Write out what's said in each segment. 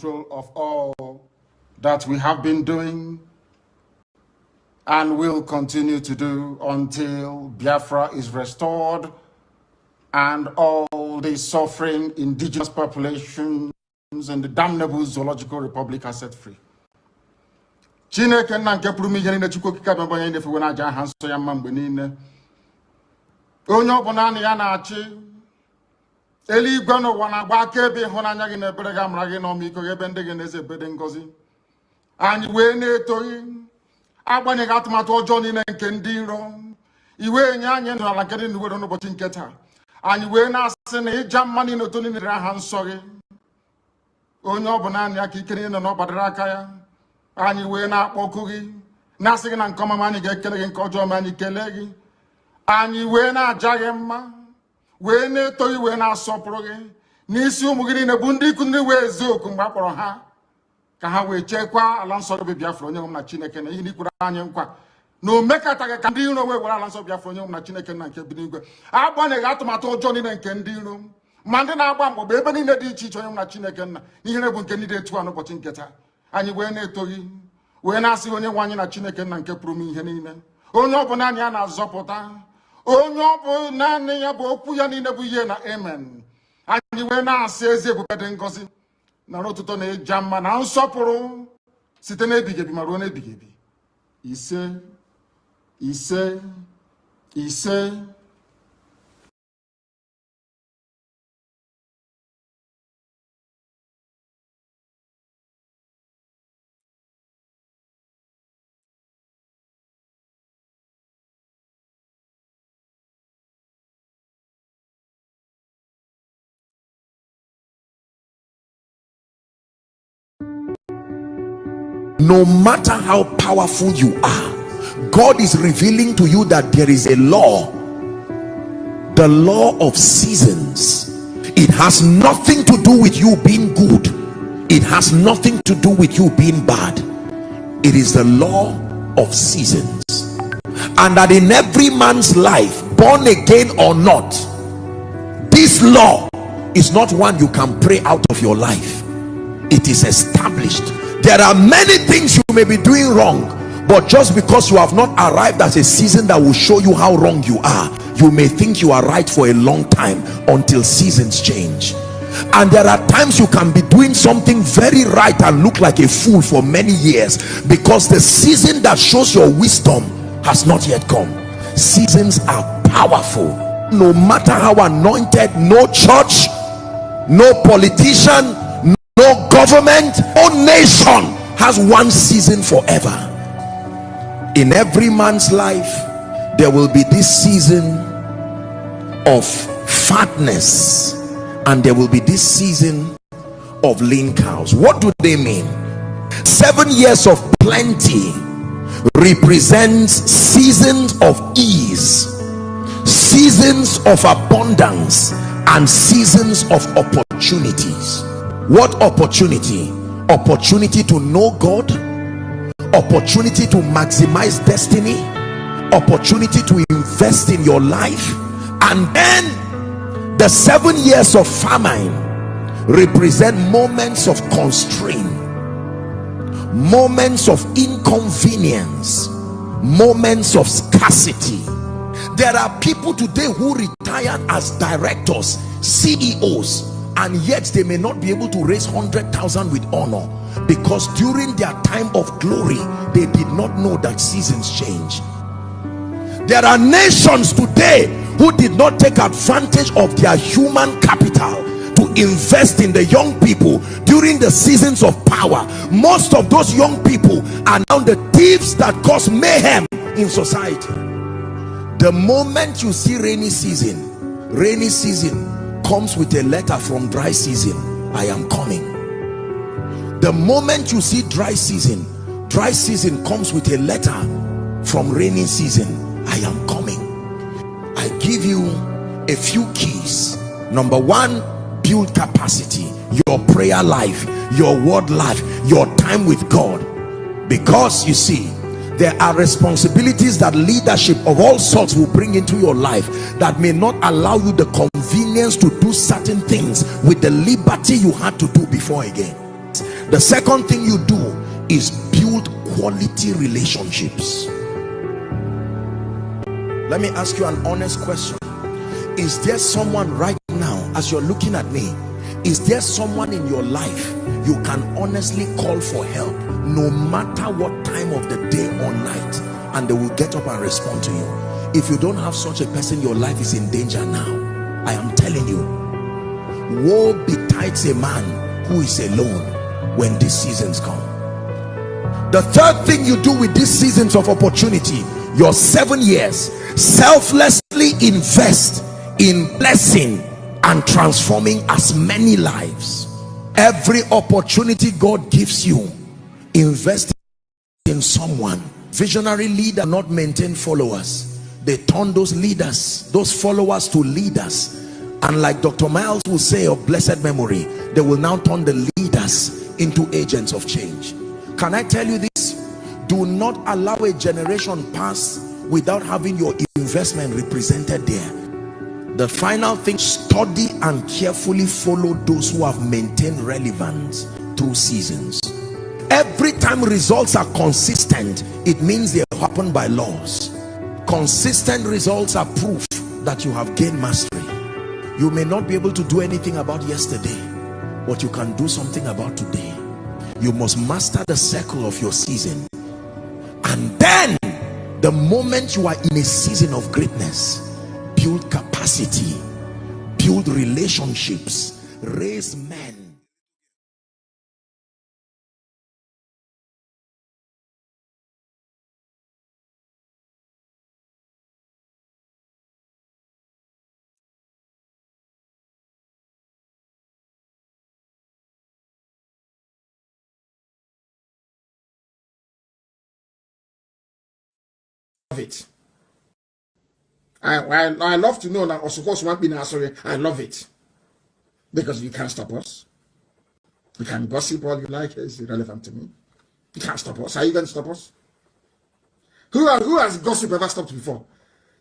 control of all that we have been doing and will continue to do until Biafra is restored and all the suffering indigenous populations in the damnable zoological republic are set free. Chineke na nke pụrụ ihe niile Chukwu okike abịa onye na-efe na aja aha nsọ ya mma mgbe niile. Onye ọbụla na ya na-achị eluigwe n'ụwa na-agba akaebe ịhụnanya gị na ebere gị amara gị n'ọmịiko gị ebe ndị gị na-eze ebede ngọzi. Anyị wee na-etoghị agbanyeghị atụmatụ ọjọọ niile nke ndị iro. Iwe nye anyị ndụ ala nke dị n'uwe n'ụbọchị nke taa. Anyị wee na-asị na ịja mma niile otu niile aha nsọ gị. Onye ọbụla anya ka ike niile nọ n'ọgbadara aka ya. Anyị wee na-akpọku gị na-asị gị na nke ọma anyị ga-ekele gị nke ọjọọ ma anyị kelee gị. Anyị wee na-aja gị mma wee na-eto gị wee na-asọpụrụ gị n'isi ụmụ gị niile bụ ndị ikwu ndị wee eziokwu mgbe a kpọrọ ha ka ha wee chekwaa ala nsọ gị Biafra onye nwe m na Chineke na ihe n'ikwuru anyị nkwa na o mekataghị ka ndị iro wee were ala nsọ Biafra onye nwe m na Chineke na nke bi n'igwe agbanyeghị atụmatụ ọjọọ niile nke ndị iro ma ndị na-agba mgbọgba ebe niile dị iche iche onye nwe m na Chineke nna ihere bụ nke niile etu a n'ụbọchị nke taa. Anyị wee na-eto gị wee na-asị onye nwe anyị na Chineke nna nke pụrụ m ihe niile onye ọ bụ naanị ya na-azọpụta onye ọ bụ naanị ya bụ okwu ya niile bụ ihe na amen. Anyị wee na-asị ezi ebube dị ngọzi na ọtụtụ na ịja mma na nsọpụrụ site n'ebighị ebi ma ruo n'ebighị ebi. Ise ise ise. No matter how powerful you are, God is revealing to you that there is a law, the law of seasons. It has nothing to do with you being good. It has nothing to do with you being bad. It is the law of seasons. And that in every man's life, born again or not, this law is not one you can pray out of your life. It is established. There are many things you may be doing wrong, but just because you have not arrived at a season that will show you how wrong you are, you may think you are right for a long time until seasons change. And there are times you can be doing something very right and look like a fool for many years because the season that shows your wisdom has not yet come. Seasons are powerful. No matter how anointed, no church, no politician, no government, no nation has one season forever. In every man's life there will be this season of fatness and there will be this season of lean cows. What do they mean? 7 years of plenty represents seasons of ease, seasons of abundance, and seasons of opportunities. What opportunity? Opportunity to know God, opportunity to maximize destiny, opportunity to invest in your life. And then the 7 years of famine represent moments of constraint, moments of inconvenience, moments of scarcity. There are people today who retired as directors, CEOs, and yet they may not be able to raise 100,000 with honor because during their time of glory they did not know that seasons change. There are nations today who did not take advantage of their human capital to invest in the young people during the seasons of power. Most of those young people are now the thieves that cause mayhem in society. The moment you see rainy season comes with a letter from dry season. I am coming. The moment you see dry season comes with a letter from rainy season. I am coming. I give you a few keys. Number one, build capacity, your prayer life, your word life, your time with God. Because you see, there are responsibilities that leadership of all sorts will bring into your life that may not allow you the convenience to do certain things with the liberty you had to do before again. The second thing you do is build quality relationships. Let me ask you an honest question. Is there someone right now, as you're looking at me, is there someone in your life you can honestly call for help, no matter what time of the day or night, and they will get up and respond to you? If you don't have such a person, your life is in danger now. I am telling you, woe betides a man who is alone when these seasons come. The third thing you do with these seasons of opportunity, your 7 years, selflessly invest in blessing and transforming as many lives. Every opportunity God gives you, invest in someone. Visionary leader not maintain followers. They turn those leaders, those followers, to leaders. And like Dr. Miles will say of blessed memory, they will now turn the leaders into agents of change. Can I tell you this? Do not allow a generation pass without having your investment represented there. The final thing, study and carefully follow those who have maintained relevance through seasons. Every time results are consistent, it means they happen by laws. Consistent results are proof that you have gained mastery. You may not be able to do anything about yesterday, but you can do something about today. You must master the circle of your season, and then the moment you are in a season of greatness, build capacity, build relationships, raise men. It. I love to know that I love it, because you can't stop us. You can gossip all you like, it's irrelevant to me. You can't stop us. Are you going to stop us? Who has gossip ever stopped before?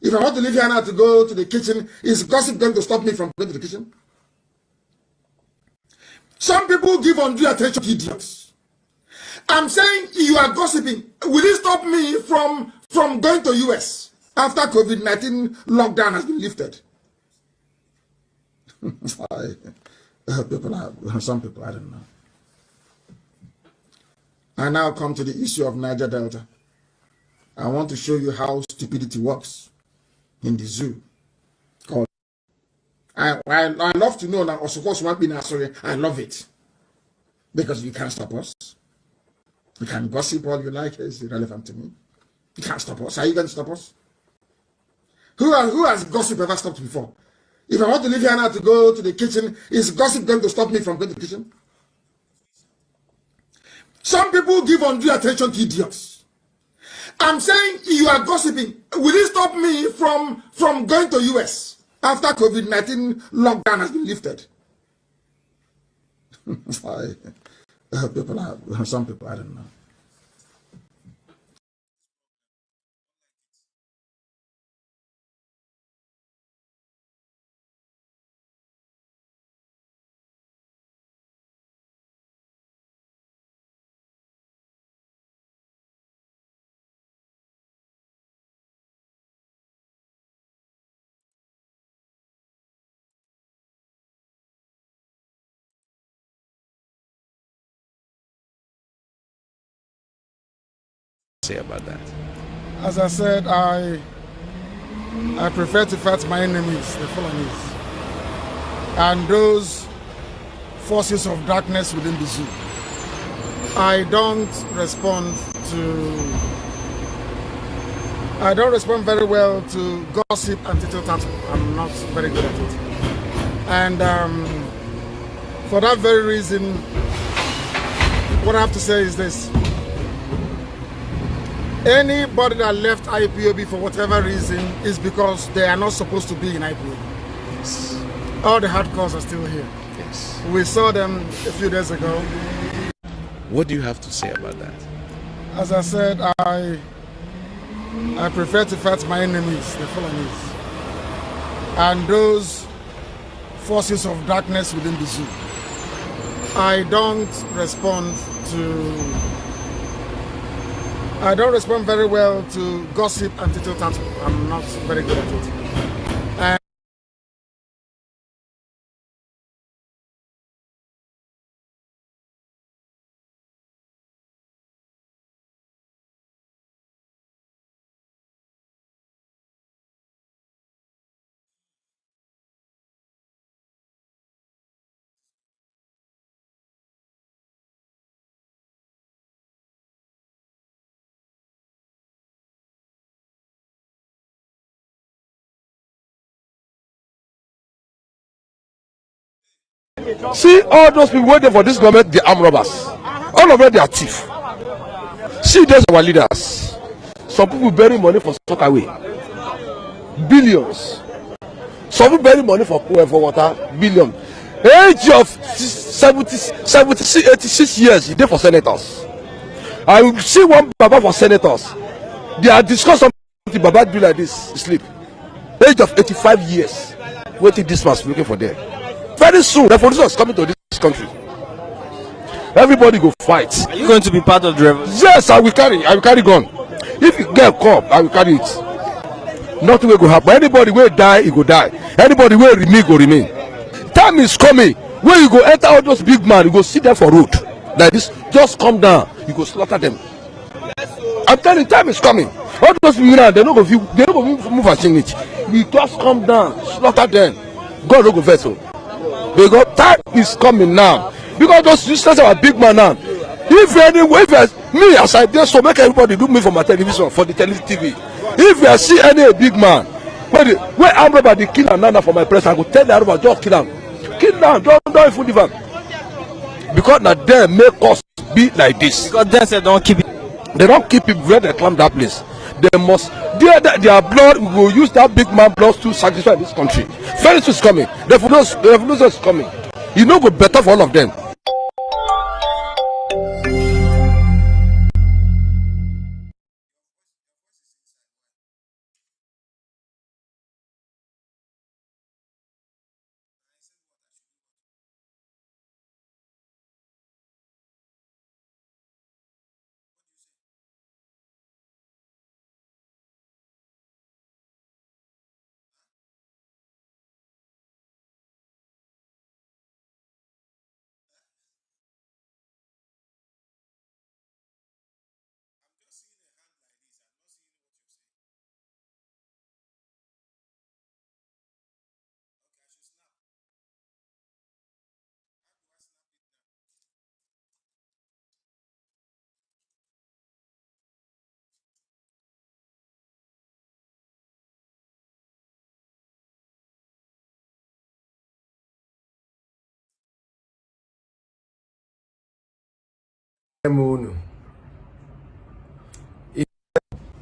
If I want to leave here now to go to the kitchen, is gossip going to stop me from going to the kitchen? Some people give undue attention to idiots. I'm saying you are gossiping. Will it stop me from going to US after COVID-19 lockdown has been lifted? Some people, I don't know. I now come to the issue of Niger Delta. I want to show you how stupidity works in the zoo. I love to know that I love it, because you can't stop us. You can gossip all you like, it's irrelevant to me. You can't stop us. Are you going to stop us? Who has gossip ever stopped before? If I want to leave here now to go to the kitchen, is gossip going to stop me from going to the kitchen? Some people give undue attention to idiots. I'm saying you are gossiping. Will it stop me from going to US after COVID-19 lockdown has been lifted? Some people, I don't know. Say about that? As I said, I prefer to fight my enemies, the Fulanese, and those forces of darkness within the zoo. I don't respond very well to gossip and tittle-tattle. I'm not very good at it. And for that very reason, what I have to say is this. Anybody that left IPOB for whatever reason is because they are not supposed to be in IPOB. Yes. All the hardcores are still here. Yes. We saw them a few days ago. What do you have to say about that? As I said, I prefer to fight my enemies, the Fulanese, and those forces of darkness within the zoo. I don't respond very well to gossip and tittle tattle. I'm not very good at it. See all those people waiting for this government, the armed robbers. All of them, they are thief. See, there's our leaders. Some people bury money for soccer away. Billions. Some people bury money for water. Billion. Age of 86 years, he did for senators. I will see one Baba for senators. They are discussing something. Baba do like this, sleep. Age of 85 years. Waiting this man's looking for them. Very soon, the revolution is coming to this country. Everybody go fight. Are you going to be part of the revolution? Yes, I will carry gun. If you get caught, I will carry it. Nothing will go happen. Anybody will die, he go die. Anybody will remain, go remain. Time is coming where you go enter all those big men, you go sit there for road like this. Just come down, you go slaughter them. I'm telling you, time is coming. All those people now, they don't go move and change it. We just come down, slaughter them. God will go vessel. Because time is coming now. Because those useless are big man now. If anyway, me as I did so make everybody do me for my television, for the television TV. If you see any big man, when I'm about to kill another for my press, I go tell the other just kill him. Kill him, don't even leave him. Because now they make us be like this. Because they say don't keep it. They don't keep it where they climb that place. They must, their blood, we will use that big man blood to sacrifice this country. Very soon is coming. The revolution is coming. You know, go better for all of them.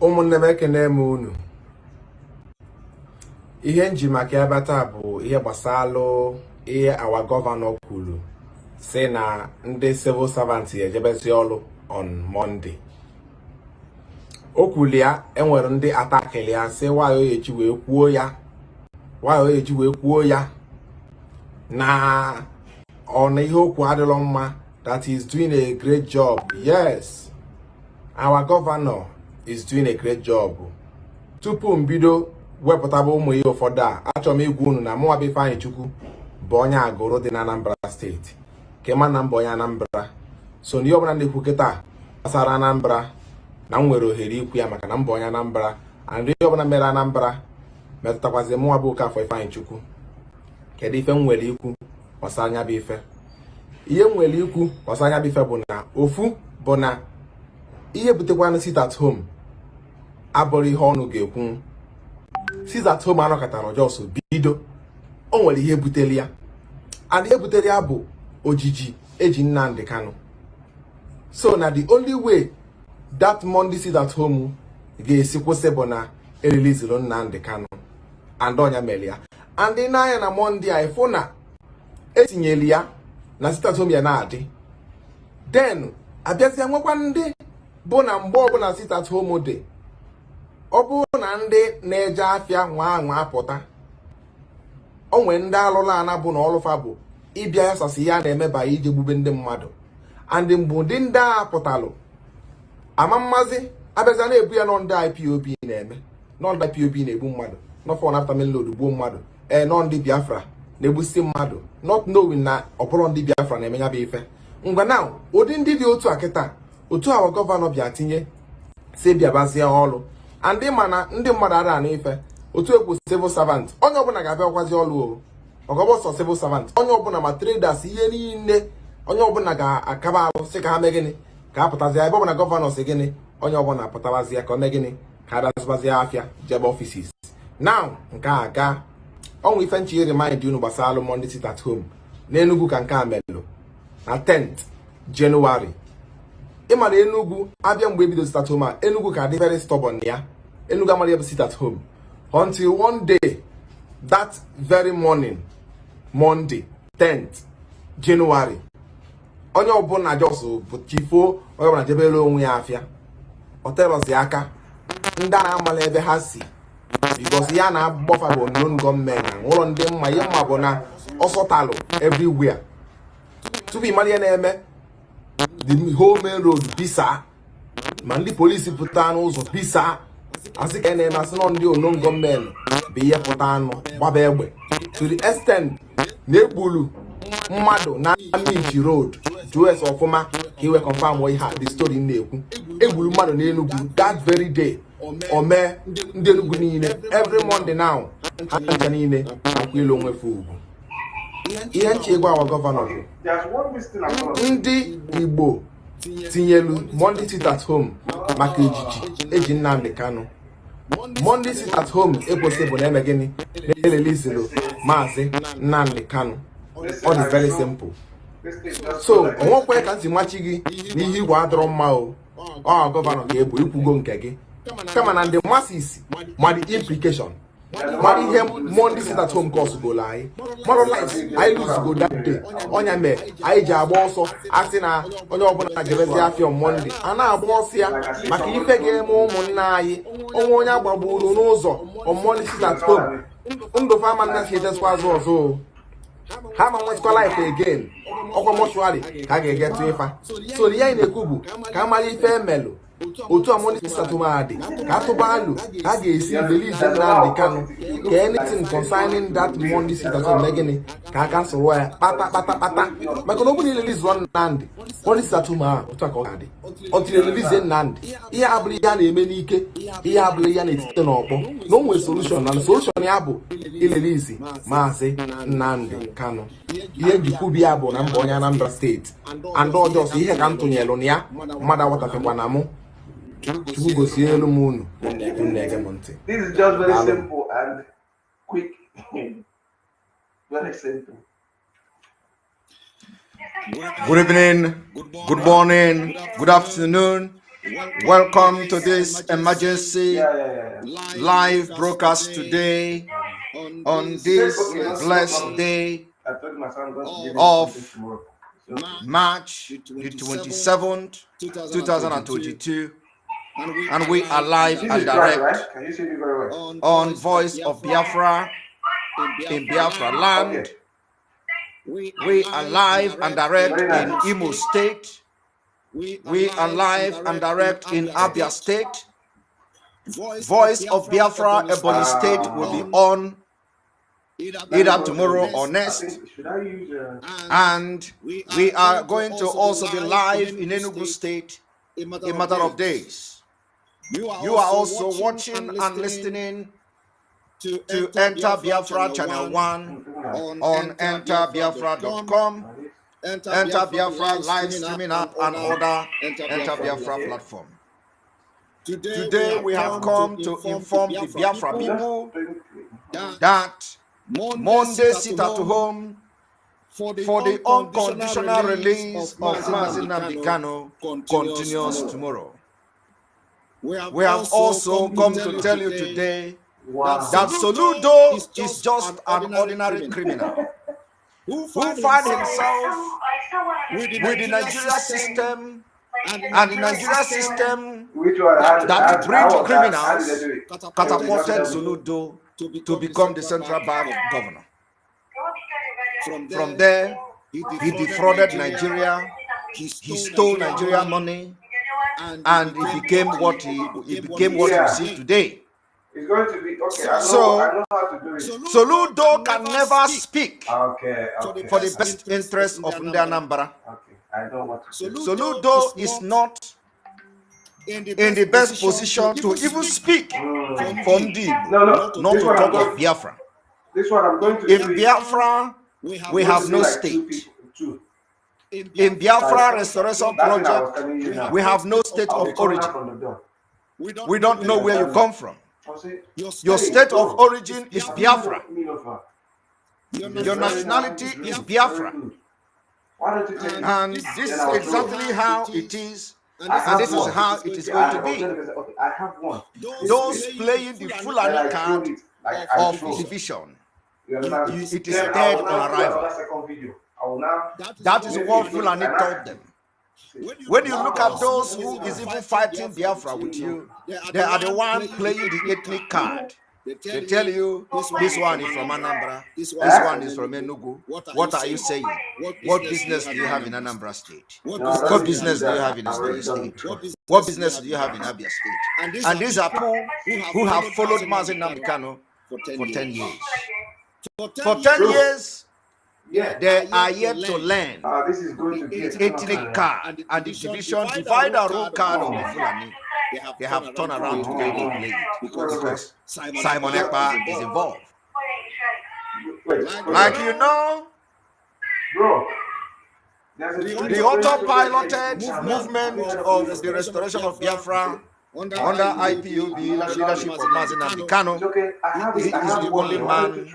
ụmụnne m ekene m unu. Ihe nji maka ebe taa bụ ihe gbasalụ ihe awa gọvanọ kwuru si na ndị civil servants ejebezi ọrụ on Monday. O kwuru ya enwere ndị atakịrị ya si wayo eji wee kwuo ya na ọ ihe okwu adịrọ mma, that is doing a great job. Yes, our governor is doing a great job. Tupu mbido wepụtaba ụmụ ihe ụfọdụ a, achọrọ m igwu unu na mụnwa bụ Ifeanyị Chukwu bụ onye agụrụ dị na Anambra steeti. Kema na mbụ onye Anambra. So n'ihe ọbụla na-ekwu kịta gbasara Anambra na m nwere ohere ikwu ya maka na mbụ onye Anambra. And ihe ọbụla mere Anambra metụtakwazi mụnwa bụ Okafọ Ifeanyị Chukwu. Kedu ife m nwere ikwu gbasara anya bụ ife? Ihe m nwere ikwu gbasara anya bụ ife bụ na ofu bụ na ihe butekwana sit at home abụrụ ihe ọnụ ga-ekwu. Sit at home anọkọtara ọjọọ bido, o nwere ihe butere ya, and ihe butere ya bụ ojiji eji Nnamdi Kanu. So na the only way that Monday sit at home ga-esi kwụsị bụ na erelizuru Nnamdi Kanu and ọnya mere ya. And n'anya na Monday a ifụ na etinyere ya na sit at home ya na-adị, then abịazịa nwekwa ndị bụ na mgbe ọbụla sit at home dị, ọ bụrụ na ndị na-eje afịa nwa apụta, o nwere ndị alụla ana bụ na ọlụfa bụ ịbịa ya sasị ya na-emeba ije gbube ndị mmadụ and mgbe ụdị ndị a pụtalụ ama mmazi abịaza na-ebu ya nọ ndị IPOB na-eme nọ ndị IPOB na-egbu mmadụ nọfọ napụta melod gbuo mmadụ nọ ndị Biafra na-egbusi mmadụ not knowing na ọbụrụ ndị Biafra na-eme ya bụ ife ngwa na ụdị ndị dị otu a kịta otu awa gọvanọ bịa tinye si bịabazie ọlụ andị mana ndị mmadụ ara anụ ife otu ekwu civil servant onye ọbụla ga-abịakwazi ọlụ ọgọbọsọ civil servant onye ọbụla ma traders ihe niile onye ọbụla ga-akaba alụ sị ka ha mee gịnị ka apụtazi ebe ọbụla gọvanọ si gịnị onye ọbụla pụtabazi ya ka o mee gịnị ka adazụbazi afịa jebe offices now nke a ga ọnwụ ife nchi remind unu gbasara alụ Monday sit at home n'Enugu ka nke a melụ na 10th January ịma na Enugu abịa mgbe ebido sit at home a Enugu ka dị very stubborn ya Enugu amara ebe sit at home until one day that very morning Monday 10th January onye ọbụla jos bụ chifo onye ọbụla jebere onwe ya afịa oterozi aka ndị a na-amala ebe ha si because ya na-agbafa bụ non gọọmenti ụlọ ndị mma ihe mma bụ na ọsọtalụ everywhere tupu ịmara ihe na-eme the whole main road bisa ma ndị polisi pụta n'ụzọ bisa asị ka na-eme asị nọ ndị non gọọmenti bụ ihe pụta anụ gbaba egbe to the extent na-egburu mmadụ na Minchi road jụes ọfụma ka iwe confirm ihe the story na-ekwu egburu mmadụ n'Enugu that very day omee ndị Enugu niile every Monday now ha ncha niile akwa ilu onwe ugwu ihe nche gwa awa gọvanọ bụ ndị Igbo tinyelu Monday sit at home maka ejiji eji Nnamdi Kanu Monday sit at home ekwesị bụ na eme gịnị na-elelizilo Maazị Nnamdi Kanu ọ dị very simple so onwekwe ka ntị machi gị n'ihe igwe adọrọ mma ọ gọvanọ ga-ebu ikwugo nke gị kama na ndị masses ma the implication ma ihe Monday sit at home course golo anyị more life anyị lose go that day onya mee anyị ji agba ọsọ asị na onye ọbụla jebezi afịa Monday a na-agba ọsọ ya maka ife ga-eme ụmụnna anyị onwe onye agbagburu n'ụzọ Monday sit at home ndụ fama nna si ejeskwa azụ ọzọ ha ma nwetụkwa life again ọkwa mọshụarị ka a ga-egetụ ịfa so ihe anyị na-ekwu bụ ka amara ife emelụ otu Monday sit at home dị ka atụba alụ ka a ga-esi release Nnamdi Kanu ka anything concerning that Monday sit at home gịnị ka aka soro ya kpata maka na ọ bụrụ release Nnamdi Monday sit at home a otu a ka ọ ga-adị ọtụrụ release Nnamdi ihe abụrụ ihe a na-eme n'ike ihe abụrụ ihe na-etite n'ọkpọ na o nwere solution na solution ya bụ ilelizi Maazị Nnamdi Kanu ihe njikwubi ya bụ na mba onye Anambra steeti and ọjọọ ihe ka m tụnyelụ na ya mmadụ awatafekwa na mụ chukwu gosi elu m unu na-ege m ntị. This is just very simple and quick. Very simple. Good evening, good morning, good afternoon. Welcome to this emergency live broadcast today on this blessed day of March the 27th, 2022. And we are live and direct on Voice of Biafra in Biafra land. We are live and direct in Imo State. We are live and direct in Abia State. Voice of Biafra Ebonyi State will be on either tomorrow or next. And we are going to also be live in Enugu State in a matter of days. You are also watching and listening to Enter Biafra Channel 1 on enterbiafra.com, Enter Biafra live streaming app, and other Enter Biafra platform. Today we have come to inform the Biafra people that Monday sit at home for the unconditional release of Maazị Nnamdi Kanu continues tomorrow. We have also come to tell you today that Soludo is just an ordinary criminal who found himself with the Nigeria system, and the Nigeria system that breed criminals catapulted Soludo to become the central bank governor. From there, he defrauded Nigeria. He stole Nigeria money, and it became what you see today. It's going to be okay. I So know how to do it. Soludo can never speak Okay. for the best interest of Ndi Anambra. Okay, I know what to do. Soludo is not in the best position to even speak for Ndi Igbo, No, not to talk of Biafra. This one I'm going to In do. Biafra, we have no state. In Biafra Restoration Project, we have no state of origin. We don't know where you come from. Your state of origin is Biafra. Your nationality is Biafra. And this is exactly how it is, and this is how it is going to be. I have one. Those playing the Fulani card of division, it is dead on arrival. That is what Fulani told them. When you look at those who is even fighting Biafra with you, they are the one playing the ethnic card. They tell you, this one is from Anambra, this one is from Enugu. What are you saying? What business do you have in Anambra State? What business do you have in Enugu State? What business do you have in Abia State? And these are people who have followed Mazi Nnamdi Kanu for 10 years. For 10 years, they are yet to learn This is going to be ethnic card and the division divide and rule card of the Fulani. They have turned around today to play it because Simon Ekpa is involved. Like you know, bro, the autopiloted movement of the restoration of Biafra under IPOB leadership of Mazi Nnamdi Kanu, he is the only man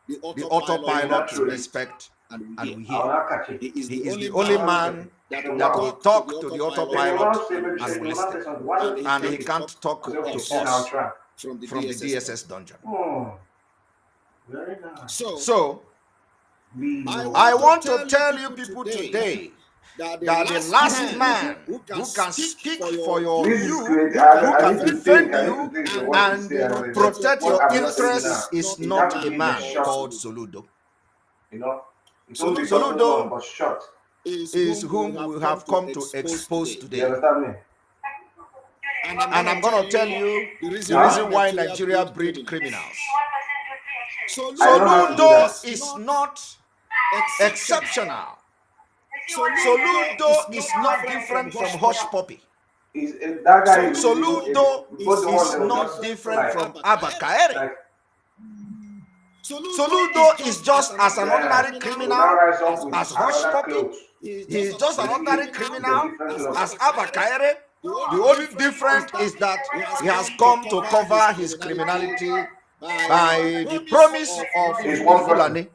the autopilot to respect and we hear. He is the only man that will talk to the autopilot and will listen. And he can't talk to us from the DSS dungeon. Very nice. So, I want to tell you people today that the last man who can speak for your you, who can defend you and protect your interests is not a man called Soludo. Soludo is whom we have come to expose today. And I'm going to tell you the reason why Nigeria breed criminals. Soludo is not exceptional. Soludo is not different from Hush Puppy. Soludo is not different from Abakaere. Soludo is just as an ordinary criminal as Hush Puppy. He is just an ordinary criminal as Abakaere. The only difference is that he has come to cover his criminality by the promise of Fulani.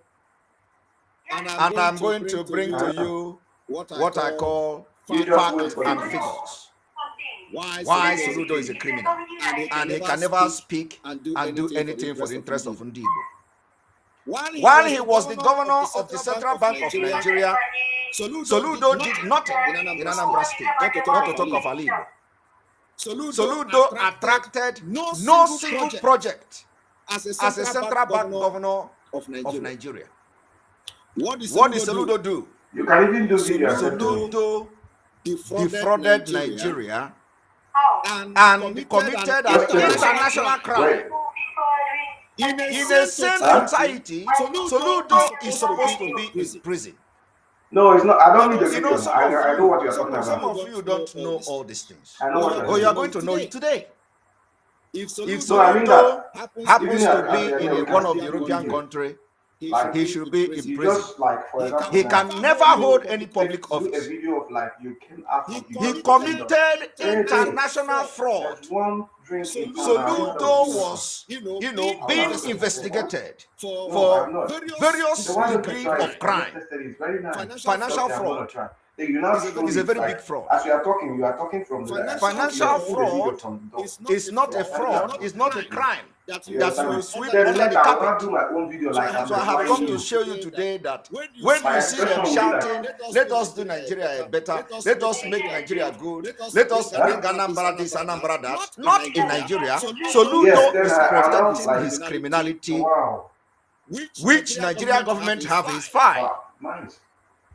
And I'm going to bring to you what I call facts and figures. Why Soludo is a criminal and he can never speak and do anything for the interest of Ndi Igbo. While he was the governor of the Central Bank of Nigeria, Soludo did nothing in Anambra State, not to talk of Ali Igbo. Soludo attracted no single project as a Central Bank governor of Nigeria. What did Soludo do? You can even do videos. Soludo defrauded Nigeria and committed an international crime. In a same society, Soludo is supposed to be in prison. No, it's not. I don't need the video. I know what you're talking about. Some of you don't know all these things. I know what you are going to know it today. If Soludo Soludo happens to be in one of the European countries, he should be in prison. He can never hold any public office. He committed international fraud. Soludo was, being investigated for various degrees of crime. Financial fraud is a very big fraud. As you are talking from the financial fraud is not a fraud, it's not a crime that will sweep under the carpet. So I have come to show you today that when you see them shouting, let us do Nigeria better, let us make Nigeria good, let us bring Anambra this, Anambra that, not in Nigeria. Soludo is protecting his criminality which Nigeria government have his file. Wow, nice.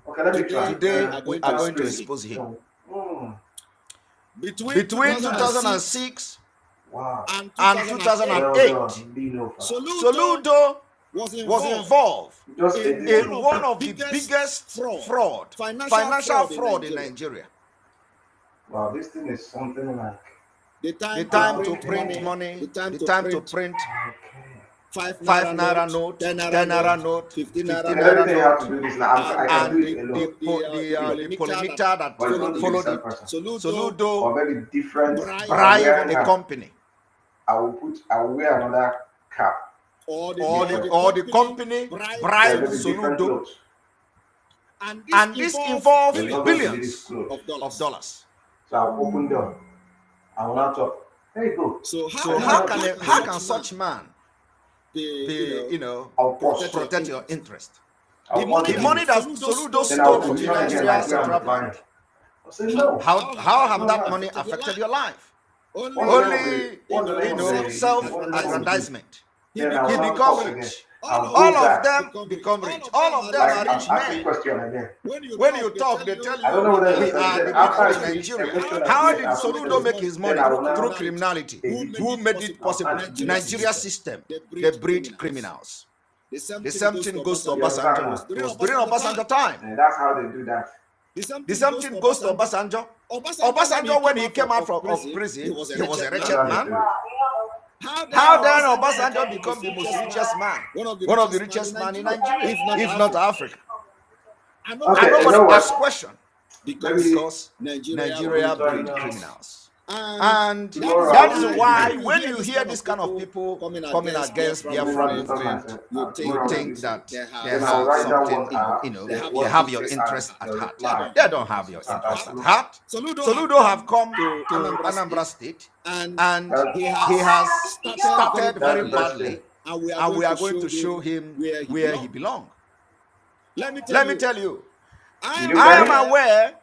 Okay, let me try. Today we are going to expose him. Between 2006 Wow. and 2008, Well done, Lino. Soludo was involved Just in one of the biggest financial fraud in Nigeria. Wow, this thing is something like The time to print money, the time to print 5 naira note, 10 naira note, 15 I don't naira think I have to note, do this now. I can and do it alone. the polymeter that But it's not followed the it. same person. Soludo Or maybe different. bribed the company. I will wear another cap. Or the company bribed Soludo. And this involved billions of dollars. So I'll open them. I will not talk. There you go. So how can such man be, protect your interest? The money that Soludo stole from the Nigeria Central Bank. How have that money affected your life? Only self-aggrandizement. He become rich. All of them become rich. All of them are rich men. When you talk, they tell you we are the people in Nigeria. How did Soludo make his money? Through criminality. Who made it possible? Nigeria system. They breed criminals. The same thing goes to Obasanjo. It was during Obasanjo time. And that's how they do that. The same thing goes to Obasanjo. Obasanjo, when he came out of prison, he was a wretched man. How then Obasanjo become the most richest man? One of the richest men in Nigeria, if not Africa. And nobody asks question because Nigeria breed criminals. And that is why when you hear this kind of people coming against Biafra movement, you think that they have something, they have your interest at heart. They don't have your interest at heart. Soludo have come to Anambra State and he has started very badly, and we are going to show him where he belongs. Let me tell you, I am aware.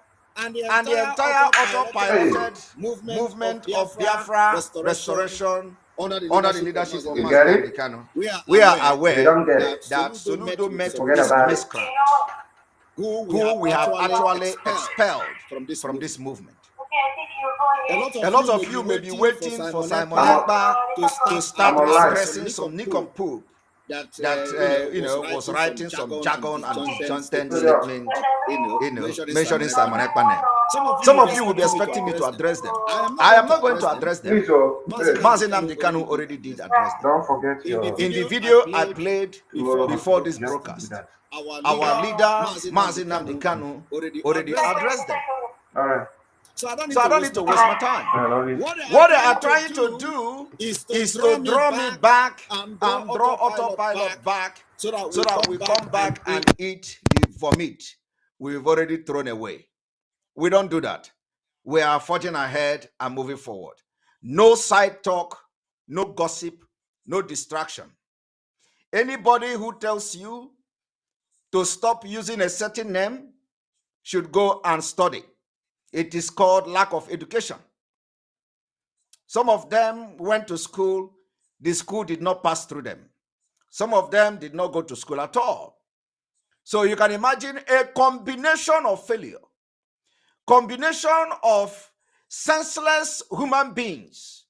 And the entire autopiloted movement of Biafra restoration under the leadership of Mazi Kano, we are aware that Soludo met this miscreant who we have actually expelled from this movement. A lot of you may be waiting for Simon Ekpa to start addressing some nincompoop that was writing some jargon and disjointed statement, mentioning Simon Ekpa name. Some of you will be expecting me to address them. I am not going to address them. Mazi Nnamdi Kanu already did address them. Don't forget In the video I played before this broadcast, our leader Mazi Nnamdi Kanu already addressed them. All right. So I don't need to waste my time. What they are trying to do is to draw me back and draw autopilot back so that we come back and eat the vomit we've already thrown away. We don't do that. We are forging ahead and moving forward. No side talk, no gossip, no distraction. Anybody who tells you to stop using a certain name should go and study. It is called lack of education. Some of them went to school. The school did not pass through them. Some of them did not go to school at all. So you can imagine a combination of failure, combination of senseless human beings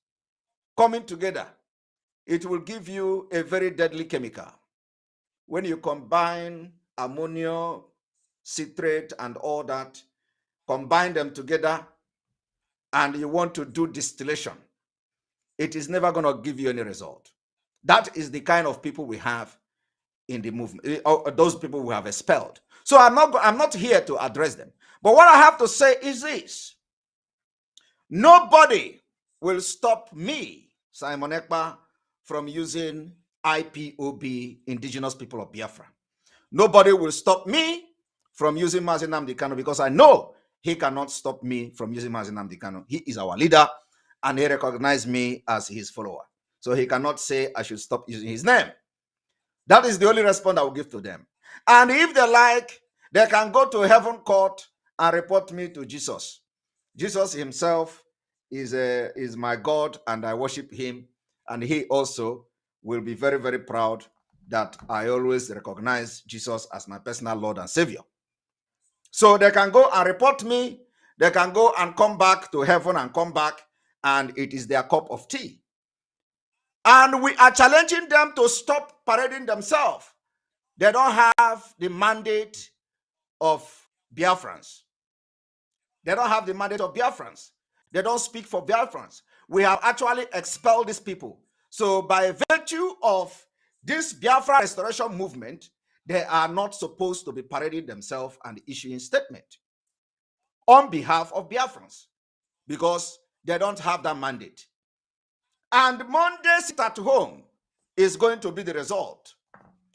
coming together. It will give you a very deadly chemical. When you combine ammonia, citrate, and all that, combine them together, and you want to do distillation, it is never going to give you any result. That is the kind of people we have in the movement, those people we have expelled. So I'm not here to address them. But what I have to say is this: nobody will stop me, Simon Ekpa, from using IPOB, Indigenous People of Biafra. Nobody will stop me from using Mazi Nnamdi Kanu, because I know he cannot stop me from using Mazi Nnamdi Kanu. He is our leader, and he recognized me as his follower. So he cannot say I should stop using his name. That is the only response I will give to them. And if they like, they can go to heaven court and report me to Jesus. Jesus himself is my God, and I worship him. And he also will be very, very proud that I always recognize Jesus as my personal Lord and Savior. So they can go and report me, they can go and come back to heaven and come back, and it is their cup of tea. And we are challenging them to stop parading themselves. They don't have the mandate of Biafrans. They don't have the mandate of Biafrans. They don't speak for Biafrans. We have actually expelled these people. So by virtue of this Biafra restoration movement, they are not supposed to be parading themselves and issuing statement on behalf of Biafrans because they don't have that mandate. And Monday sit at home is going to be the result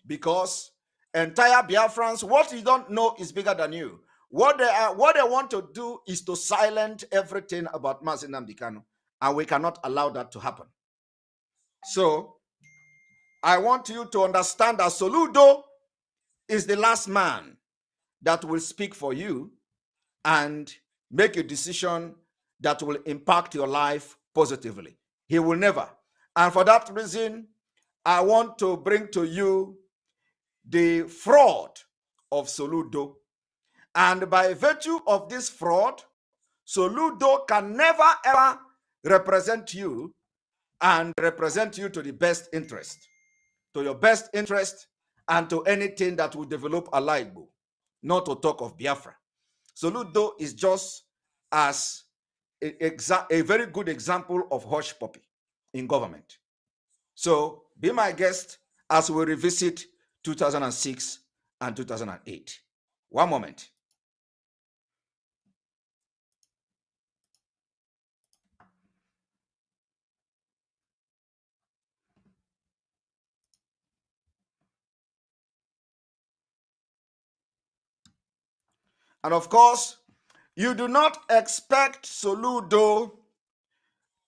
because entire Biafrans, what you don't know is bigger than you. What they want to do is to silence everything about Mazi Nnamdi Kanu, and we cannot allow that to happen. So I want you to understand that Soludo is the last man that will speak for you and make a decision that will impact your life positively. He will never. And for that reason, I want to bring to you the fraud of Soludo. And by virtue of this fraud, Soludo can never ever represent you and represent you to the best interest, to your best interest and to anything that will develop a Alaibo, not to talk of Biafra. Soludo is just as a very good example of hush puppy in government. So be my guest as we revisit 2006 and 2008. One moment. And of course, you do not expect Soludo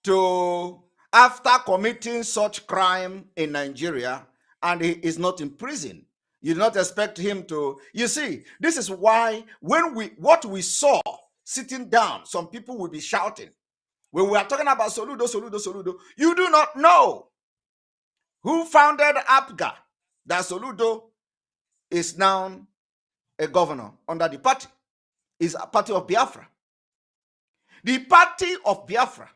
to, after committing such crime in Nigeria, and he is not in prison, you do not expect him to. You see, this is why what we saw sitting down, some people will be shouting. When we are talking about Soludo, you do not know who founded APGA, that Soludo is now a governor under the party. Is a party of Biafra. The party of Biafra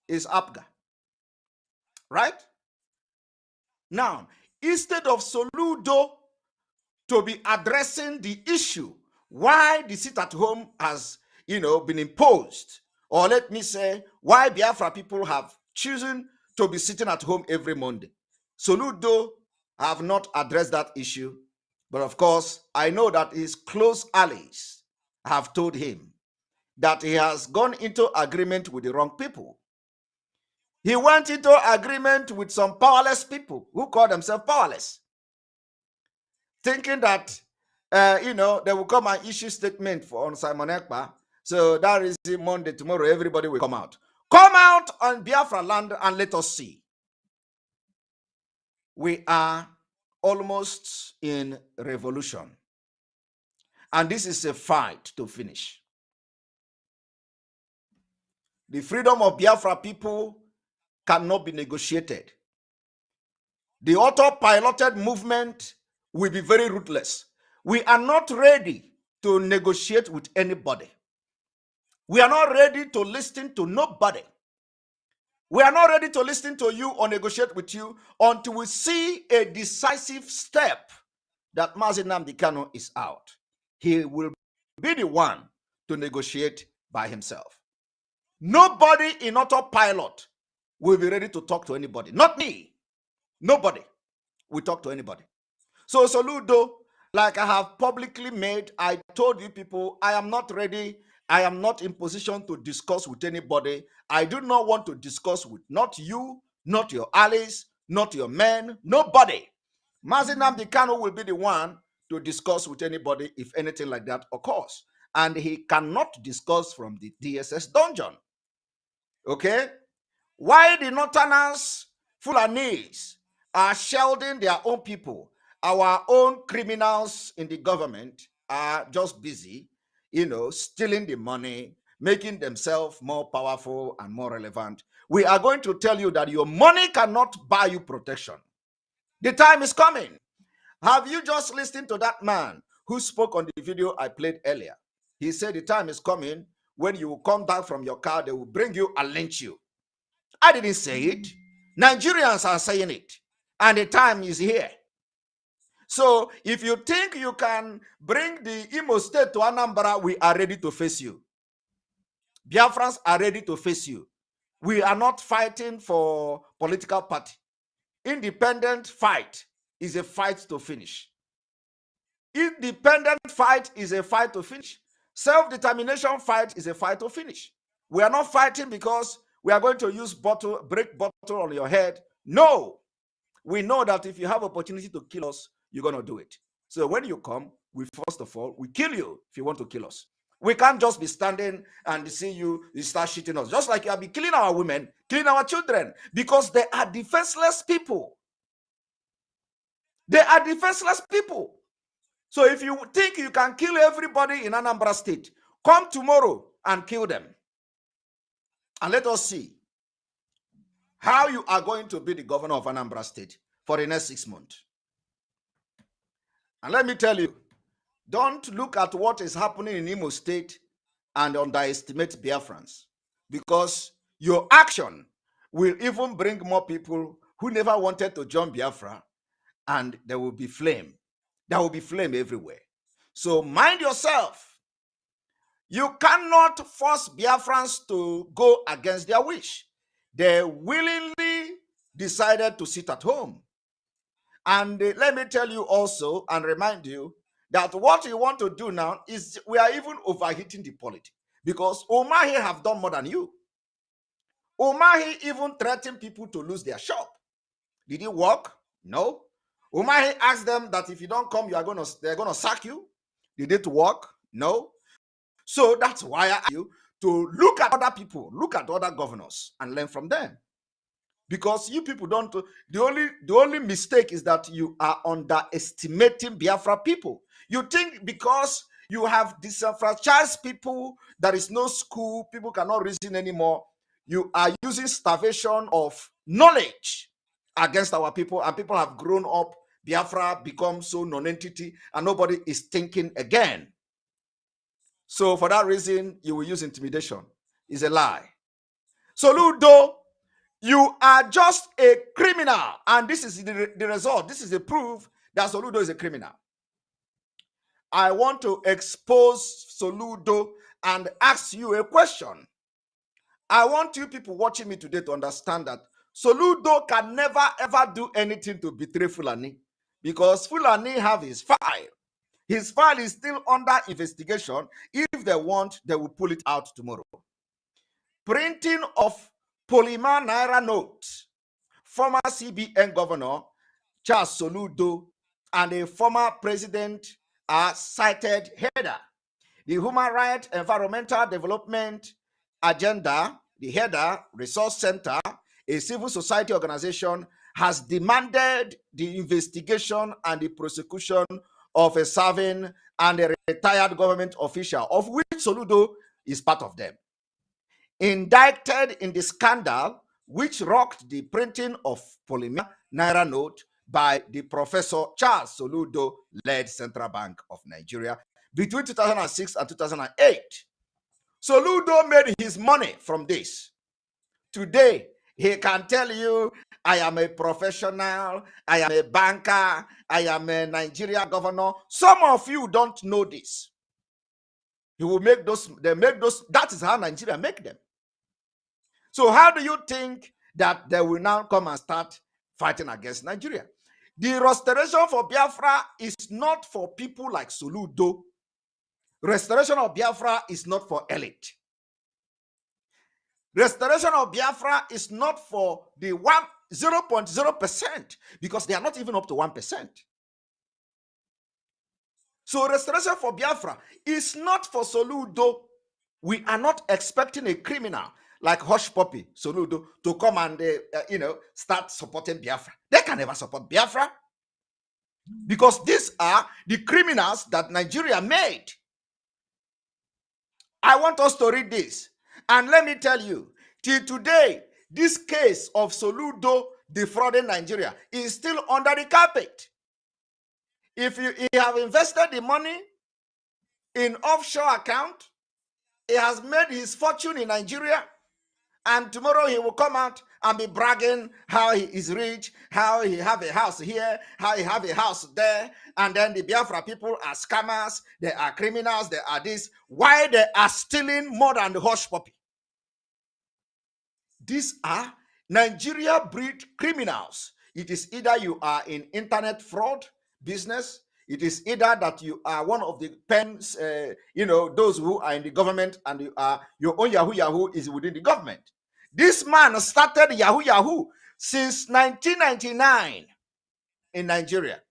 is APGA. Right? Now, instead of Soludo to be addressing the issue why the sit at home has, been imposed, or let me say, why Biafra people have chosen to be sitting at home every Monday, Soludo have not addressed that issue. But of course, I know that his close allies have told him that he has gone into agreement with the wrong people. He went into agreement with some powerless people who call themselves powerless, thinking that they will come and issue statement on Simon Ekpa. So that is Monday, tomorrow, everybody will come out. Come out on Biafra land and let us see. We are almost in revolution. And this is a fight to finish. The freedom of Biafra people cannot be negotiated. The autopiloted movement will be very ruthless. We are not ready to negotiate with anybody. We are not ready to listen to nobody. We are not ready to listen to you or negotiate with you until we see a decisive step that Mazi Nnamdi Kanu is out. He will be the one to negotiate by himself. Nobody in autopilot will be ready to talk to anybody. Not me. Nobody will talk to anybody. So Soludo, like I have publicly made, I told you people, I am not ready. I am not in position to discuss with anybody. I do not want to discuss with not you, not your allies, not your men, nobody. Mazi Nnamdi Kanu will be the one to discuss with anybody if anything like that occurs. And he cannot discuss from the DSS dungeon. Okay? Why the Northerners, Fulanis, are shielding their own people, our own criminals in the government are just busy, stealing the money, making themselves more powerful and more relevant. We are going to tell you that your money cannot buy you protection. The time is coming. Have you just listened to that man who spoke on the video I played earlier? He said the time is coming when you will come down from your car, they will bring you and lynch you. I didn't say it. Nigerians are saying it. And the time is here. So if you think you can bring the Imo State to Anambra, we are ready to face you. Biafrans are ready to face you. We are not fighting for political party. Independent fight is a fight to finish. Independent fight is a fight to finish. Self-determination fight is a fight to finish. We are not fighting because we are going to use break bottle on your head. No. We know that if you have opportunity to kill us, you're going to do it. So when you come, we first of all, we kill you if you want to kill us. We can't just be standing and see you start shooting us. Just like you have been killing our women, killing our children, because they are defenseless people. They are defenseless people. So if you think you can kill everybody in Anambra State, come tomorrow and kill them. And let us see how you are going to be the governor of Anambra State for the next 6 months. And let me tell you, don't look at what is happening in Imo State and underestimate Biafrans, because your action will even bring more people who never wanted to join Biafra, and there will be flame. There will be flame everywhere. So mind yourself. You cannot force Biafrans to go against their wish. They willingly decided to sit at home. And let me tell you also and remind you that what you want to do now is we are even overheating the politics, because Umahi have done more than you. Umahi even threatened people to lose their shop. Did it work? No. Umahi asked them that if you don't come, they're gonna sack you. Did it work? No. So that's why I ask you to look at other people, look at other governors and learn from them. Because you people don't, the only mistake is that you are underestimating Biafra people. You think because you have disenfranchised people, there is no school, people cannot reason anymore, you are using starvation of knowledge against our people, and people have grown up, Biafra becomes so non-entity, and nobody is thinking again. So for that reason, you will use intimidation. It's a lie. So Ludo, you are just a criminal, and this is the result. This is the proof that Soludo is a criminal. I want to expose Soludo and ask you a question. I want you people watching me today to understand that Soludo can never ever do anything to betray Fulani, because Fulani have his file. His file is still under investigation. If they want, they will pull it out tomorrow. Printing of Polymer Naira notes. Former CBN governor Charles Soludo and a former president are cited header. The Human Rights Environmental Development Agenda, the header Resource Center, a civil society organization, has demanded the investigation and the prosecution of a serving and a retired government official, of which Soludo is part of them, indicted in the scandal which rocked the printing of Polymer Naira note by the Professor Charles Soludo-led Central Bank of Nigeria between 2006 and 2008. Soludo made his money from this. Today, he can tell you, I am a professional, I am a banker, I am a Nigeria governor. Some of you don't know this. He will make those, that is how Nigeria make them. So how do you think that they will now come and start fighting against Nigeria? The restoration for Biafra is not for people like Soludo. Restoration of Biafra is not for elite. Restoration of Biafra is not for the 0.0%, because they are not even up to 1%. So restoration for Biafra is not for Soludo. We are not expecting a criminal like Hush Puppy Soludo to come and start supporting Biafra. They can never support Biafra, because these are the criminals that Nigeria made. I want us to read this, and let me tell you, till today, this case of Soludo defrauding Nigeria is still under the carpet. If you have invested the money in offshore account, he has made his fortune in Nigeria, and tomorrow he will come out and be bragging how he is rich, how he have a house here, how he have a house there, and then the Biafra people are scammers, they are criminals, they are this. Why they are stealing more than the hush puppy? These are Nigeria breed criminals. It is either you are in internet fraud business, it is either that you are one of the pens, those who are in the government, and you are your own Yahoo is within the government. This man started Yahoo since 1999 in Nigeria,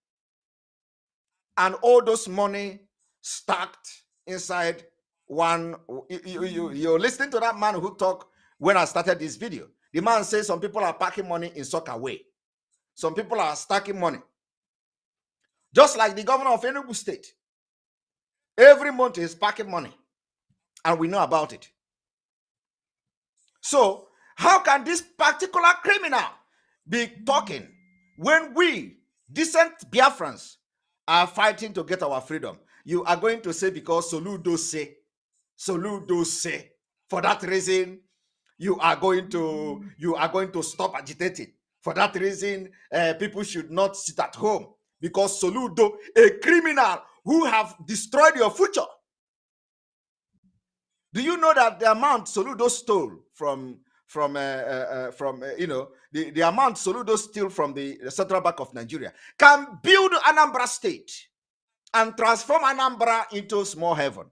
and all those money stacked inside one. You're listening to that man who talked when I started this video. The man says some people are packing money in soccer way. Some people are stacking money. Just like the governor of Enugu State. Every month is packing money. And we know about it. So, how can this particular criminal be talking when we, decent Biafrans, are fighting to get our freedom? You are going to say because Soludo say. For that reason, you are going to stop agitating. For that reason, people should not sit at home because Soludo, a criminal who have destroyed your future. Do you know that the amount Soludo stole the amount Soludo stole from the Central Bank of Nigeria can build Anambra State and transform Anambra into a small heaven?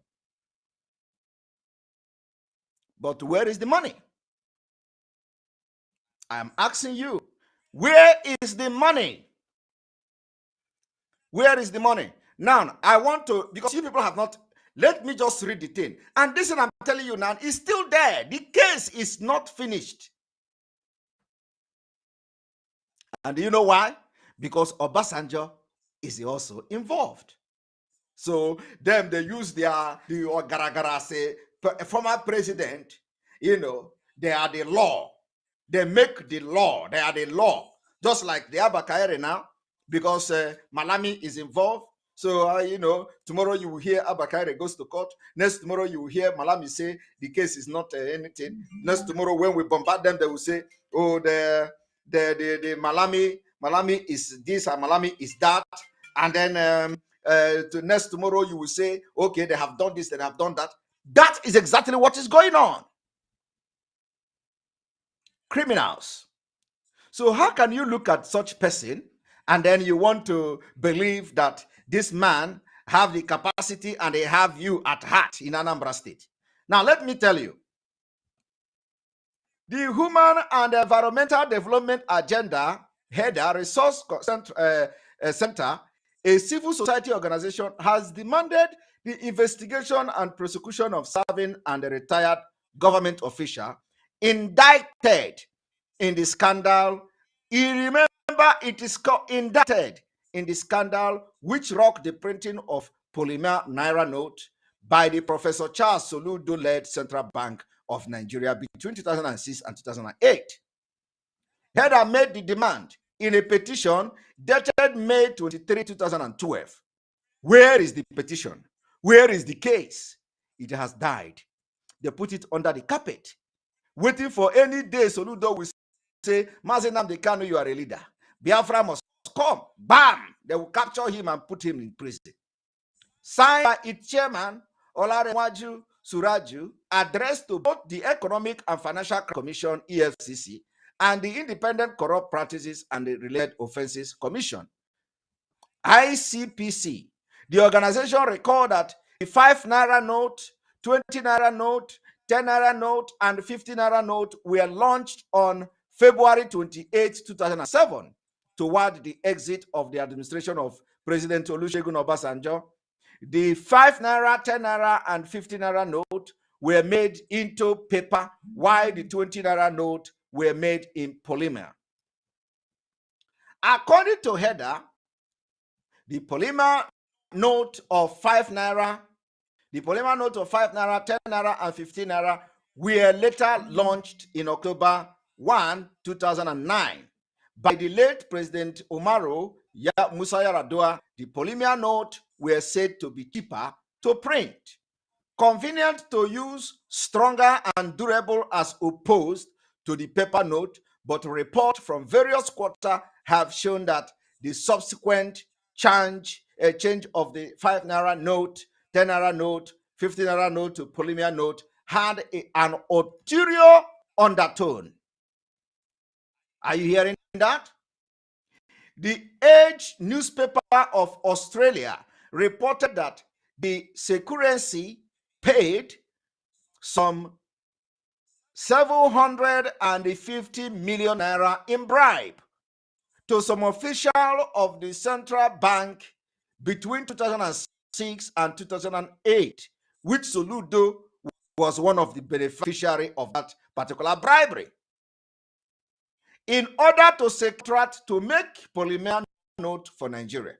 But where is the money? I am asking you, where is the money? Where is the money? Now, I want to, because you people have not, let me just read the thing. And this thing I'm telling you now is still there. The case is not finished. And do you know why? Because Obasanjo is also involved. So them, they use the Garagara say, former president, they are the law. They make the law. They are the law. Just like the Abakaere now, because Malami is involved. So, tomorrow you will hear Abakaere goes to court. Next tomorrow you will hear Malami say the case is not anything. Next tomorrow when we bombard them, they will say, oh, the Malami is this and Malami is that. And then next tomorrow you will say, okay, they have done this, they have done that. That is exactly what is going on. Criminals. So how can you look at such person and then you want to believe that this man have the capacity and they have you at heart in Anambra State? Now let me tell you, the Human and Environmental Development Agenda Header Resource Center, a civil society organization, has demanded the investigation and prosecution of serving and a retired government official indicted in the scandal. You remember, it is indicted in the scandal which rocked the printing of polymer Naira note by the Professor Charles Soludo-led Central Bank of Nigeria between 2006 and 2008. Heather made the demand in a petition dated May 23, 2012. Where is the petition? Where is the case? It has died. They put it under the carpet, waiting for any day Soludo will say, Mazi Nnamdi Kanu, you are a leader. Biafra must come. Bam! They will capture him and put him in prison. Signed by its chairman, Olarewaju Suraju, addressed to both the Economic and Financial Commission, EFCC, and the Independent Corrupt Practices and the Related Offenses Commission, ICPC. The organization recalled that the 5 Naira note, 20 Naira note, 10 Naira note, and 50 Naira note were launched on February 28, 2007, toward the exit of the administration of President Olusegun Obasanjo. The 5 Naira, 10 Naira, and 50 Naira note were made into paper, while the 20 Naira note were made in polymer. According to Heather, the polymer note of 5 Naira, 10 Naira, and 15 Naira were later launched in October 1, 2009 by the late President Umaru Musa Yar'Adua, the polymer note were said to be cheaper to print, convenient to use, stronger and durable as opposed to the paper note, but reports from various quarters have shown that the subsequent change of the 5 naira note, 10 naira note, 50 naira note to polymer note had an ulterior undertone. Are you hearing that? The Age newspaper of Australia reported that the security paid some 750 million naira in bribe to some official of the central bank between 2006 and 2008, which Soludo was one of the beneficiaries of that particular bribery. In order to secure to make polymer note for Nigeria,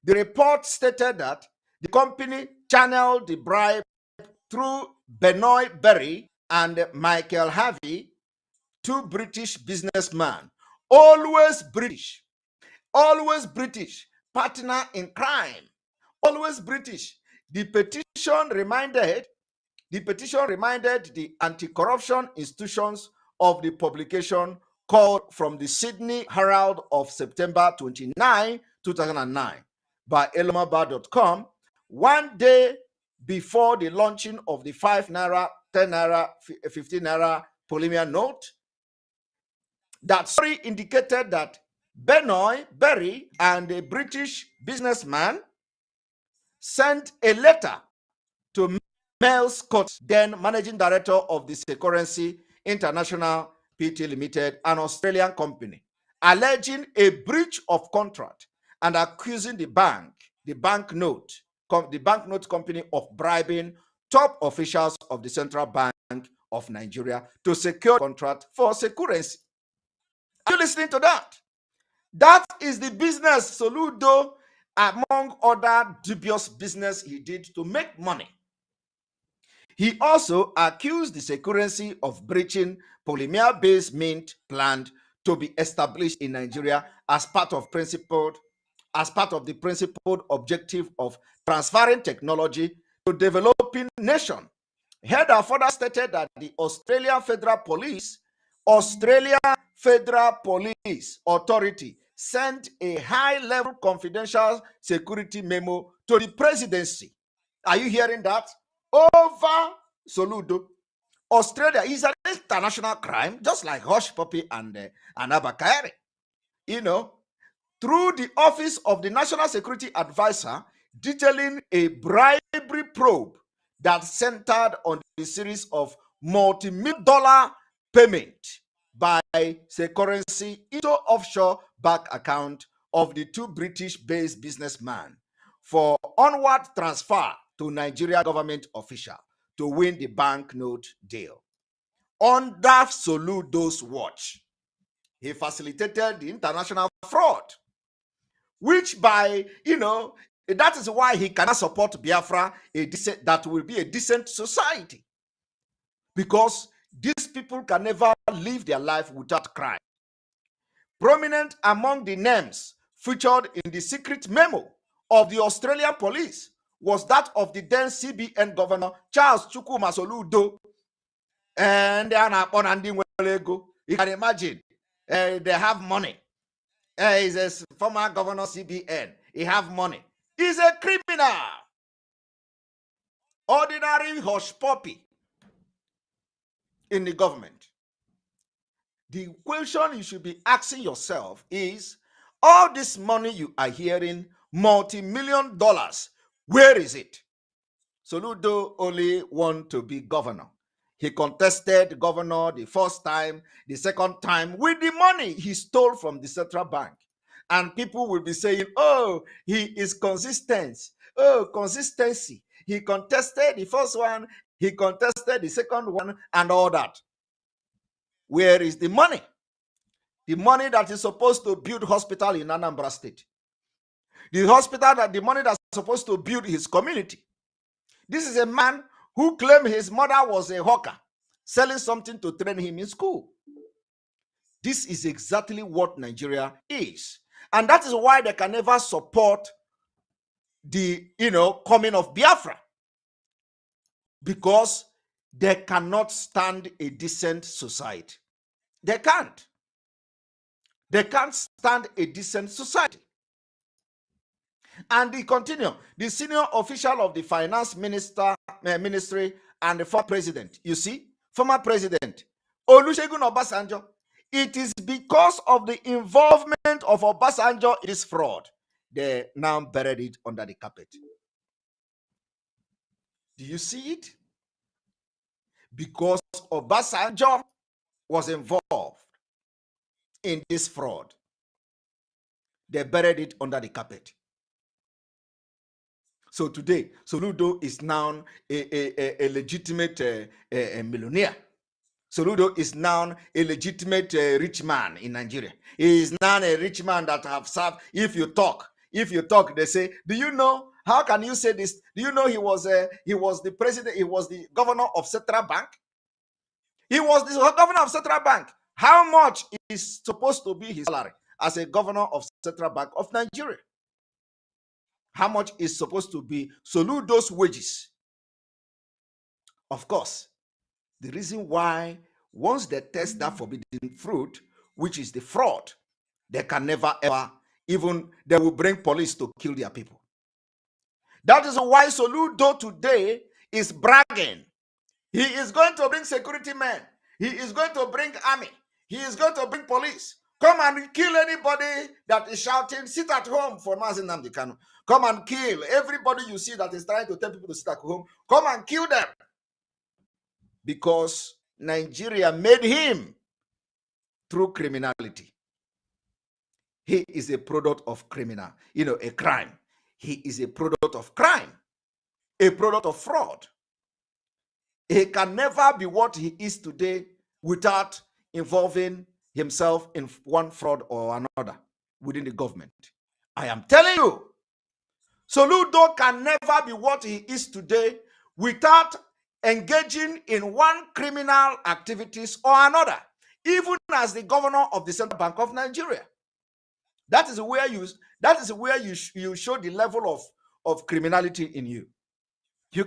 the report stated that the company channeled the bribe through Benoit Berry and Michael Harvey, two British businessmen, always British, partner in crime, always British. The petition reminded the anti-corruption institutions of the publication called from the Sydney Herald of September 29, 2009 by elomaba.com, 1 day before the launching of the 5 naira, 10 naira, 15 naira polymer note. That story indicated that Benoit Berry and a British businessman sent a letter to Mel Scott, then managing director of the Security International Pty Limited, an Australian company, alleging a breach of contract and accusing the banknote company of bribing top officials of the Central Bank of Nigeria to secure contract for security. Are you listening to that? That is the business Soludo, among other dubious business he did to make money. He also accused the security of breaching polymer-based mint planned to be established in Nigeria as part of the principled objective of transferring technology to developing nation. Heather further stated that the Australia Federal Police Authority sent a high-level confidential security memo to the presidency. Are you hearing that? Over Soludo. Australia is an international crime, just like Hush Puppy and Abakari. Through the office of the National Security Advisor, detailing a bribery probe that centered on the series of multi-million-dollar payment by security into offshore bank account of the two British-based businessmen for onward transfer to Nigeria government official to win the banknote deal. Under Soludo's watch, he facilitated the international fraud, which that is why he cannot support Biafra, that will be a decent society, because these people can never live their life without crime. Prominent among the names featured in the secret memo of the Australian police was that of the then CBN governor, Charles Chukwuma Soludo. And they are not on Andy Welego. You can imagine, they have money. He's a former governor CBN. He have money. He's a criminal. Ordinary hush puppy in the government. The question you should be asking yourself is, all this money you are hearing, multi-million dollars, where is it? Soludo only want to be governor. He contested governor the first time, the second time, with the money he stole from the central bank. And people will be saying, oh, he is consistent. Oh, consistency. He contested the first one, he contested the second one, and all that. Where is the money? The money that is supposed to build hospital in Anambra State. The money that's supposed to build his community. This is a man who claimed his mother was a hawker, selling something to train him in school. This is exactly what Nigeria is. And that is why they can never support the coming of Biafra, because they cannot stand a decent society. They can't. They can't stand a decent society. And they continue. The senior official of the finance ministry and the former president, you see, former president Olusegun Obasanjo, it is because of the involvement of Obasanjo in this fraud, they now buried it under the carpet. Do you see it? Because Obasanjo was involved in this fraud, they buried it under the carpet. So today, Soludo is now a legitimate millionaire. Soludo is now a legitimate rich man in Nigeria. He is now a rich man that have served. If you talk, they say, do you know? How can you say this? Do you know he was the president? He was the governor of Central Bank. He was the governor of Central Bank. How much is supposed to be his salary as a governor of Central Bank of Nigeria? How much is supposed to be Soludo's wages? Of course, the reason why once they test that forbidden fruit, which is the fraud, they can never ever, even they will bring police to kill their people. That is why Soludo today is bragging. He is going to bring security men. He is going to bring army. He is going to bring police. Come and kill anybody that is shouting, sit at home for Mazi Nnamdi Kanu. Come and kill everybody you see that is trying to tell people to sit at home. Come and kill them. Because Nigeria made him through criminality. He is a product of a crime. He is a product of crime, a product of fraud. He can never be what he is today without involving himself in one fraud or another within the government. I am telling you, Soludo can never be what he is today without engaging in one criminal activities or another, even as the governor of the Central Bank of Nigeria. That is where you show the level of criminality in you. You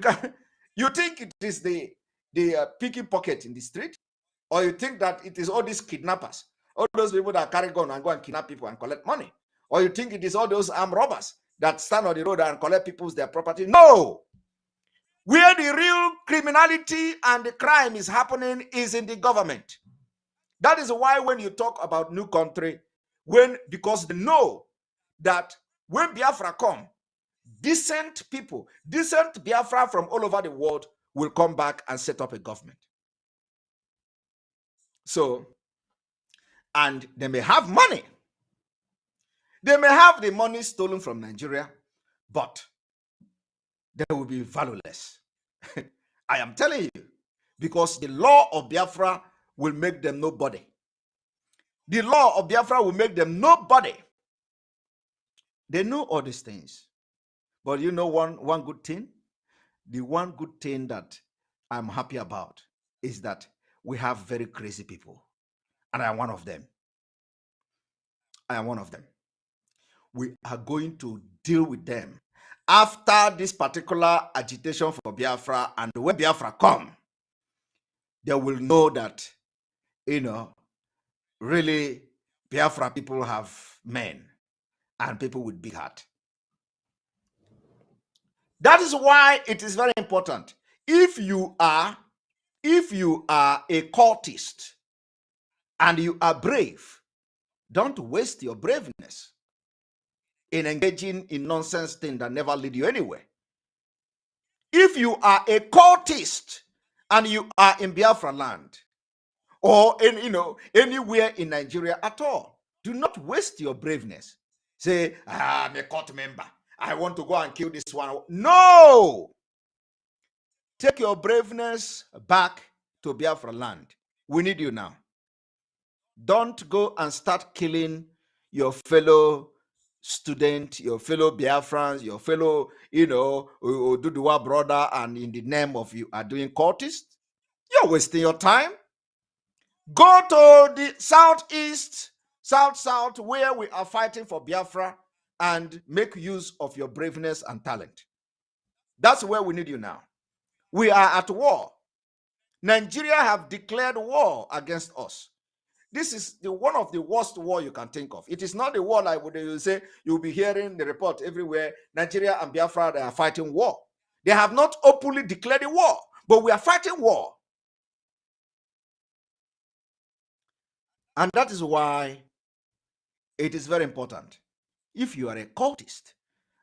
think it is the picking pocket in the street, or you think that it is all these kidnappers, all those people that carry gun and go and kidnap people and collect money, or you think it is all those armed robbers that stand on the road and collect their property? No. Where the real criminality and the crime is happening is in the government. That is why when you talk about new country, because they know that when Biafra come, decent people, decent Biafra from all over the world will come back and set up a government. So, and they may have money. They may have the money stolen from Nigeria, but they will be valueless. I am telling you, because the law of Biafra will make them nobody. The law of Biafra will make them nobody. They know all these things. But you know one good thing? The one good thing that I'm happy about is that we have very crazy people. And I am one of them. I am one of them. We are going to deal with them after this particular agitation for Biafra, and when Biafra come, they will know that, really Biafra people have men and people with big heart. That is why it is very important. If you are a cultist and you are brave, don't waste your braveness in engaging in nonsense things that never lead you anywhere. If you are a cultist and you are in Biafra land or anywhere in Nigeria at all, do not waste your braveness. Say, I'm a cult member, I want to go and kill this one. No! Take your braveness back to Biafra land. We need you now. Don't go and start killing your fellow student, your fellow Biafrans, your fellow, Oduduwa brother, and in the name of you are doing cultists. You're wasting your time. Go to the southeast, south, where we are fighting for Biafra, and make use of your braveness and talent. That's where we need you now. We are at war. Nigeria have declared war against us. This is one of the worst war you can think of. It is not a war like what you say, you'll be hearing the report everywhere. Nigeria and Biafra, they are fighting war. They have not openly declared a war, but we are fighting war. And that is why it is very important. If you are a cultist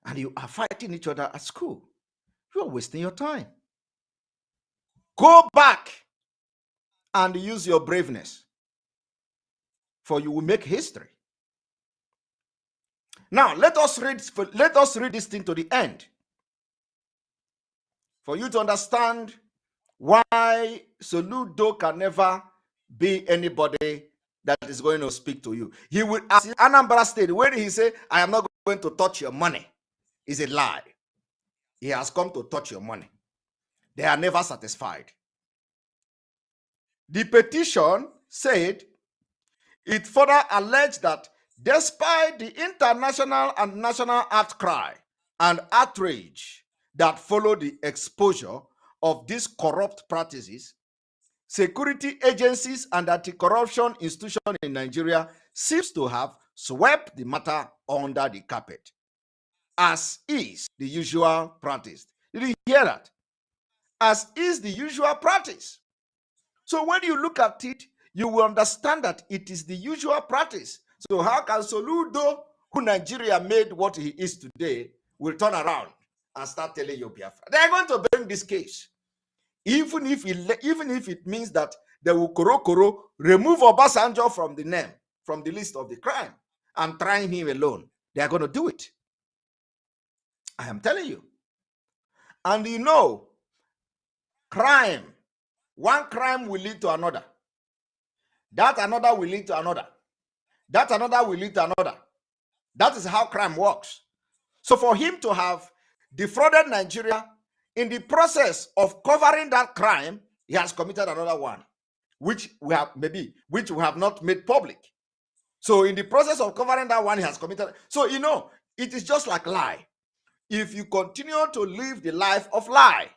and you are fighting each other at school, you are wasting your time. Go back and use your braveness, for you will make history. Now, let us read this thing to the end, for you to understand why Soludo can never be anybody that is going to speak to you. He will, as in Anambra State, when he say, I am not going to touch your money, is a lie. He has come to touch your money. They are never satisfied. The petition said, it further alleged that despite the international and national outcry and outrage that followed the exposure of these corrupt practices, security agencies and anti-corruption institutions in Nigeria seems to have swept the matter under the carpet, as is the usual practice. Did you hear that? As is the usual practice. So when you look at it, you will understand that it is the usual practice. So how can Soludo, who Nigeria made what he is today, will turn around and start telling you Biafra? They are going to bring this case. Even if it means that they will remove Obasanjo from the name, from the list of the crime, and trying him alone. They are going to do it. I am telling you. And you know, crime, one crime will lead to another. That another will lead to another. That another will lead to another. That is how crime works. So for him to have defrauded Nigeria, in the process of covering that crime, he has committed another one, which we have not made public. So in the process of covering that one, he has committed. So you know, it is just like lie. If you continue to live the life of lie,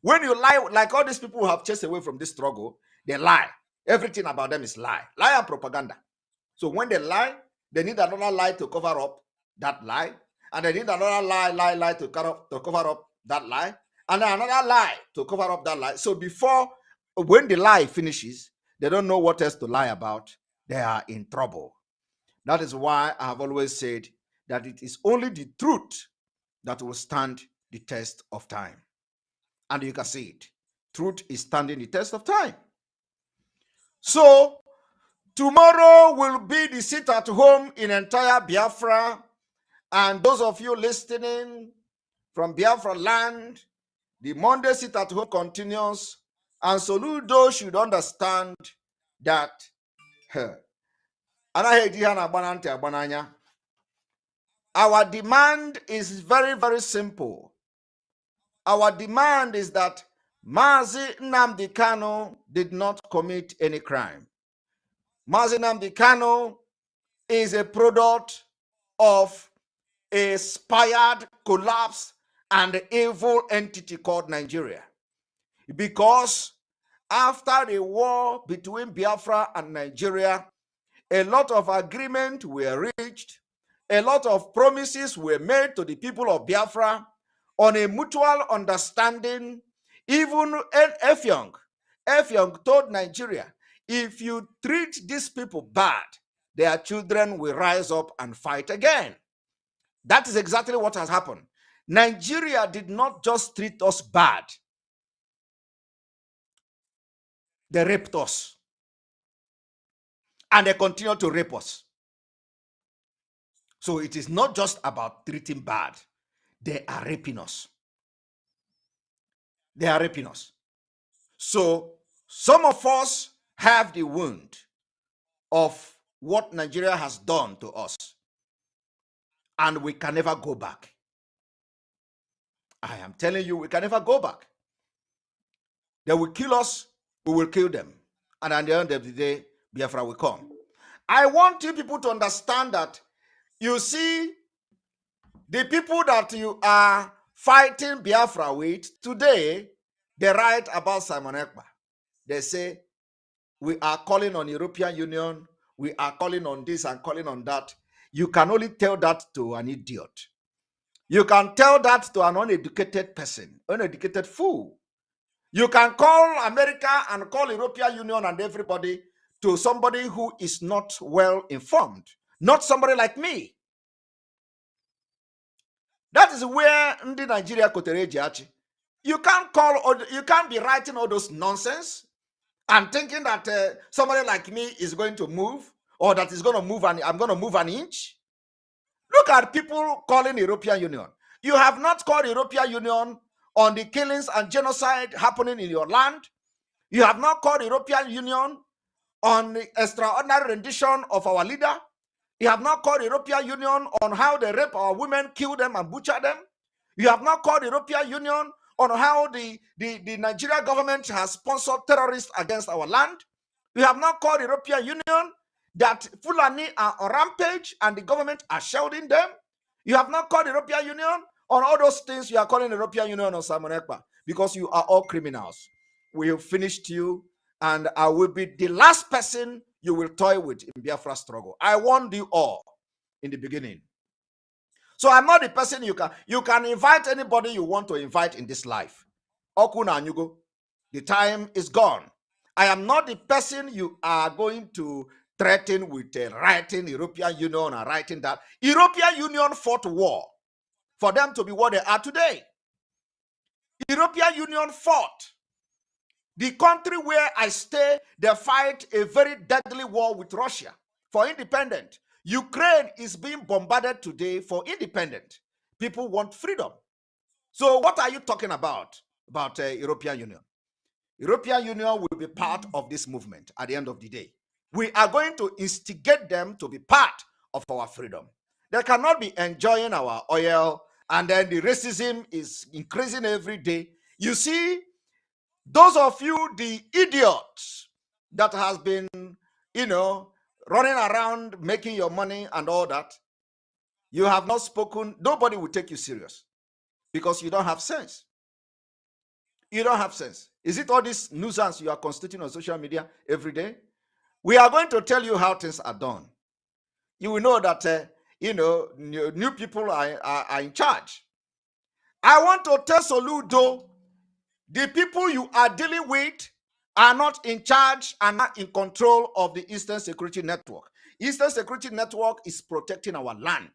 when you lie, like all these people who have chased away from this struggle, they lie. Everything about them is lie and propaganda. So when they lie, they need another lie to cover up that lie, and they need another lie to cover up that lie, and then another lie to cover up that lie. So when the lie finishes, they don't know what else to lie about. They are in trouble. That is why I have always said that it is only the truth that will stand the test of time. And you can see it. Truth is standing the test of time. So tomorrow will be the sit at home in entire Biafra. And those of you listening from Biafra land, the Monday sit at home continues. And Soludo should understand that our demand is very, very simple. Our demand is that Mazi Nnamdi Kanu did not commit any crime. Mazi Nnamdi Kanu is a product of a spired, collapse, and evil entity called Nigeria. Because after the war between Biafra and Nigeria, a lot of agreements were reached, a lot of promises were made to the people of Biafra on a mutual understanding. Even Effiong told Nigeria, if you treat these people bad, their children will rise up and fight again. That is exactly what has happened. Nigeria did not just treat us bad. They raped us. And they continue to rape us. So it is not just about treating bad. They are raping us. They are raping us. So some of us have the wound of what Nigeria has done to us. And we can never go back. I am telling you, we can never go back. They will kill us, we will kill them. And at the end of the day, Biafra will come. I want you people to understand that, you see, the people that you are fighting Biafra with today, they write about Simon Ekpa. They say, we are calling on European Union, we are calling on this and calling on that. You can only tell that to an idiot. You can tell that to an uneducated person, uneducated fool. You can call America and call European Union and everybody to somebody who is not well informed, not somebody like me. That is where the Nigeria Koterejiachi. You can't be writing all those nonsense and thinking that somebody like me is going to move, or that is going to move, and I'm going to move an inch. Look at people calling European Union. You have not called European Union on the killings and genocide happening in your land. You have not called European Union on the extraordinary rendition of our leader. You have not called European Union on how they rape our women, kill them, and butcher them. You have not called European Union on how the Nigeria government has sponsored terrorists against our land. You have not called European Union that Fulani are on rampage and the government are shielding them. You have not called European Union on all those things you are calling European Union on Simon Ekpa, because you are all criminals. We have finished you, and I will be the last person you will toy with in Biafra struggle. I warned you all in the beginning. So I'm not the person you can invite anybody you want to invite in this life. Okuna and you go. The time is gone. I am not the person you are going to threaten with writing European Union and writing that. European Union fought war for them to be what they are today. European Union fought. The country where I stay, they fight a very deadly war with Russia for independence. Ukraine is being bombarded today for independence. People want freedom. So what are you talking about European Union? European Union will be part of this movement at the end of the day. We are going to instigate them to be part of our freedom. They cannot be enjoying our oil, and then the racism is increasing every day. You see, those of you, the idiots that has been, running around making your money and all that, you have not spoken. Nobody will take you serious because you don't have sense. You don't have sense. Is it all this nuisance you are constituting on social media every day? We are going to tell you how things are done. You will know that, new people are in charge. I want to tell Soludo, the people you are dealing with are not in charge and not in control of the Eastern Security Network. Eastern Security Network is protecting our land.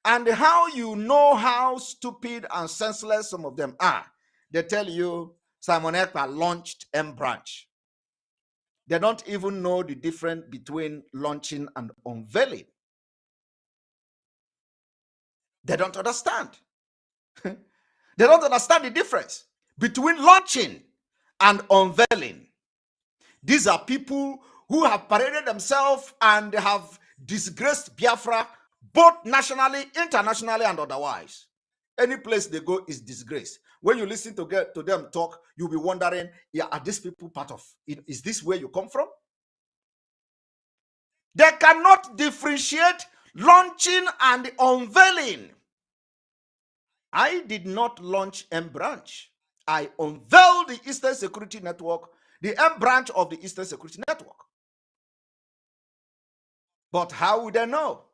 And how you know how stupid and senseless some of them are, they tell you Simon Ekpa launched M branch. They don't even know the difference between launching and unveiling. They don't understand. They don't understand the difference between launching and unveiling. These are people who have paraded themselves and have disgraced Biafra, both nationally, internationally, and otherwise. Any place they go is disgrace. When you listen to them talk, you'll be wondering, are these people part of it? Is this where you come from? They cannot differentiate launching and unveiling. I did not launch M branch. I unveiled the Eastern Security Network, the M branch of the Eastern Security Network. But how would they know?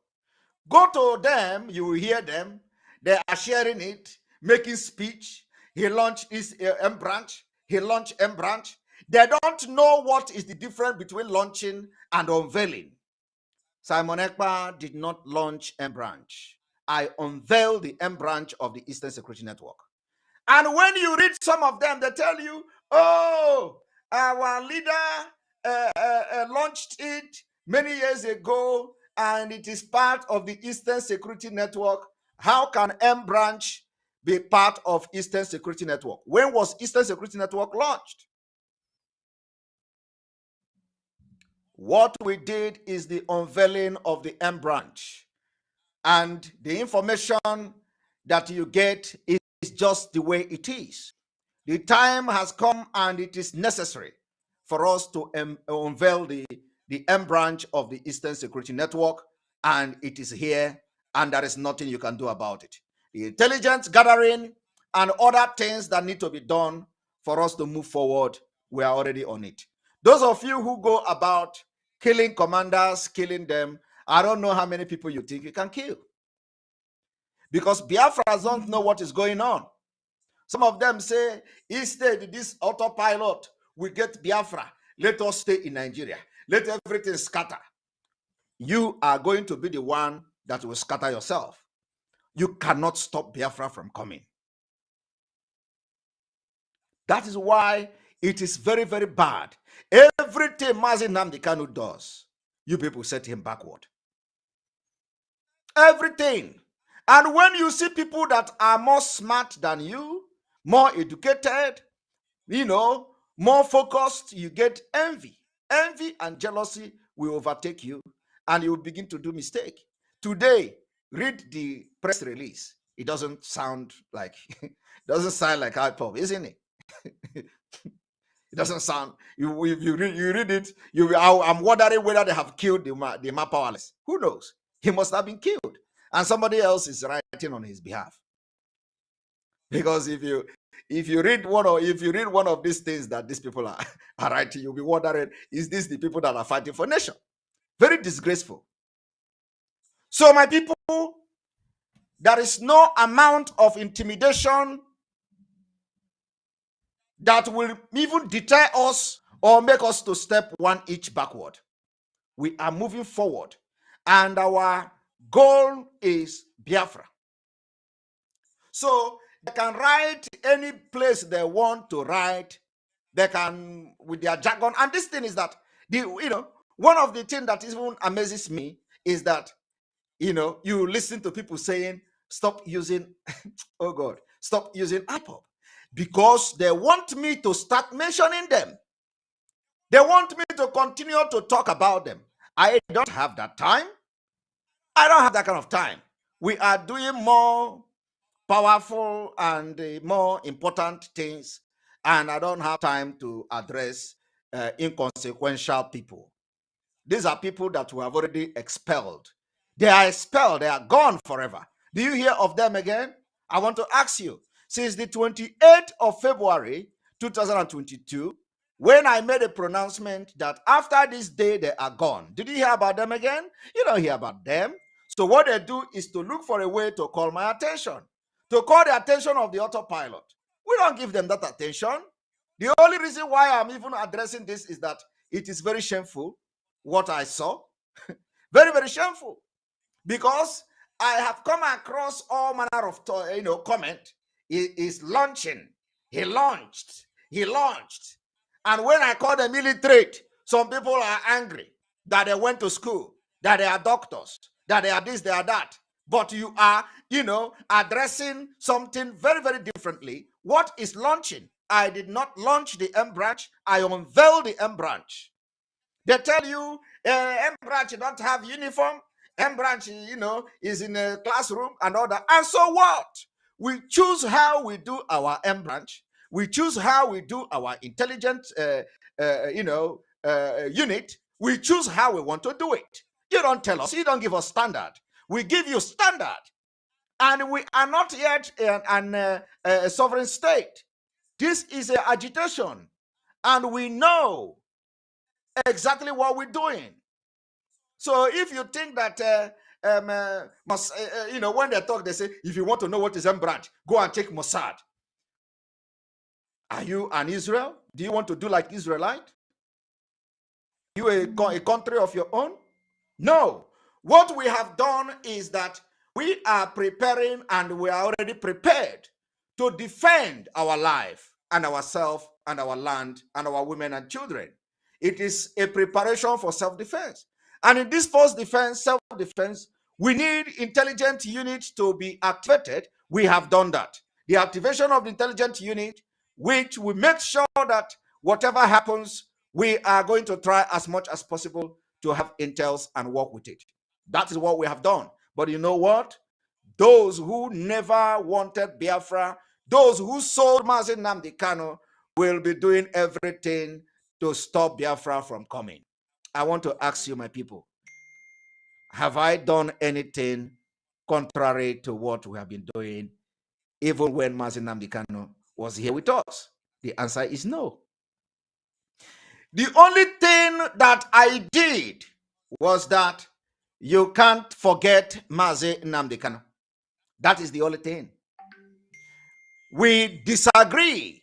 Go to them, you will hear them. They are sharing it, making speech. He launched his M branch. He launched M branch. They don't know what is the difference between launching and unveiling. Simon Ekpa did not launch M branch. I unveiled the M branch of the Eastern Security Network. And when you read some of them, they tell you, oh, our leader launched it many years ago, and it is part of the Eastern Security Network. How can M branch be part of Eastern Security Network? When was Eastern Security Network launched? What we did is the unveiling of the M branch. And the information that you get is just the way it is. The time has come and it is necessary for us to unveil the M branch of the Eastern Security Network, and it is here, and there is nothing you can do about it. The intelligence gathering and other things that need to be done for us to move forward, we are already on it. Those of you who go about killing commanders, killing them, I don't know how many people you think you can kill. Because Biafrans don't know what is going on. Some of them say, instead, this autopilot will get Biafra. Let us stay in Nigeria. Let everything scatter. You are going to be the one that will scatter yourself. You cannot stop Biafra from coming. That is why it is very, very bad. Everything Mazi Nnamdi Kanu does, you people set him backward. Everything. And when you see people that are more smart than you, more educated, more focused, you get envy. Envy and jealousy will overtake you, and you will begin to do mistake. Today, read the press release. It doesn't sound like hype, isn't it? It doesn't sound. If you read it, I'm wondering whether they have killed the Powerless. Who knows? He must have been killed, and somebody else is writing on his behalf. Because if you read one of these things that these people are writing, you'll be wondering, is this the people that are fighting for nation? Very disgraceful. So, my people, there is no amount of intimidation that will even deter us or make us to step one inch backward. We are moving forward, and our goal is Biafra. So they can write any place they want to write. They can, with their jargon. And this thing is that, one of the things that even amazes me is that, you listen to people saying, stop using, oh God, stop using IPOB. Because they want me to start mentioning them. They want me to continue to talk about them. I don't have that time. I don't have that kind of time. We are doing more powerful and more important things, and I don't have time to address inconsequential people. These are people that we have already expelled. They are expelled. They are gone forever. Do you hear of them again? I want to ask you, since the 28th of February 2022, when I made a pronouncement that after this day they are gone, did you hear about them again? You don't hear about them. So what they do is to look for a way to call my attention, to call the attention of the autopilot. We don't give them that attention. The only reason why I'm even addressing this is that it is very shameful what I saw. Very, very shameful. Because I have come across all manner of comment. He is launching. He launched. And when I call them illiterate, some people are angry that they went to school, that they are doctors, that they are this, they are that. But you are, addressing something very, very differently. What is launching? I did not launch the M branch. I unveiled the M branch. They tell you M branch don't have uniform. M branch, is in a classroom and all that. And so what? We choose how we do our M branch. We choose how we do our intelligence, unit. We choose how we want to do it. You don't tell us. You don't give us standard. We give you standard. And we are not yet a sovereign state. This is an agitation. And we know exactly what we're doing. So if you think that, when they talk, they say, if you want to know what is M branch, go and take Mossad. Are you an Israel? Do you want to do like Israelite? Are you a country of your own? No. What we have done is that we are preparing, and we are already prepared to defend our life and ourselves and our land and our women and children. It is a preparation for self-defense. And in this first defense, self-defense, we need intelligence units to be activated. We have done that. The activation of the intelligence unit, which will make sure that whatever happens, we are going to try as much as possible to have intels and work with it. That is what we have done. But you know what? Those who never wanted Biafra, those who sold Mazi Nnamdi Kanu, will be doing everything to stop Biafra from coming. I want to ask you, my people, have I done anything contrary to what we have been doing, even when Mazi Nnamdi Kanu was here with us? The answer is no. The only thing that I did was that you can't forget Mazi Nnamdi Kanu. That is the only thing. We disagree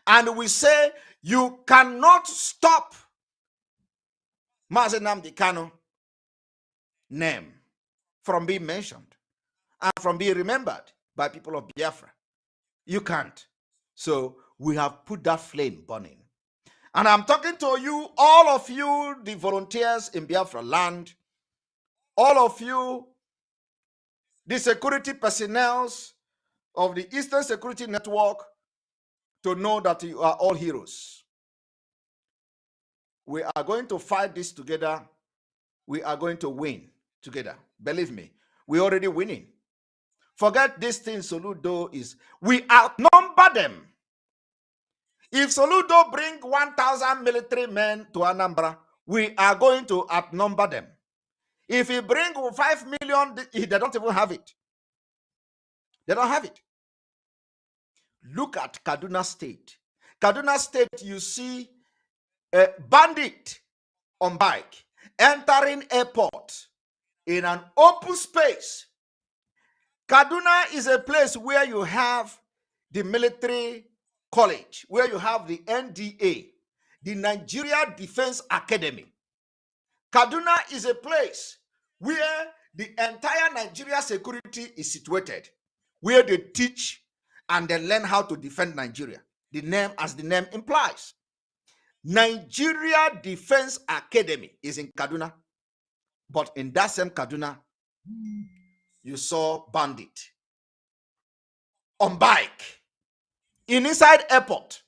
and we say you cannot stop Mazi Nnamdi Kanu name from being mentioned and from being remembered by people of Biafra. You can't. So we have put that flame burning. And I'm talking to you, all of you, the volunteers in Biafra land, all of you, the security personnel of the Eastern Security Network, to know that you are all heroes. We are going to fight this together. We are going to win together. Believe me, we're already winning. Forget this thing Soludo is. We outnumber them. If Soludo bring 1,000 military men to Anambra, we are going to outnumber them. If he bring 5 million, they don't even have it. They don't have it. Look at Kaduna State. Kaduna State, you see a bandit on bike entering airport in an open space. Kaduna is a place where you have the military college, where you have the NDA, the Nigeria Defense Academy. Kaduna is a place where the entire Nigeria security is situated, where they teach and they learn how to defend Nigeria. The name, as the name implies, Nigeria Defense Academy is in Kaduna. But in that same Kaduna, you saw bandit on bike, inside airport,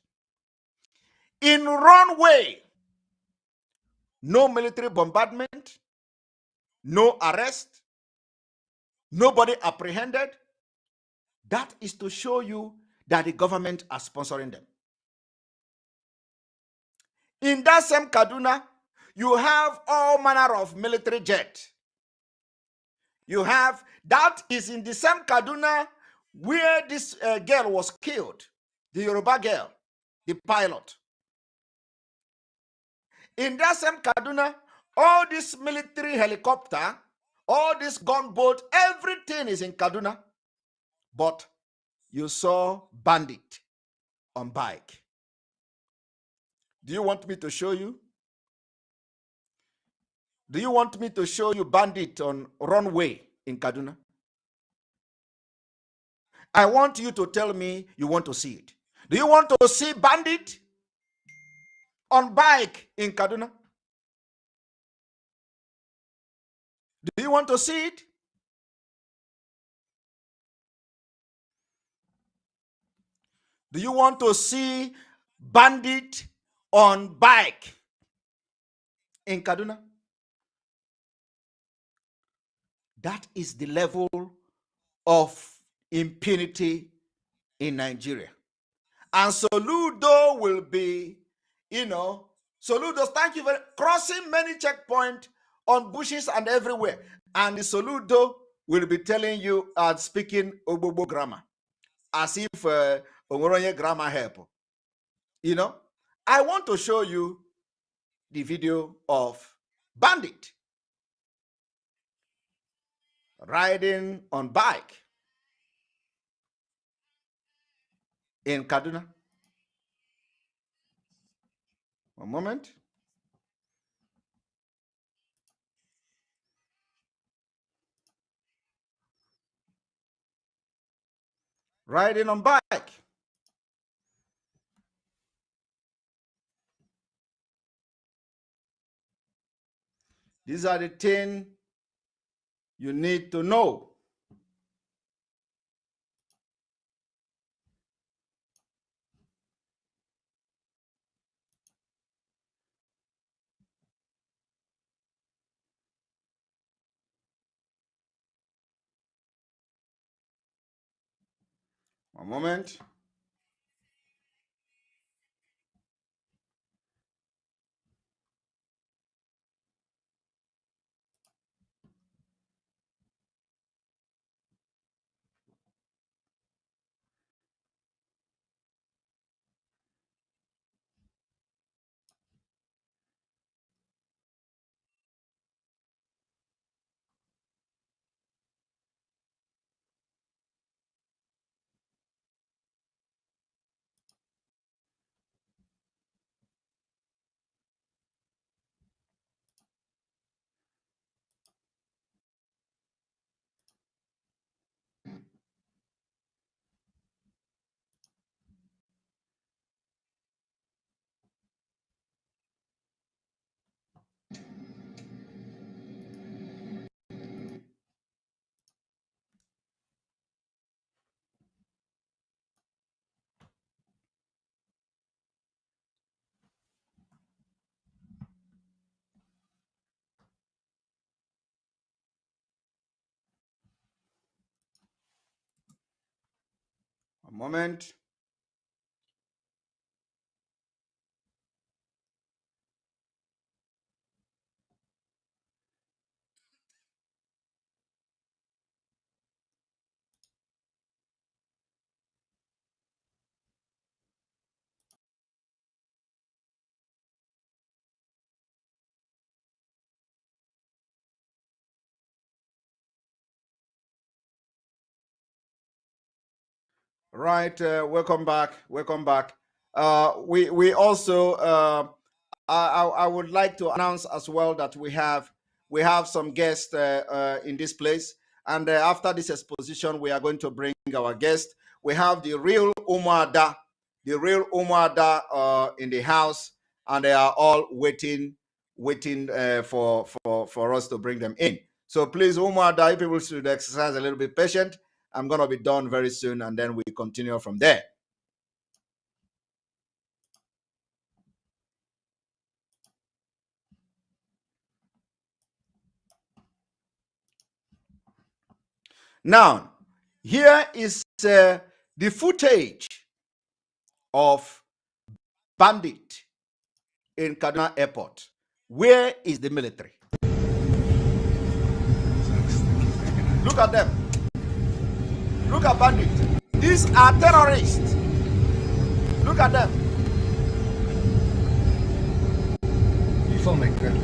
in runway. No military bombardment, no arrest, nobody apprehended. That is to show you that the government are sponsoring them. In that same Kaduna, you have all manner of military jet. You have, that is in the same Kaduna where this girl was killed, the Yoruba girl, the pilot. In that same Kaduna, all this military helicopter, all this gunboat, everything is in Kaduna. But you saw bandit on bike. Do you want me to show you? Do you want me to show you bandit on runway in Kaduna? I want you to tell me you want to see it. Do you want to see bandit on bike in Kaduna? Do you want to see it? Do you want to see bandit on bike in Kaduna? That is the level of impunity in Nigeria. And Soludo will be, Soludo, thank you for crossing many checkpoints on bushes and everywhere. And the Soludo will be telling you speaking Ogbobo grammar, as if Ongoronye grammar help. I want to show you the video of bandit riding on bike in Kaduna. One moment. Riding on bike. These are the things you need to know. One moment. A moment. Right, welcome back. Welcome back. We also I would like to announce as well that we have some guests in this place, and after this exposition, we are going to bring our guest. We have the real Umuada, in the house, and they are all waiting for us to bring them in. So please, Umuada, people should exercise a little bit patient. I'm going to be done very soon, and then we continue from there. Now, here is the footage of bandit in Kaduna Airport. Where is the military? Look at them. Look at bandit. These are terrorists. Look at them.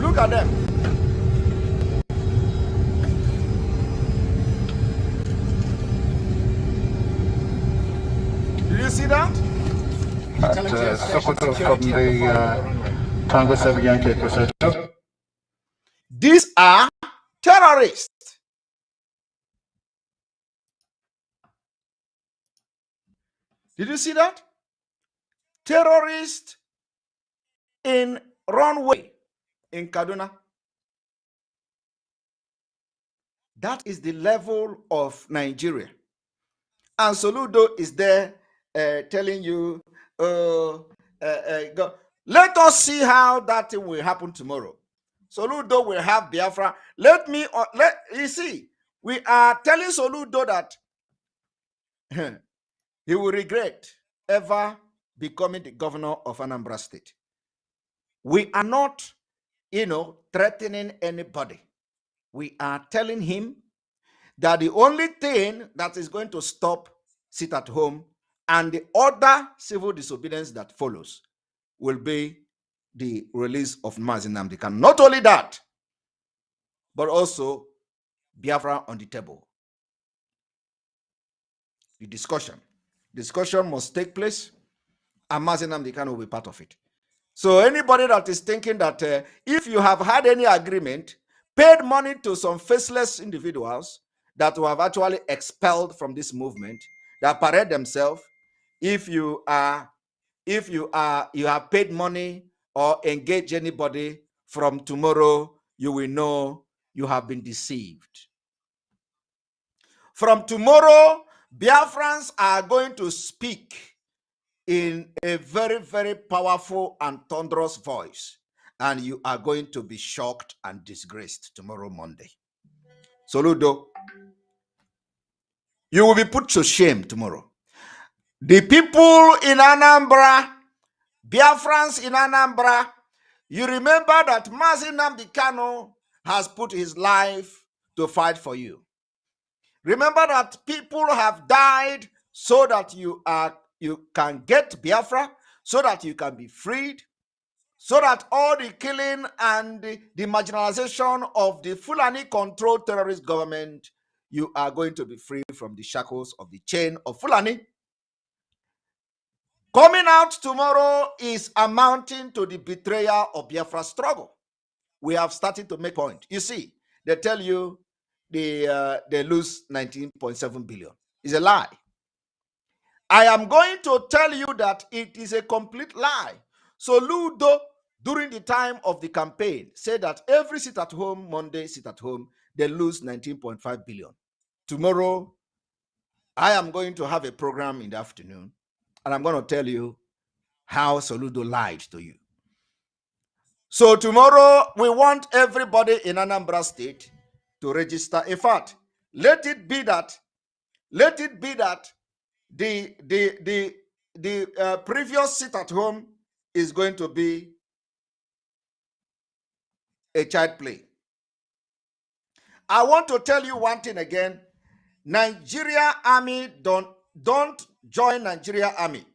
Look at them. Did you see that? Sokoto from the Congress of Yankee Presidio. These are terrorists. Did you see that? Terrorists in runway in Kaduna. That is the level of Nigeria. And Soludo is there telling you, go. Let us see how that thing will happen tomorrow. Soludo will have Biafra. You see, we are telling Soludo that he will regret ever becoming the governor of Anambra State. We are not, threatening anybody. We are telling him that the only thing that is going to stop sit at home and the other civil disobedience that follows will be the release of Mazi Nnamdi Kanu. Not only that, but also Biafra on the table. The discussion must take place, and Mazi Nnamdi Kanu will be part of it. So anybody that is thinking that if you have had any agreement, paid money to some faceless individuals that have actually expelled from this movement, that parade themselves, if you have paid money or engage anybody, from tomorrow you will know you have been deceived. From tomorrow, Biafrans are going to speak in a very, very powerful and thunderous voice, and you are going to be shocked and disgraced tomorrow, Monday. Soludo, you will be put to shame tomorrow. The people in Anambra, Biafrans in Anambra, you remember that Mazi Nnamdi Kanu has put his life to fight for you. Remember that people have died so that you can get Biafra, so that you can be freed, so that all the killing and the marginalization of the Fulani-controlled terrorist government, you are going to be free from the shackles of the chain of Fulani. Coming out tomorrow is amounting to the betrayal of Biafra struggle. We have started to make point. You see, they tell you they lose 19.7 billion. It's a lie. I am going to tell you that it is a complete lie. So Ludo, during the time of the campaign, said that every sit at home, Monday sit at home, they lose 19.5 billion. Tomorrow, I am going to have a program in the afternoon, and I'm going to tell you how Soludo lied to you. So tomorrow, we want everybody in Anambra State to register. In fact, let it be that the previous sit at home is going to be a child play. I want to tell you one thing again. Nigeria Army, don't join Nigeria Army.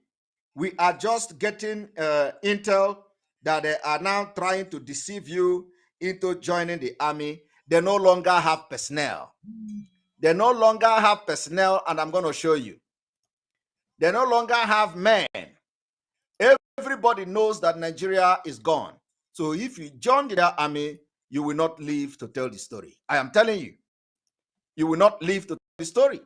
We are just getting intel that they are now trying to deceive you into joining the army. They no longer have personnel. They no longer have personnel, and I'm going to show you. They no longer have men. Everybody knows that Nigeria is gone. So if you join the army, you will not live to tell the story. I am telling you, you will not live to tell the story.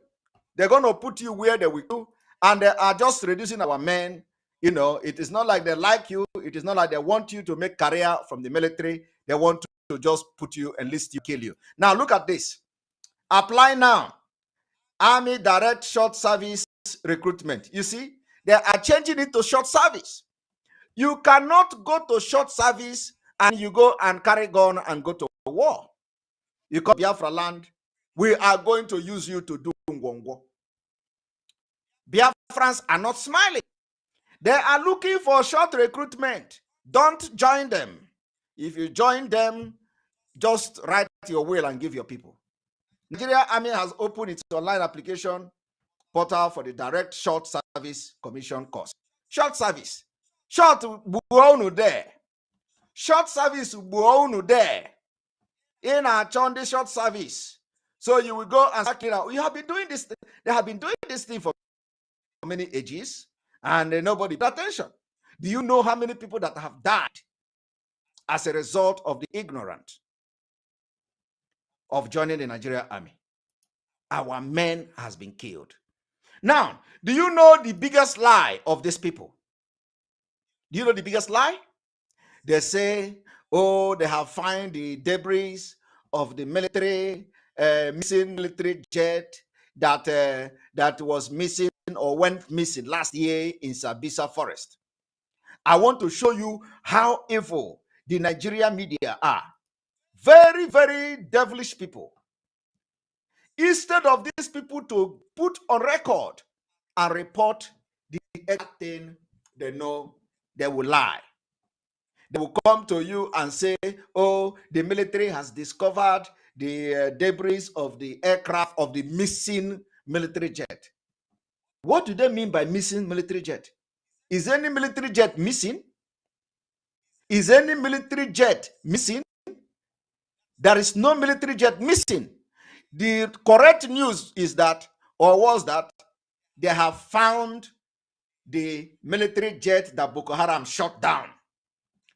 They're going to put you where they will do, and they are just reducing our men. You know, it is not like they like you. It is not like they want you to make career from the military. They want to just put you, enlist you, kill you. Now look at this. Apply now. Army direct short service recruitment. You see, they are changing it to short service. You cannot go to short service and you go and carry gun and go to war. You come Biafra land, we are going to use you to do ngwongwo. Biafrans are not smiling. They are looking for short recruitment. Don't join them. If you join them, just write your will and give your people. Nigeria Army has opened its online application portal for the direct short service commission course. Short service. Short buonu there. Short service buonu there. In our Chonde short service. So you will go and start cleaning out. We have been doing this. They have been doing this thing for many ages, and nobody paid attention. Do you know how many people that have died as a result of the ignorance of joining the Nigeria Army? Our men has been killed. Now, do you know the biggest lie of these people? Do you know the biggest lie? They say, oh, they have found the debris of the military, missing military jet that was missing or went missing last year in Sambisa Forest. I want to show you how evil the Nigerian media are. Very, very devilish people. Instead of these people to put on record and report the exact thing they know, they will lie. They will come to you and say, oh, the military has discovered the debris of the aircraft of the missing military jet. What do they mean by missing military jet? Is any military jet missing? Is any military jet missing? There is no military jet missing. The correct news is that, or was that, they have found the military jet that Boko Haram shot down.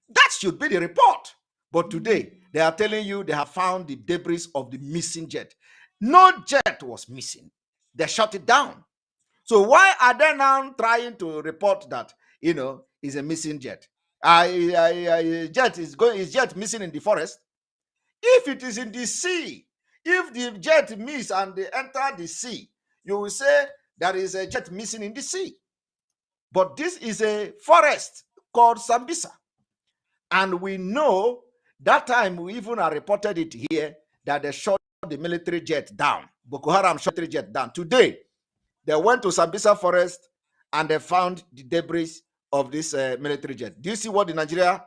That should be the report. But today, they are telling you they have found the debris of the missing jet. No jet was missing. They shot it down. So why are they now trying to report that, you know, is a missing jet? Jet is jet missing in the forest? If it is in the sea, if the jet miss and they enter the sea, you will say there is a jet missing in the sea. But this is a forest called Sambisa. And we know that time we even reported it here that they shot the military jet down. Boko Haram shot the jet down. Today, they went to Sambisa Forest and they found the debris of this military jet. Do you see what the Nigeria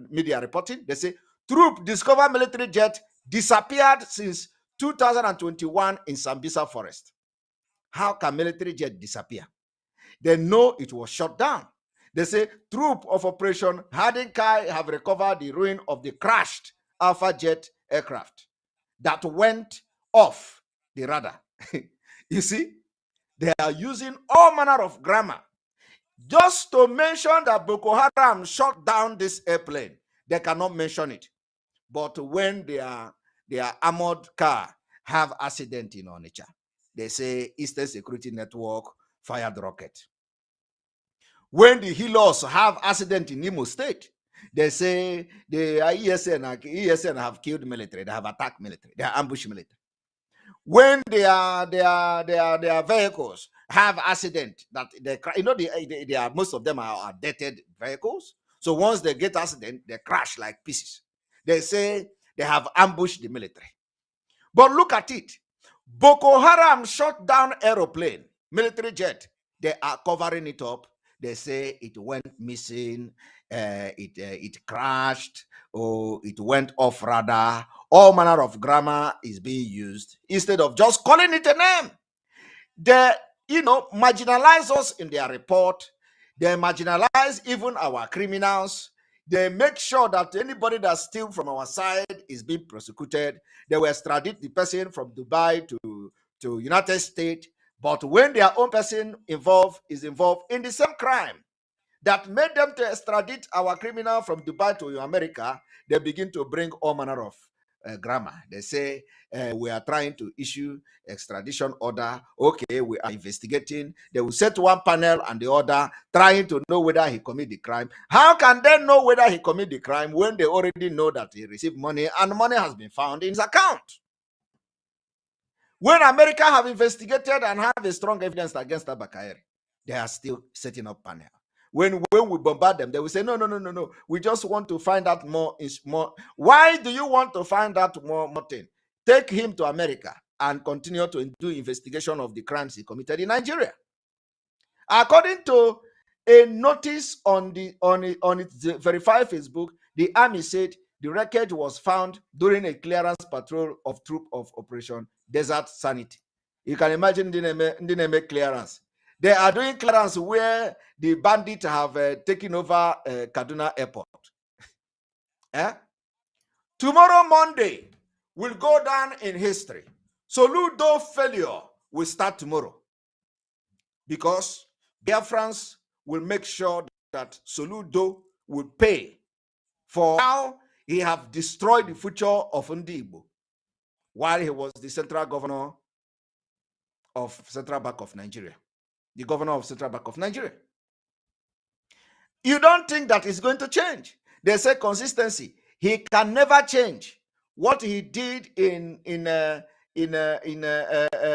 media reporting? They say, troop discover military jet disappeared since 2021 in Sambisa Forest. How can military jet disappear? They know it was shot down. They say, troop of Operation Hadinkai have recovered the ruin of the crashed Alpha Jet aircraft that went off the radar. You see, they are using all manner of grammar just to mention that Boko Haram shot down this airplane. They cannot mention it. But when their armored car have accident in Onitsha, they say Eastern Security Network fired rocket. When the Hilos have accident in Imo State, they say the ESN have killed military, they have attacked military, they have ambushed military. When their vehicles have accident, that they, you know, they are, most of them are dated vehicles. So once they get accident, they crash like pieces. They say they have ambushed the military. But look at it. Boko Haram shot down aeroplane military jet. They are covering it up. They say it went missing, it crashed, or it went off radar. All manner of grammar is being used instead of just calling it a name. They, marginalize us in their report. They marginalize even our criminals. They make sure that anybody that steals from our side is being prosecuted. They will extradite the person from Dubai to United States. But when their own person is involved in the same crime that made them to extradite our criminal from Dubai to America, they begin to bring all manner of grammar. They say, we are trying to issue extradition order. Okay, we are investigating. They will set one panel and the other, trying to know whether he committed the crime. How can they know whether he committed the crime when they already know that he received money and money has been found in his account? When America have investigated and have a strong evidence against Ekpa Emergency, they are still setting up panel. When we bombard them, they will say, no. We just want to find out more. Why do you want to find out more thing? Take him to America and continue to do investigation of the crimes he committed in Nigeria. According to a notice on its verified Facebook, the army said the wreckage was found during a clearance patrol of troop of Operation Desert Sanity. You can imagine the name clearance. They are doing clearance where the bandits have taken over Kaduna Airport. Tomorrow, Monday, will go down in history. Soludo failure will start tomorrow, because Biafrans will make sure that Soludo will pay for how he have destroyed the future of Ndigbo while he was the central governor of Central Bank of Nigeria. The governor of Central Bank of Nigeria. You don't think that is going to change? They say consistency. He can never change. What he did in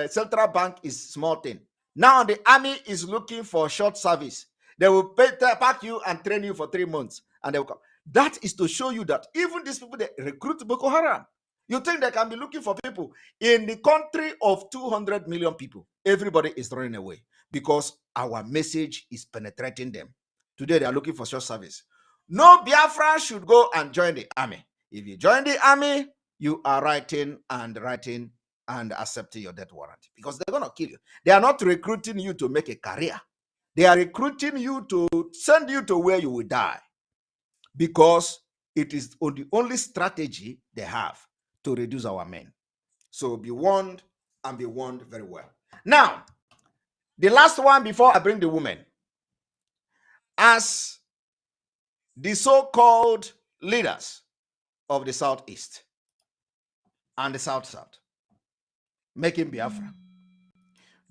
Central Bank is small thing. Now the army is looking for short service. They will pack you and train you for 3 months, and they will come. That is to show you that even these people, they recruit Boko Haram. You think they can be looking for people in the country of 200 million people? Everybody is running away because our message is penetrating them. Today they are looking for short service. No Biafran should go and join the army. If you join the army, you are writing and accepting your death warrant, because they're going to kill you. They are not recruiting you to make a career. They are recruiting you to send you to where you will die, because it is the only strategy they have to reduce our men. So be warned, and be warned very well. Now, the last one before I bring the women. As the so-called leaders of the Southeast and the South, making Biafra,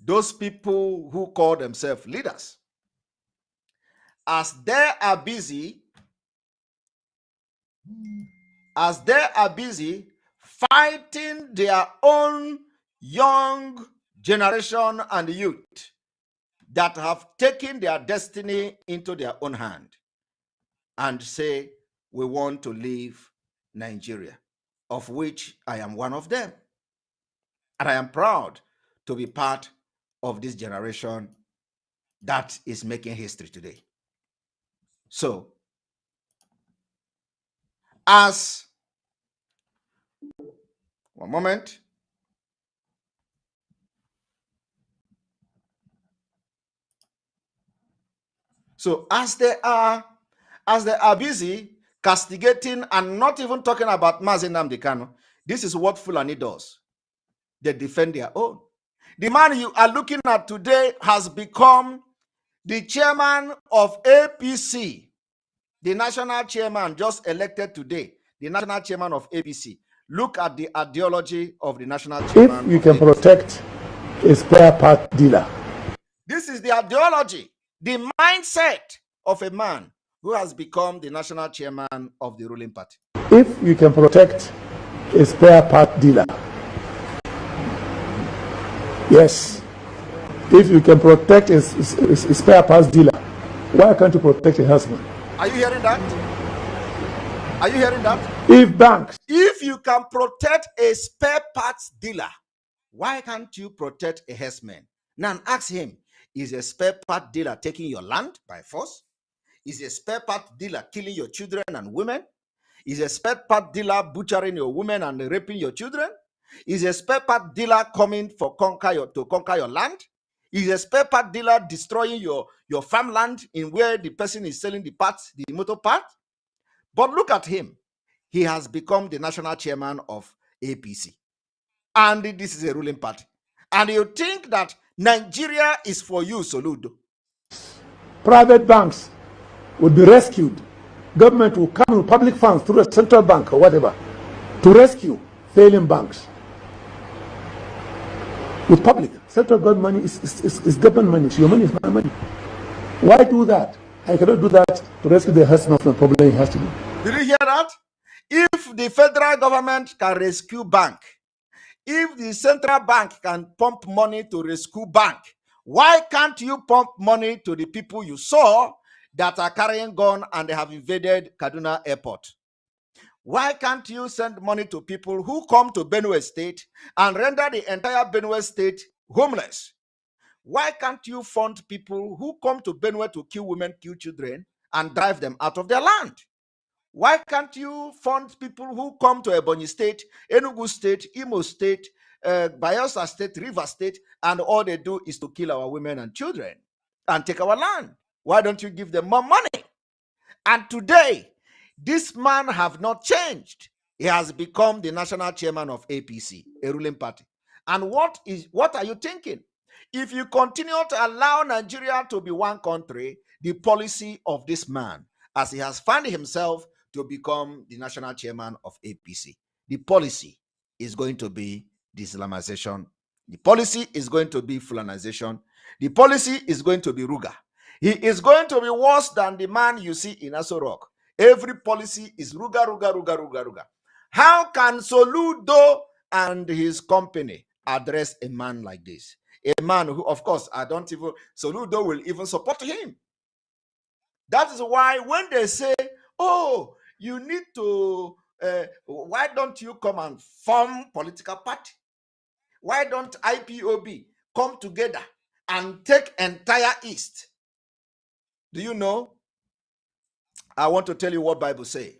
those people who call themselves leaders, as they are busy fighting their own young generation and youth that have taken their destiny into their own hand and say, we want to leave Nigeria, of which I am one of them. And I am proud to be part of this generation that is making history today. So, one moment. So as they are busy castigating and not even talking about Mazi Nnamdi Kanu, this is what Fulani does. They defend their own. The man you are looking at today has become the chairman of APC, the national chairman just elected today, the national chairman of APC. Look at the ideology of the national chairman. If you can protect a spare part dealer. This is the ideology, the mindset of a man who has become the national chairman of the ruling party. If you can protect a spare part dealer. Yes. If you can protect a spare parts dealer, why can't you protect a husband? Are you hearing that? Are you hearing that? If you can protect a spare parts dealer, why can't you protect a herdsman? Now ask him, is a spare part dealer taking your land by force? Is a spare part dealer killing your children and women? Is a spare part dealer butchering your women and raping your children? Is a spare part dealer coming to conquer your land? Is a spare part dealer destroying your farmland in where the person is selling the parts, the motor part? But look at him. He has become the national chairman of APC. And this is a ruling party. And you think that Nigeria is for you, Soludo. Private banks would be rescued. Government will come with public funds through a central bank or whatever to rescue failing banks. With public, central government money is government money. So your money is my money. Why do that? I cannot do that to rescue the husband from the problem he has to do. Did you hear that? If the federal government can rescue bank, if the central bank can pump money to rescue bank, why can't you pump money to the people you saw that are carrying gun and they have invaded Kaduna Airport? Why can't you send money to people who come to Benue State and render the entire Benue State homeless? Why can't you fund people who come to Benue to kill women, kill children, and drive them out of their land? Why can't you fund people who come to Ebonyi State, Enugu State, Imo State, Bayelsa State, River State, and all they do is to kill our women and children and take our land? Why don't you give them more money? And today, this man have not changed. He has become the national chairman of APC, a ruling party. And what are you thinking? If you continue to allow Nigeria to be one country, the policy of this man, as he has found himself to become the national chairman of APC, the policy is going to be de-Islamization. The policy is going to be Fulanization. The policy is going to be Ruga. He is going to be worse than the man you see in Aso Rock. Every policy is Ruga, Ruga, Ruga, Ruga, Ruga. How can Soludo and his company address a man like this? A man who, of course, Soludo will even support him. That is why when they say, oh, you need to, why don't you come and form political party? Why don't IPOB come together and take entire East? Do you know? I want to tell you what Bible say.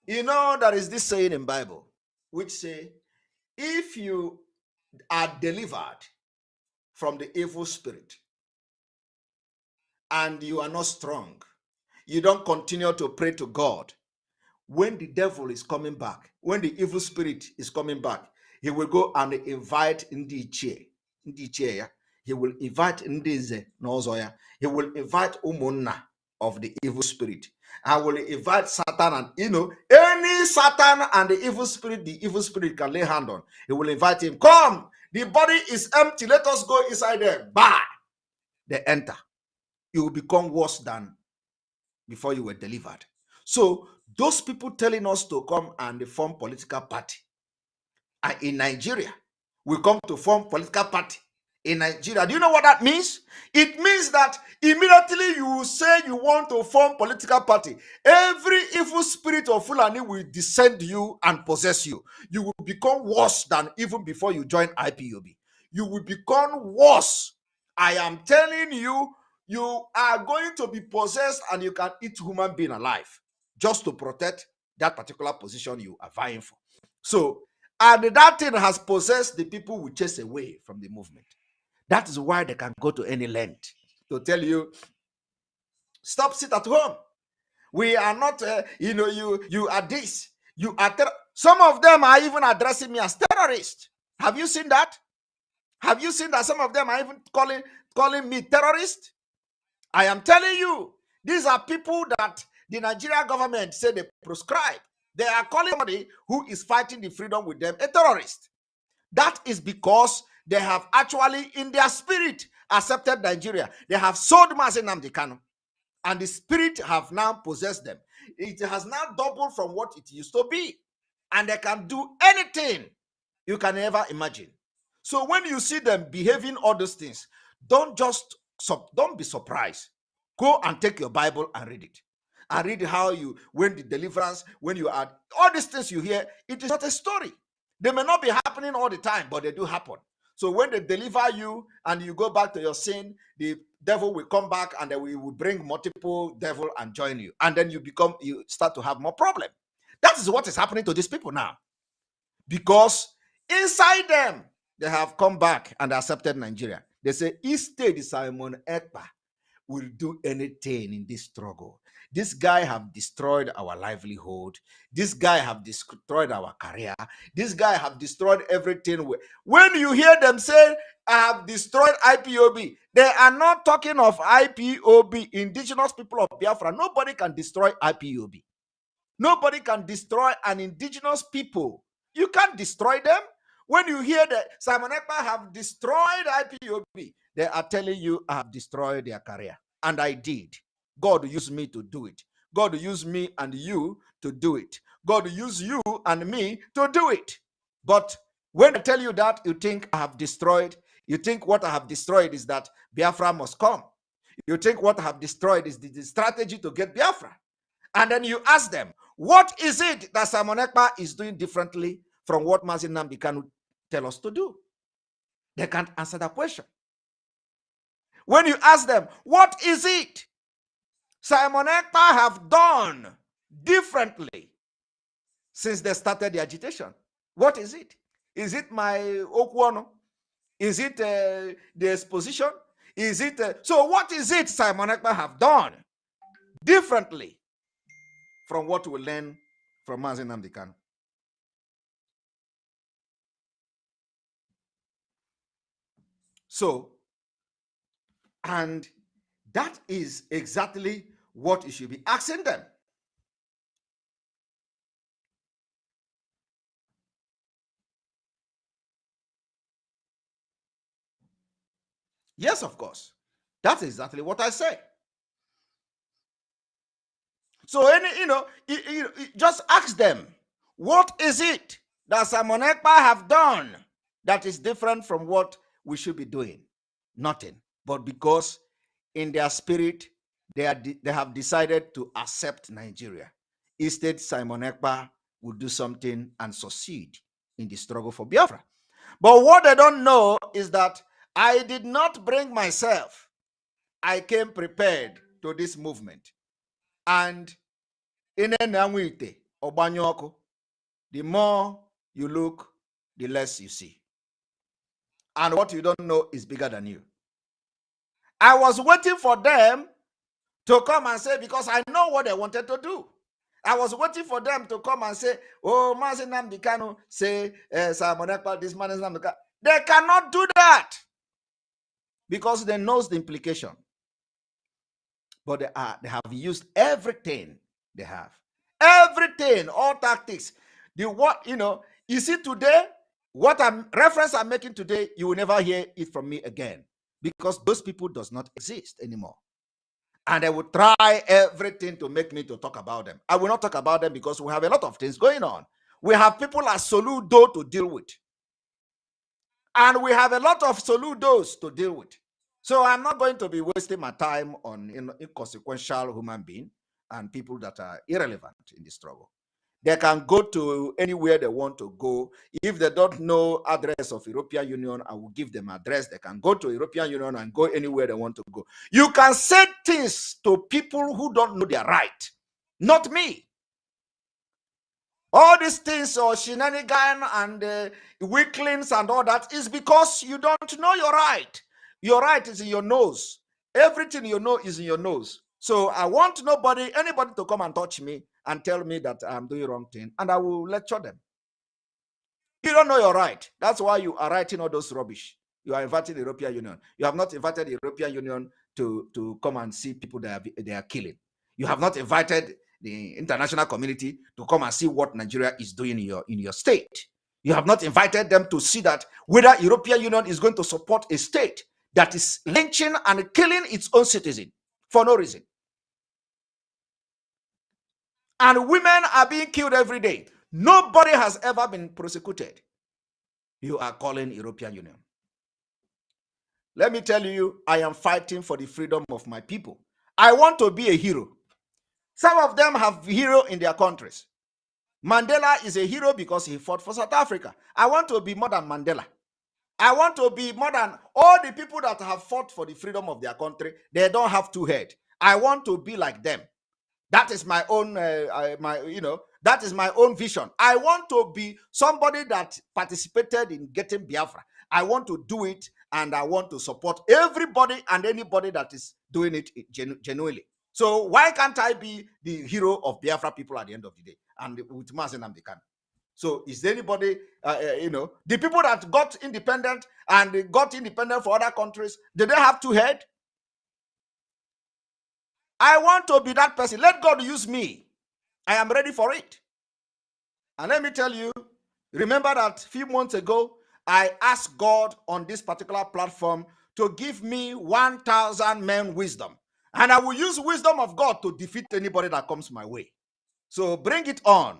You know, there is this saying in Bible which say, if you are delivered from the evil spirit and you are not strong, you don't continue to pray to God, when the devil is coming back, when the evil spirit is coming back, he will go and invite Ndiche. He will invite Ndize Nozoya. He will invite Umunna of the evil spirit. I will invite Satan, and any Satan and the evil spirit can lay hand on. He will invite him. Come, the body is empty. Let us go inside there. Bah! They enter. You will become worse than before you were delivered. So those people telling us to come and form political party, and in Nigeria, we come to form political party in Nigeria. Do you know what that means? It means that immediately you say you want to form political party, every evil spirit of Fulani will descend you and possess you. You will become worse than even before you join IPOB. You will become worse. I am telling you, you are going to be possessed and you can eat human being alive just to protect that particular position you are vying for. So, and that thing has possessed the people who chase away from the movement. That is why they can go to any length to tell you, stop, sit at home. We are not, you are this. You are some of them are even addressing me as terrorist. Have you seen that? Have you seen that some of them are even calling me terrorist? I am telling you, these are people that the Nigerian government said they proscribe. They are calling somebody who is fighting the freedom with them a terrorist. That is because they have actually, in their spirit, accepted Nigeria. They have sold Mazi Nnamdi Kanu, and the spirit have now possessed them. It has now doubled from what it used to be, and they can do anything you can ever imagine. So when you see them behaving all those things, don't be surprised. Go and take your Bible and read it. And read how when the deliverance, when you are, all these things you hear, it is not a story. They may not be happening all the time, but they do happen. So when they deliver you and you go back to your sin, the devil will come back and then we will bring multiple devil and join you. And then you start to have more problem. That is what is happening to these people now. Because inside them, they have come back and accepted Nigeria. They say, instead, Simon Ekpa will do anything in this struggle. This guy have destroyed our livelihood. This guy have destroyed our career. This guy have destroyed everything. When you hear them say, I have destroyed IPOB, they are not talking of IPOB, indigenous people of Biafra. Nobody can destroy IPOB. Nobody can destroy an indigenous people. You can't destroy them. When you hear that Simon Ekpa have destroyed IPOB, they are telling you, I have destroyed their career. And I did. God used me to do it. God used me and you to do it. God used you and me to do it. But when I tell you that, you think I have destroyed. You think what I have destroyed is that Biafra must come. You think what I have destroyed is the strategy to get Biafra. And then you ask them, what is it that Simon Ekpa is doing differently from what Mazi Nnamdi Kanu tell us to do? They can't answer that question. When you ask them, what is it Simon Ekpa have done differently since they started the agitation? What is it? Is it my Okwono? Is it the exposition? Is it so what is it Simon Ekpa have done differently from what we learn from Mazi Nnamdi Kanu? So, and that is exactly what you should be asking them. Yes, of course. That's exactly what I say. So, just ask them, what is it that Simon Ekpa have done that is different from what we should be doing? Nothing. But because in their spirit, they have decided to accept Nigeria. Instead, Simon Ekpa will do something and succeed in the struggle for Biafra. But what they don't know is that I did not bring myself. I came prepared to this movement. And in the more you look, the less you see. And what you don't know is bigger than you. I was waiting for them to come and say, because I know what they wanted to do. I was waiting for them to come and say, oh, Mazi Nnamdi Kanu say, Simon Ekpa, this man is Nnamdi Kanu. They cannot do that because they know the implication. But they have used everything they have. Everything, all tactics. You see today, what reference I'm making today, you will never hear it from me again because those people does not exist anymore. And they will try everything to make me to talk about them. I will not talk about them because we have a lot of things going on. We have people like Soludo to deal with. And we have a lot of Soludos to deal with. So I'm not going to be wasting my time on inconsequential human beings and people that are irrelevant in the struggle. They can go to anywhere they want to go. If they don't know address of European Union, I will give them address. They can go to European Union and go anywhere they want to go. You can say things to people who don't know their right, not me. All these things or shenanigan and weaklings and all that is because you don't know your right. Your right is in your nose. Everything you know is in your nose. So I want anybody to come and touch me and tell me that I'm doing wrong thing, and I will lecture them. You don't know your right. That's why you are writing all those rubbish. You are inviting the European Union. You have not invited the European Union to come and see people that they are killing. You have not invited the international community to come and see what Nigeria is doing in your state. You have not invited them to see that whether European Union is going to support a state that is lynching and killing its own citizen for no reason. And women are being killed every day. Nobody has ever been prosecuted. You are calling European Union. Let me tell you, I am fighting for the freedom of my people. I want to be a hero. Some of them have hero in their countries. Mandela is a hero because he fought for South Africa. I want to be more than Mandela. I want to be more than all the people that have fought for the freedom of their country. They don't have two heads. I want to be like them. That is my own, that is my own vision. I want to be somebody that participated in getting Biafra. I want to do it, and I want to support everybody and anybody that is doing it genuinely. So why can't I be the hero of Biafra people at the end of the day? And with Mazen Amdekan. So is there anybody, the people that got independent and they got independent for other countries, did they have two heads? I want to be that person. Let God use me. I am ready for it. And let me tell you, remember that a few months ago, I asked God on this particular platform to give me 1,000 men wisdom. And I will use wisdom of God to defeat anybody that comes my way. So bring it on.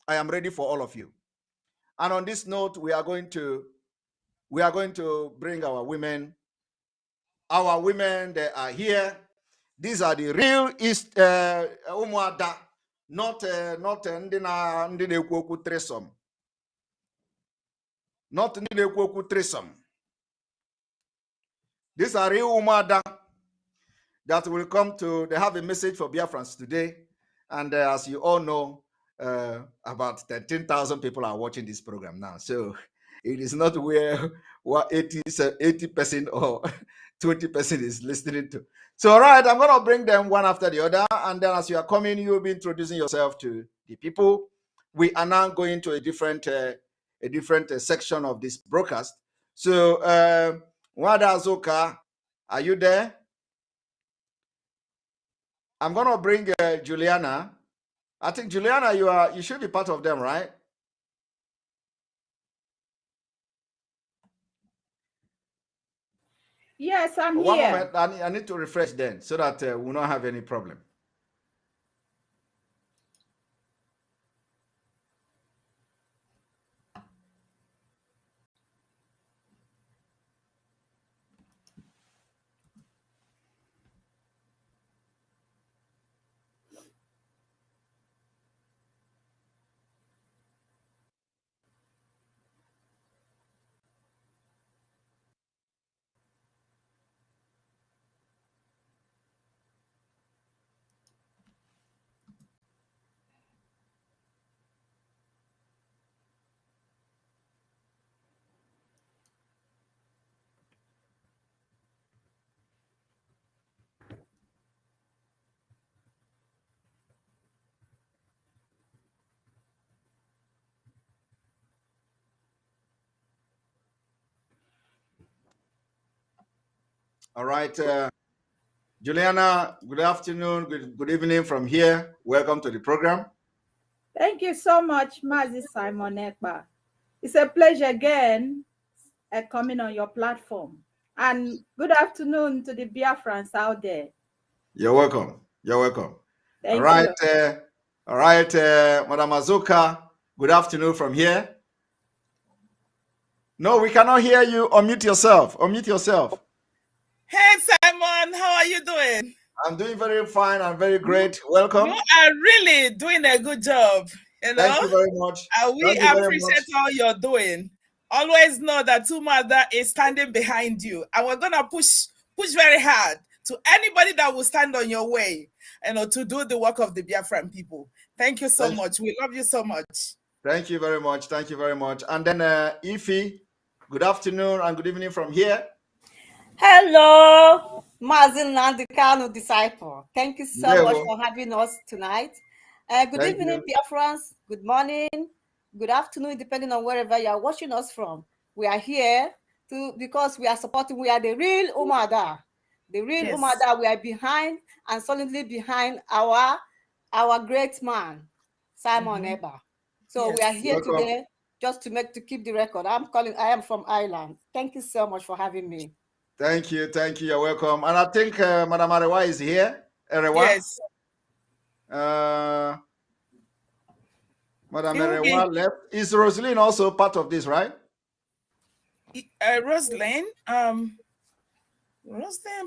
I am ready for all of you. And on this note, we are going to bring our women. Our women, they are here. These are the real East Umuada, not ndị na-ekwu okwu threesome. Not ndị na-ekwu okwu threesome. These are real Umuada that will come to. They have a message for Biafrans today, and as you all know, about 13,000 people are watching this program now. So it is not where 80% or 20% is listening to. So, all right, I'm going to bring them one after the other. And then as you are coming, you'll be introducing yourself to the people. We are now going to a different section of this broadcast. So, Wada Azoka, are you there? I'm going to bring Juliana. I think, Juliana, you should be part of them, right? Yes, I'm here. One moment, I need to refresh then so that we'll not have any problem. All right, Juliana, good afternoon, good evening from here. Welcome to the program. Thank you so much, Mazi Simon Ekpa. It's a pleasure again coming on your platform. And good afternoon to the Biafrans out there. You're welcome. You're welcome. Thank all right, you. All right, Madam Azuka, good afternoon from here. No, we cannot hear you. Unmute yourself. Unmute yourself. Hey, Simon, how are you doing? I'm doing very fine. I'm very great. Welcome. You are really doing a good job. You know? Thank you very much. We appreciate all you're doing. Always know that Tumada is standing behind you. And we're going to push very hard to anybody that will stand on your way, to do the work of the Biafran people. Thank you so much. We love you so much. Thank you very much. Thank you very much. And then Ify, good afternoon and good evening from here. Hello, Mazin Nandikano disciple. Thank you so much for having us tonight. Good evening, Biafrans. Good morning, good afternoon, depending on wherever you are watching us from. We are here because we are supporting. We are the real Umada. The real Umada. We are behind and solidly behind our great man, Simon Ekpa. So we are here today just to keep the record. I am from Ireland. Thank you so much for having me. Thank you. You're welcome. And I think Madam Arewa is here. Arewa? Yes. Madam Arewa left. Is Rosaline also part of this, right? Rosaline?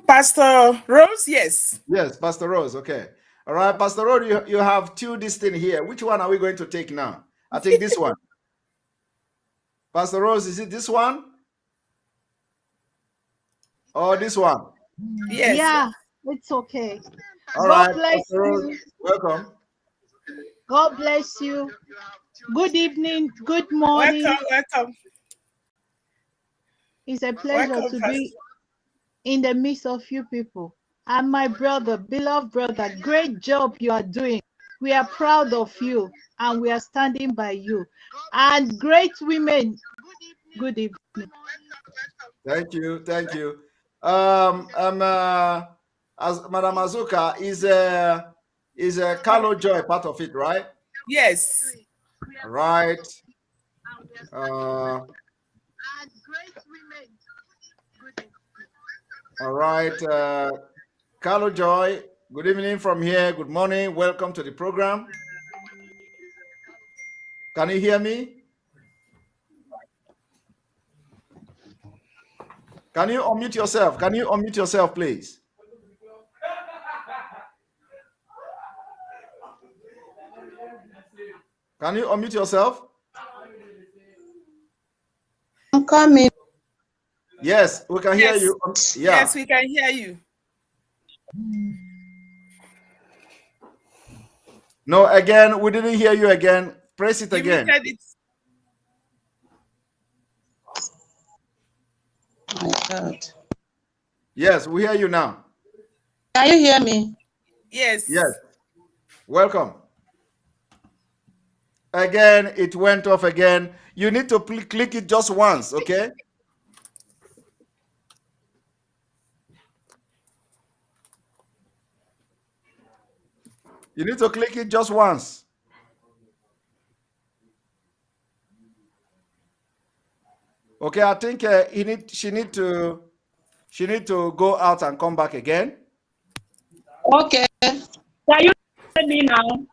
Pastor Rose? Yes. Yes, Pastor Rose. Okay. All right, Pastor Rose, you have two distinct here. Which one are we going to take now? I think this one. Pastor Rose, is it this one? or this one? Yes. Yeah, it's okay. All God right, bless Pastor Rose, you. welcome. God bless you. Good evening. Good morning. Welcome. It's a pleasure to be in the midst of you people. And my brother, beloved brother, great job you are doing. We are proud of you and we are standing by you. And great women, good evening. Thank you. As Madam Azuka is a Carlo Joy part of it, right? Yes. Right. All right. Carlo Joy, good evening from here. Good morning. Welcome to the program. Can you hear me? Can you unmute yourself? Please? Can you unmute yourself? I'm coming. Yes, we can hear you. Yeah. Yes, we can hear you. No, again, we didn't hear you again. Press it again. Oh my God. Yes, we hear you now. Can you hear me? Yes. Yes. Welcome. Again, it went off again. You need to click it just once, okay? You need to click it just once. Okay, I think she need to go out and come back again. Okay. Can you hear me now?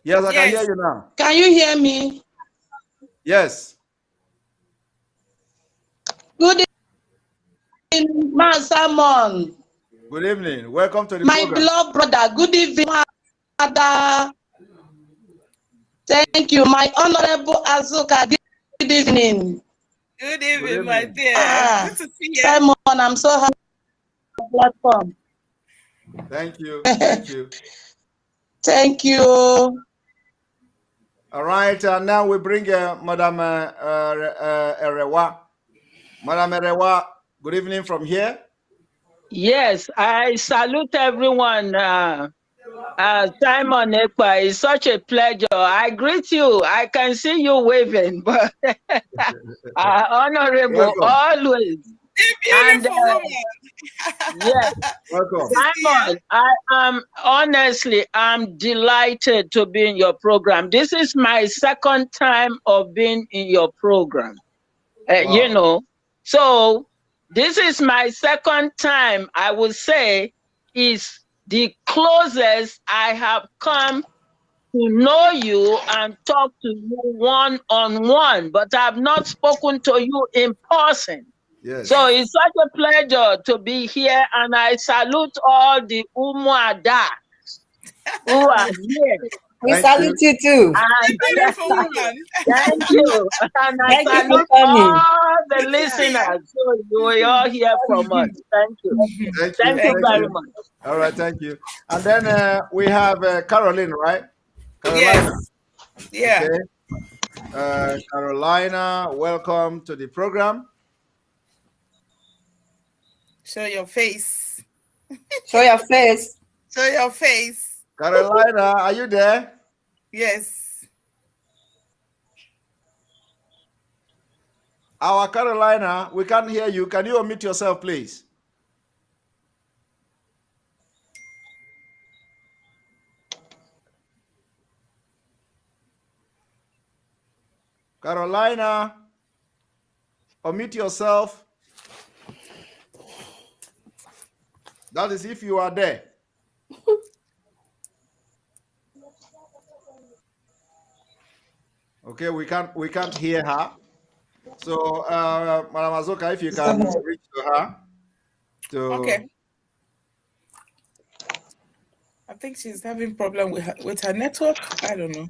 Yes, I can hear you now. Can you hear me? Yes. Good evening, Man Simon. Good evening. Welcome to the My program. beloved brother. Good evening, Father. Thank you, my honorable Azuka. Good evening. Good evening, my dear. Good to see you. Simon, I'm so happy on the platform. Thank you. Thank you. All right, now we bring Madam Erewa. Madam Erewa, good evening from here. Yes, I salute everyone. Simon Ekpa, it's such a pleasure. I greet you. I can see you waving, but honorable always. Beautiful woman. Yes. Welcome. Simon, I'm delighted to be in your program. This is my second time of being in your program. Wow. So this is my second time, I would say, is the closest I have come to know you and talk to you one-on-one, but I've not spoken to you in person. Yes. So it's such a pleasure to be here, and I salute all the Umuada who are here. We salute you too. And beautiful woman. Thank you. And I Thank you for salute coming. all the listeners. So you will all hear from us. Thank you. Thank you very much. All right, thank you. And then we have Caroline, right? Carolina. Yes. Yeah. Okay. Carolina, welcome to the program. Show your face. Show your face. Show your face. Carolina, are you there? Yes. Our Carolina, we can't hear you. Can you unmute yourself, please? Carolina, unmute yourself. That is if you are there. Okay, we can't hear her. So, Madam Azuka, if you can reach to her. Okay. I think she's having problem with her network. I don't know.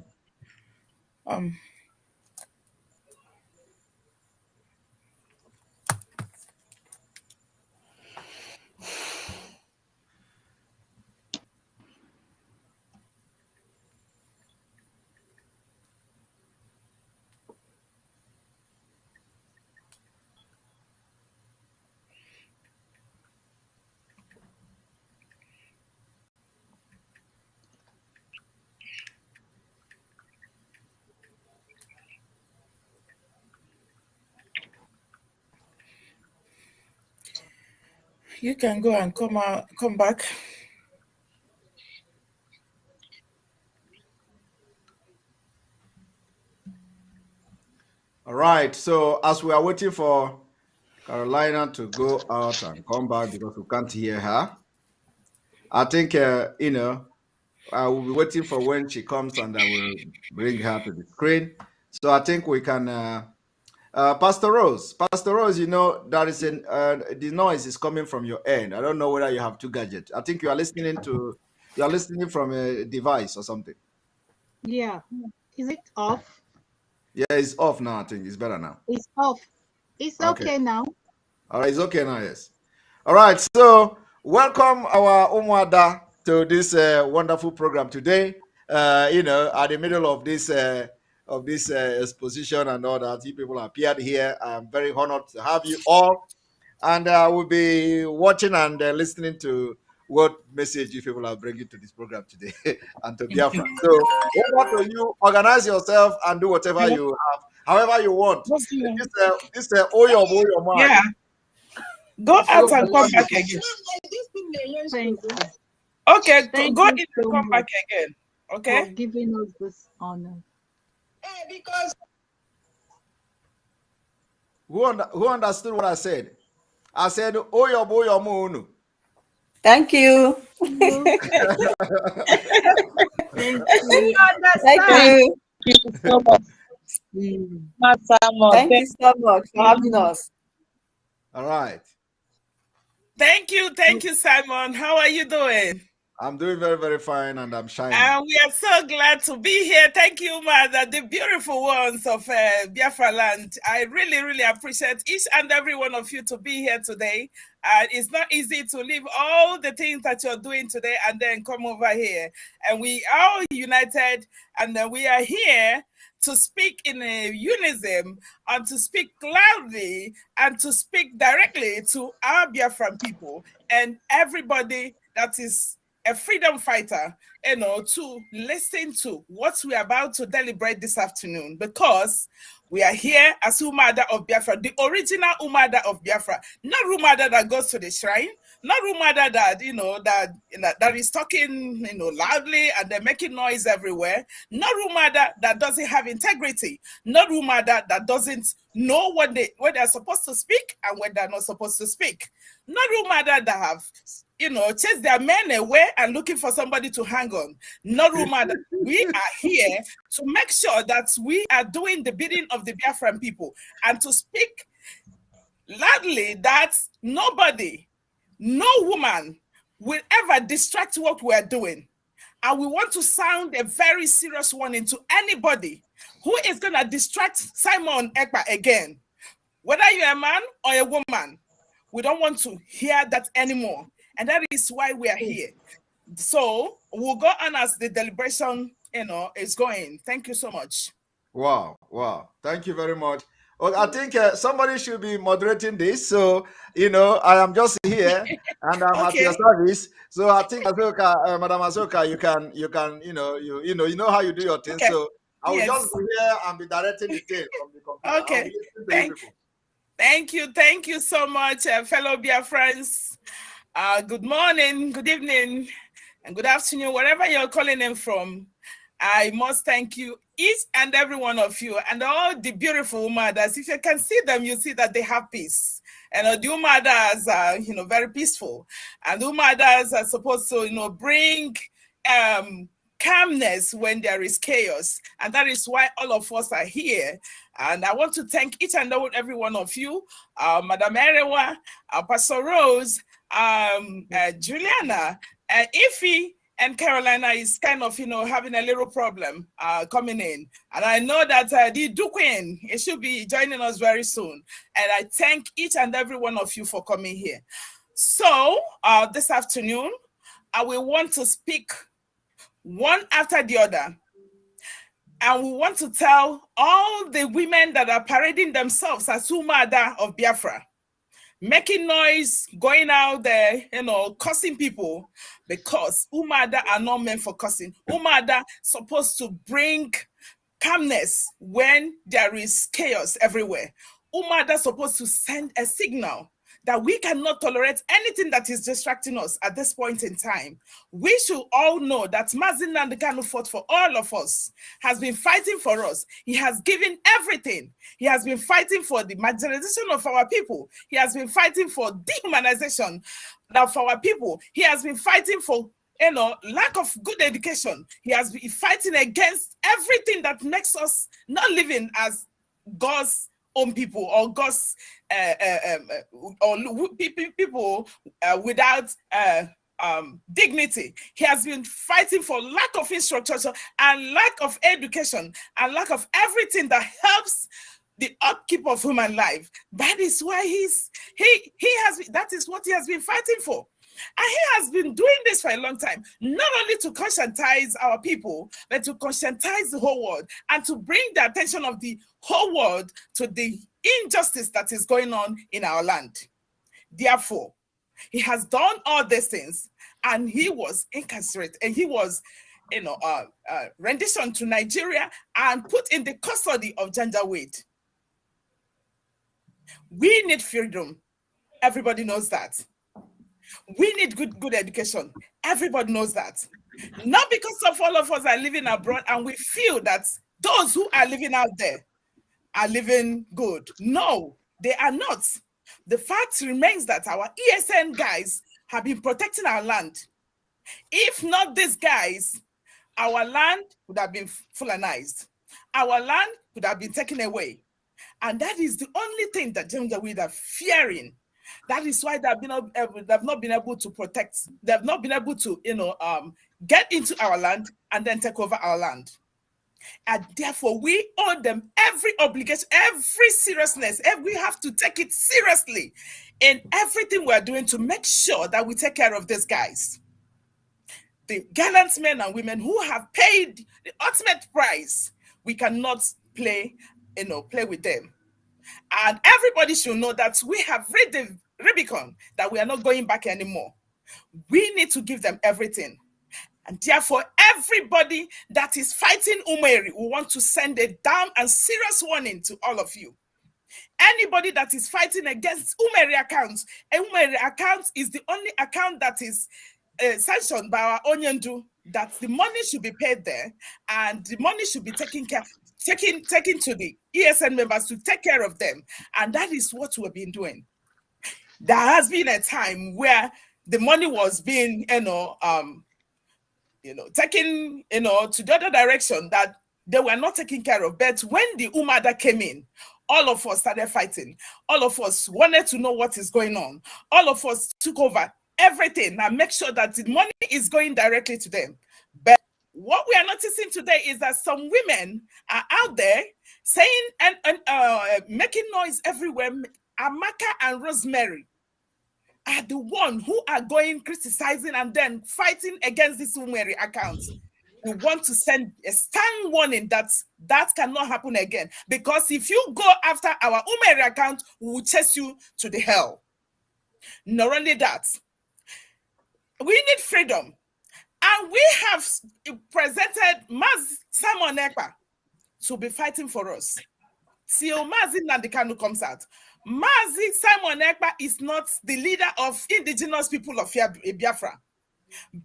you can go and come back. All right. So as we are waiting for Carolina to go out and come back because we can't hear her, I think I will be waiting for when she comes and I will bring her to the screen. So I think we can. Pastor Rose, there is the noise is coming from your end. I don't know whether you have two gadgets. I think you are listening from a device or something. Yeah. Is it off? Yeah, it's off now. I think it's better now. It's off. It's okay now. All right, it's okay now. Yes. All right. So welcome our Umwada to this wonderful program today. At the middle of this exposition and all that, you people appeared here. I am very honored to have you all, and I will be watching and listening to what message you people are bringing to this program today and to Biafra. So, over to you. Organize yourself and do whatever you have, however you want. This Oyo man. Yeah. Go out and come back again. Okay, go in and come back again. Okay. For giving us this honor. Because who understood what I said? I said Oyo Moonu. Thank you. Thank you. Thank you so much. Thank you so much for having us. All right. Thank you, Simon. How are you doing? I'm doing very, very fine, and I'm shining. And we are so glad to be here. Thank you, Mother, the beautiful ones of Biafra land. I really, really appreciate each and every one of you to be here today. It's not easy to leave all the things that you're doing today and then come over here. And we are united, and we are here to speak in a unison and to speak loudly and to speak directly to our Biafran people and everybody that is a freedom fighter, to listen to what we are about to deliberate this afternoon, because we are here as Umada of Biafra, the original Umada of Biafra, not Umada that goes to the shrine, not Umada that is talking, loudly and they're making noise everywhere, not Umada that doesn't have integrity, not Umada that doesn't know when they're supposed to speak and when they're not supposed to speak, not Umada that have chase their men away and looking for somebody to hang on. No rumor that we are here to make sure that we are doing the bidding of the Biafran people and to speak loudly that nobody, no woman will ever distract what we're doing. And we want to sound a very serious warning to anybody who is going to distract Simon Ekpa again. Whether you're a man or a woman, we don't want to hear that anymore. And that is why we are here. So we'll go on as the deliberation, is going. Thank you so much. Wow. Thank you very much. Well, I think somebody should be moderating this. So, I am just here and I'm at your service. So I think Azoka, Madam Azoka, you can, you know how you do your thing. Okay. So I will just be here and be directing the thing from the computer. Okay. Thank you so much, fellow Biafrans. Good morning, good evening, and good afternoon, wherever you're calling in from. I must thank you, each and every one of you, and all the beautiful mothers. If you can see them, you see that they have peace. And the mothers are, very peaceful. And the mothers are supposed to, bring calmness when there is chaos. And that is why all of us are here. And I want to thank each and every one of you, Madam Erewa, Pastor Rose, Juliana, Ify, and Carolina is kind of, having a little problem coming in. And I know that the Duquin, it should be joining us very soon. And I thank each and every one of you for coming here. So this afternoon, I will want to speak one after the other. And we want to tell all the women that are parading themselves as Umada of Biafra, making noise, going out there, cursing people, because Umada are not meant for cursing. Umada supposed to bring calmness when there is chaos everywhere. Umada supposed to send a signal that we cannot tolerate anything that is distracting us at this point in time. We should all know that Mazi Nnamdi Kanu fought for all of us, has been fighting for us. He has given everything. He has been fighting for the marginalization of our people. He has been fighting for dehumanization of our people. He has been fighting for lack of good education. He has been fighting against everything that makes us not living as God's own people or God's or people without dignity. He has been fighting for lack of infrastructure and lack of education and lack of everything that helps the upkeep of human life. That is why that is what he has been fighting for. And he has been doing this for a long time, not only to conscientize our people, but to conscientize the whole world and to bring the attention of the whole world to the injustice that is going on in our land. Therefore, he has done all these things and he was incarcerated and he was renditioned to Nigeria and put in the custody of Janjaweed. We need freedom. Everybody knows that. We need good education. Everybody knows that. Not because of all of us are living abroad and we feel that those who are living out there are living good. No, they are not. The fact remains that our ESN guys have been protecting our land. If not these guys, our land would have been Fulanized. Our land would have been taken away. And that is the only thing that Janjaweed are fearing. That is why they have not been able to protect. They have not been able to, get into our land and then take over our land. And therefore, we owe them every obligation, every seriousness. We have to take it seriously in everything we're doing to make sure that we take care of these guys. The gallant men and women who have paid the ultimate price. We cannot play with them. And everybody should know that we have read the Rubicon, that we are not going back anymore. We need to give them everything. And therefore, everybody that is fighting Umeri, we want to send a damn and serious warning to all of you. Anybody that is fighting against Umeri accounts, Umeri account is the only account that is sanctioned by our Onyendu, that the money should be paid there and the money should be taken to the ESN members to take care of them. And that is what we've been doing. There has been a time where the money was being, taken, to the other direction that they were not taken care of. But when the Umada came in, all of us started fighting. All of us wanted to know what is going on. All of us took over everything and make sure that the money is going directly to them. But what we are noticing today is that some women are out there saying and making noise everywhere. Amaka and Rosemary are the one who are going criticizing and then fighting against this Umeri account. We want to send a stern warning that cannot happen again. Because if you go after our Umeri account, we will chase you to the hell. Not only that, we need freedom. And we have presented Simon Ekpa to be fighting for us. Till Mazi Nnamdi Kanu comes out. Simon Ekpa is not the leader of indigenous people of Biafra.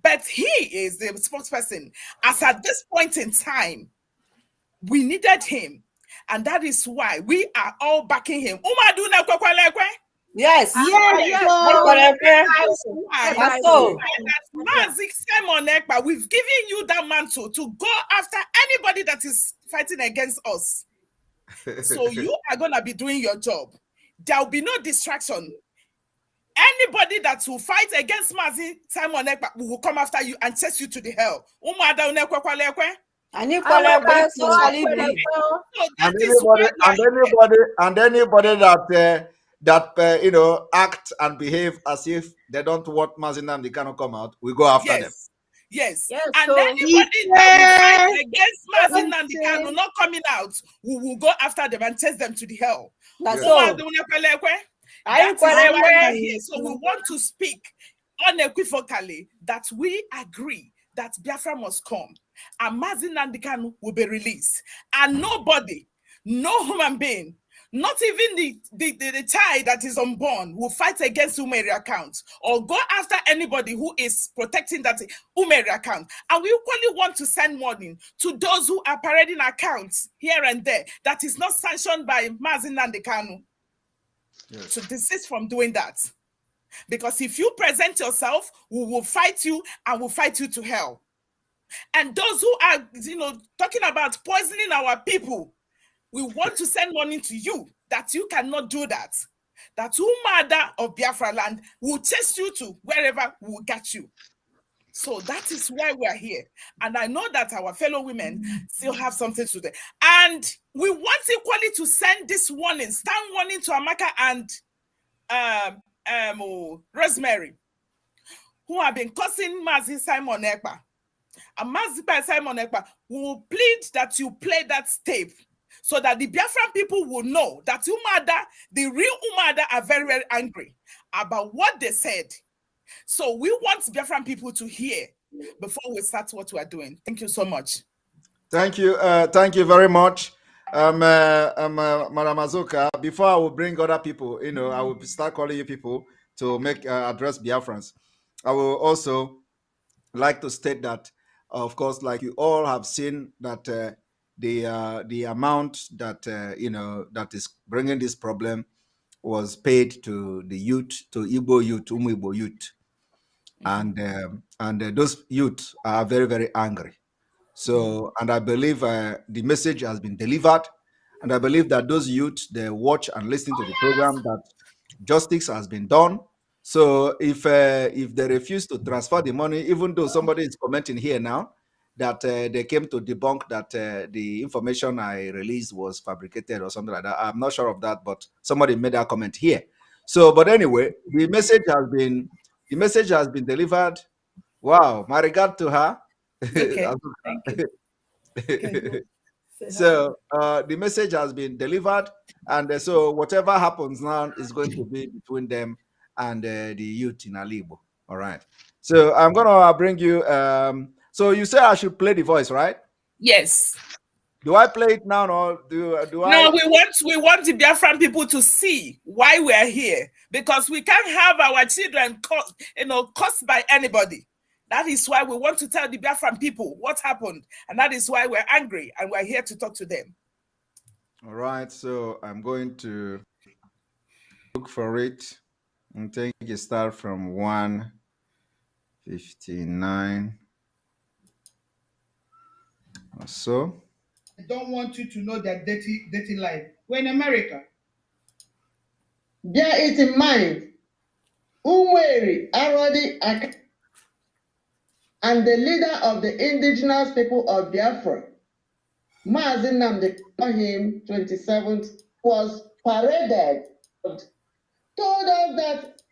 But he is the spokesperson. As at this point in time, we needed him. And that is why we are all backing him. Yes. Simon Ekpa, we've given you that mantle to go after anybody that is fighting against us. So you are going to be doing your job. There will be no distraction. Anybody that will fight against Simon Ekpa will come after you and chase you to the hell. And anybody that act and behave as if they don't want Mazi Nnamdi Kanu come out, we go after them. Yes. And anybody that will fight against Mazi Nnamdi Kanu not coming out, we will go after them and chase them to the hell. That's all. That's why we are here. So we want to speak unequivocally that we agree that Biafra must come and Mazi Nnamdi Kanu will be released. And nobody, no human being, Not even the child that is unborn will fight against Umeri account or go after anybody who is protecting that Umeri account. And we equally want to send money to those who are parading accounts here and there that is not sanctioned by Mazi Nnamdi Kanu. Yes. To desist from doing that. Because if you present yourself, we will fight you and we'll fight you to hell. And those who are, talking about poisoning our people, we want to send money to you that you cannot do that. That Umada of Biafra land will chase you to wherever we will get you. So that is why we are here. And I know that our fellow women still have something to do. And we want equally to send this warning, stand warning to Amaka and Rosemary, who have been cursing Mazi Simon Ekpa. And Mazi Simon Ekpa will plead that you play that tape so that the Biafran people will know that Umada, the real Umada, are very, very angry about what they said. So we want Biafran people to hear before we start what we are doing. Thank you so much. Thank you. Thank you very much. Madam Azuka, before I will bring other people, I will start calling you people to make address Biafrans. I will also like to state that, of course, like you all have seen that the amount that that is bringing this problem was paid to the youth, to Igbo youth, Igbo youth, and those youth are very, very angry. So, and I believe the message has been delivered, and I believe that those youth, they watch and listen to the program, that justice has been done. So if they refuse to transfer the money, even though somebody is commenting here now that they came to debunk that the information I released was fabricated or something like that, I'm not sure of that, but somebody made that comment here. So, but anyway, the message has been delivered. Wow, my regard to her. Okay. Thank you. Okay. So the message has been delivered, and so whatever happens now is going to be between them and the youth in Alibo. All right. So I'm gonna bring you. So you said I should play the voice, right? Yes. Do I play it now, or do I? No, we want the Biafran people to see why we are here, because we can't have our children cursed by anybody. That is why we want to tell the Biafran people what happened, and that is why we're angry, and we're here to talk to them. All right, so I'm going to look for it and take a start from 159 or so. I don't want you to know their dirty life. We're in America. Bear it in mind. Umweri Arodi and the leader of the indigenous people of Biafra, Mazi Nnamdi Kanu, 27th, was paraded, told us that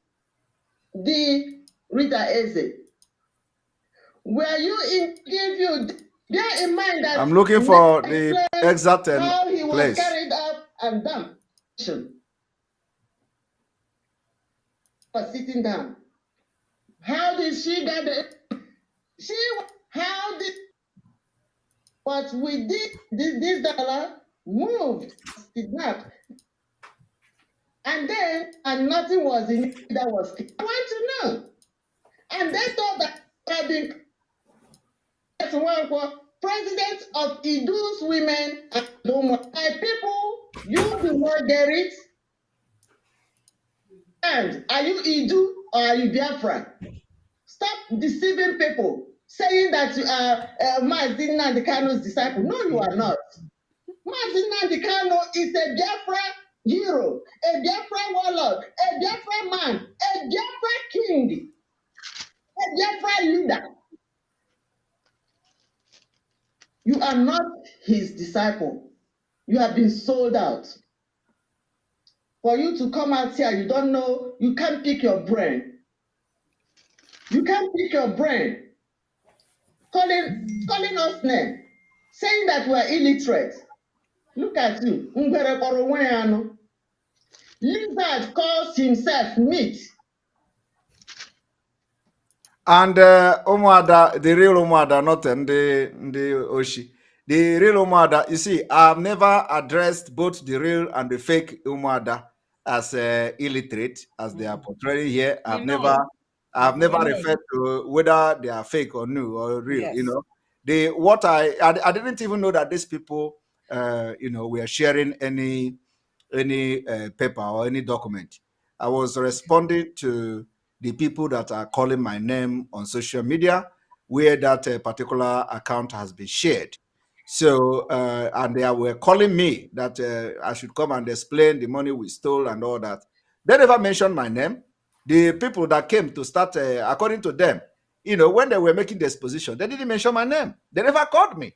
the Rita Eze, were you in, give you, bear in mind that I'm looking for the exact how he was place. carried up and down for sitting down. How did she get it? How did what we did, this dollar moved, kidnapped, and then nothing was in it that was. I want to know. And they thought that had been president of Idu's women and my people, you do not get it. And are you Idu or are you Biafra? Stop deceiving people, saying that you are Mazi Nnamdi Kanu's disciple. No, you are not. Mazi Nnamdi Kanu is a Biafra hero, a Biafra warlord, a Biafra man, a Biafra king, a Biafra leader. You are not his disciple. You have been sold out. For you to come out here, you don't know, you can't pick your brain. You can't pick your brain. Calling us name, saying that we're illiterate. Look at you. Lizard calls himself meat. And Umuada, the real Umuada, not the Oshi. The real Umuada, you see, I've never addressed both the real and the fake Umuada as illiterate, as they are portraying here. I've never referred to whether they are fake or new or real. Yes. You know, I didn't even know that these people, were sharing any paper or any document. I was responding to the people that are calling my name on social media where that particular account has been shared. So, and they were calling me that I should come and explain the money we stole and all that. They never mentioned my name. The people that came to start, according to them, when they were making the exposition, they didn't mention my name. They never called me.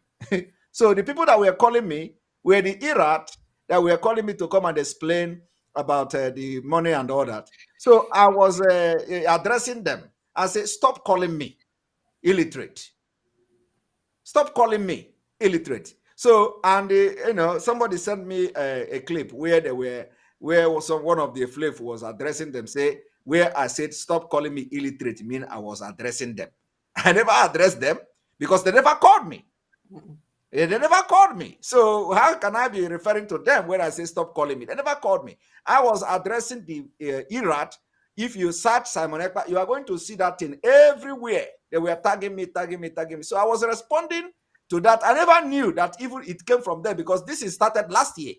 So the people that were calling me were the IRAT that were calling me to come and explain about the money and all that. So I was addressing them. I said, stop calling me illiterate. Stop calling me illiterate. So, and somebody sent me a clip where one of the flav was addressing them, say, where I said, stop calling me illiterate, mean I was addressing them. I never addressed them because they never called me. They never called me. So how can I be referring to them when I say stop calling me? They never called me. I was addressing the IRAT. If you search Simon Ekpa, you are going to see that thing everywhere. They were tagging me. So I was responding to that. I never knew that even it came from them because this is started last year.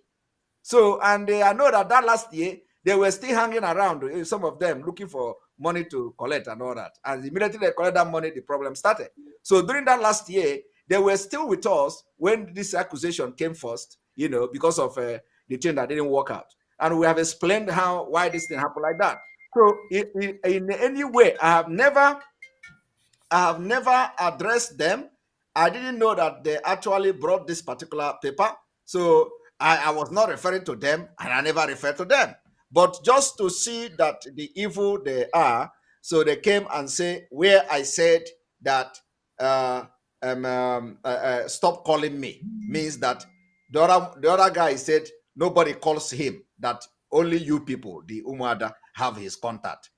So, and I know that last year, they were still hanging around, some of them looking for money to collect and all that. And immediately they collect that money, the problem started. So during that last year, they were still with us when this accusation came first, because of the thing that didn't work out. And we have explained why this thing happened like that. So in any way, I have never addressed them. I didn't know that they actually brought this particular paper. So I was not referring to them, and I never referred to them. But just to see that the evil they are, so they came and say where I said that stop calling me, means that the other guy said nobody calls him, that only you people, the Umuada, have his contact.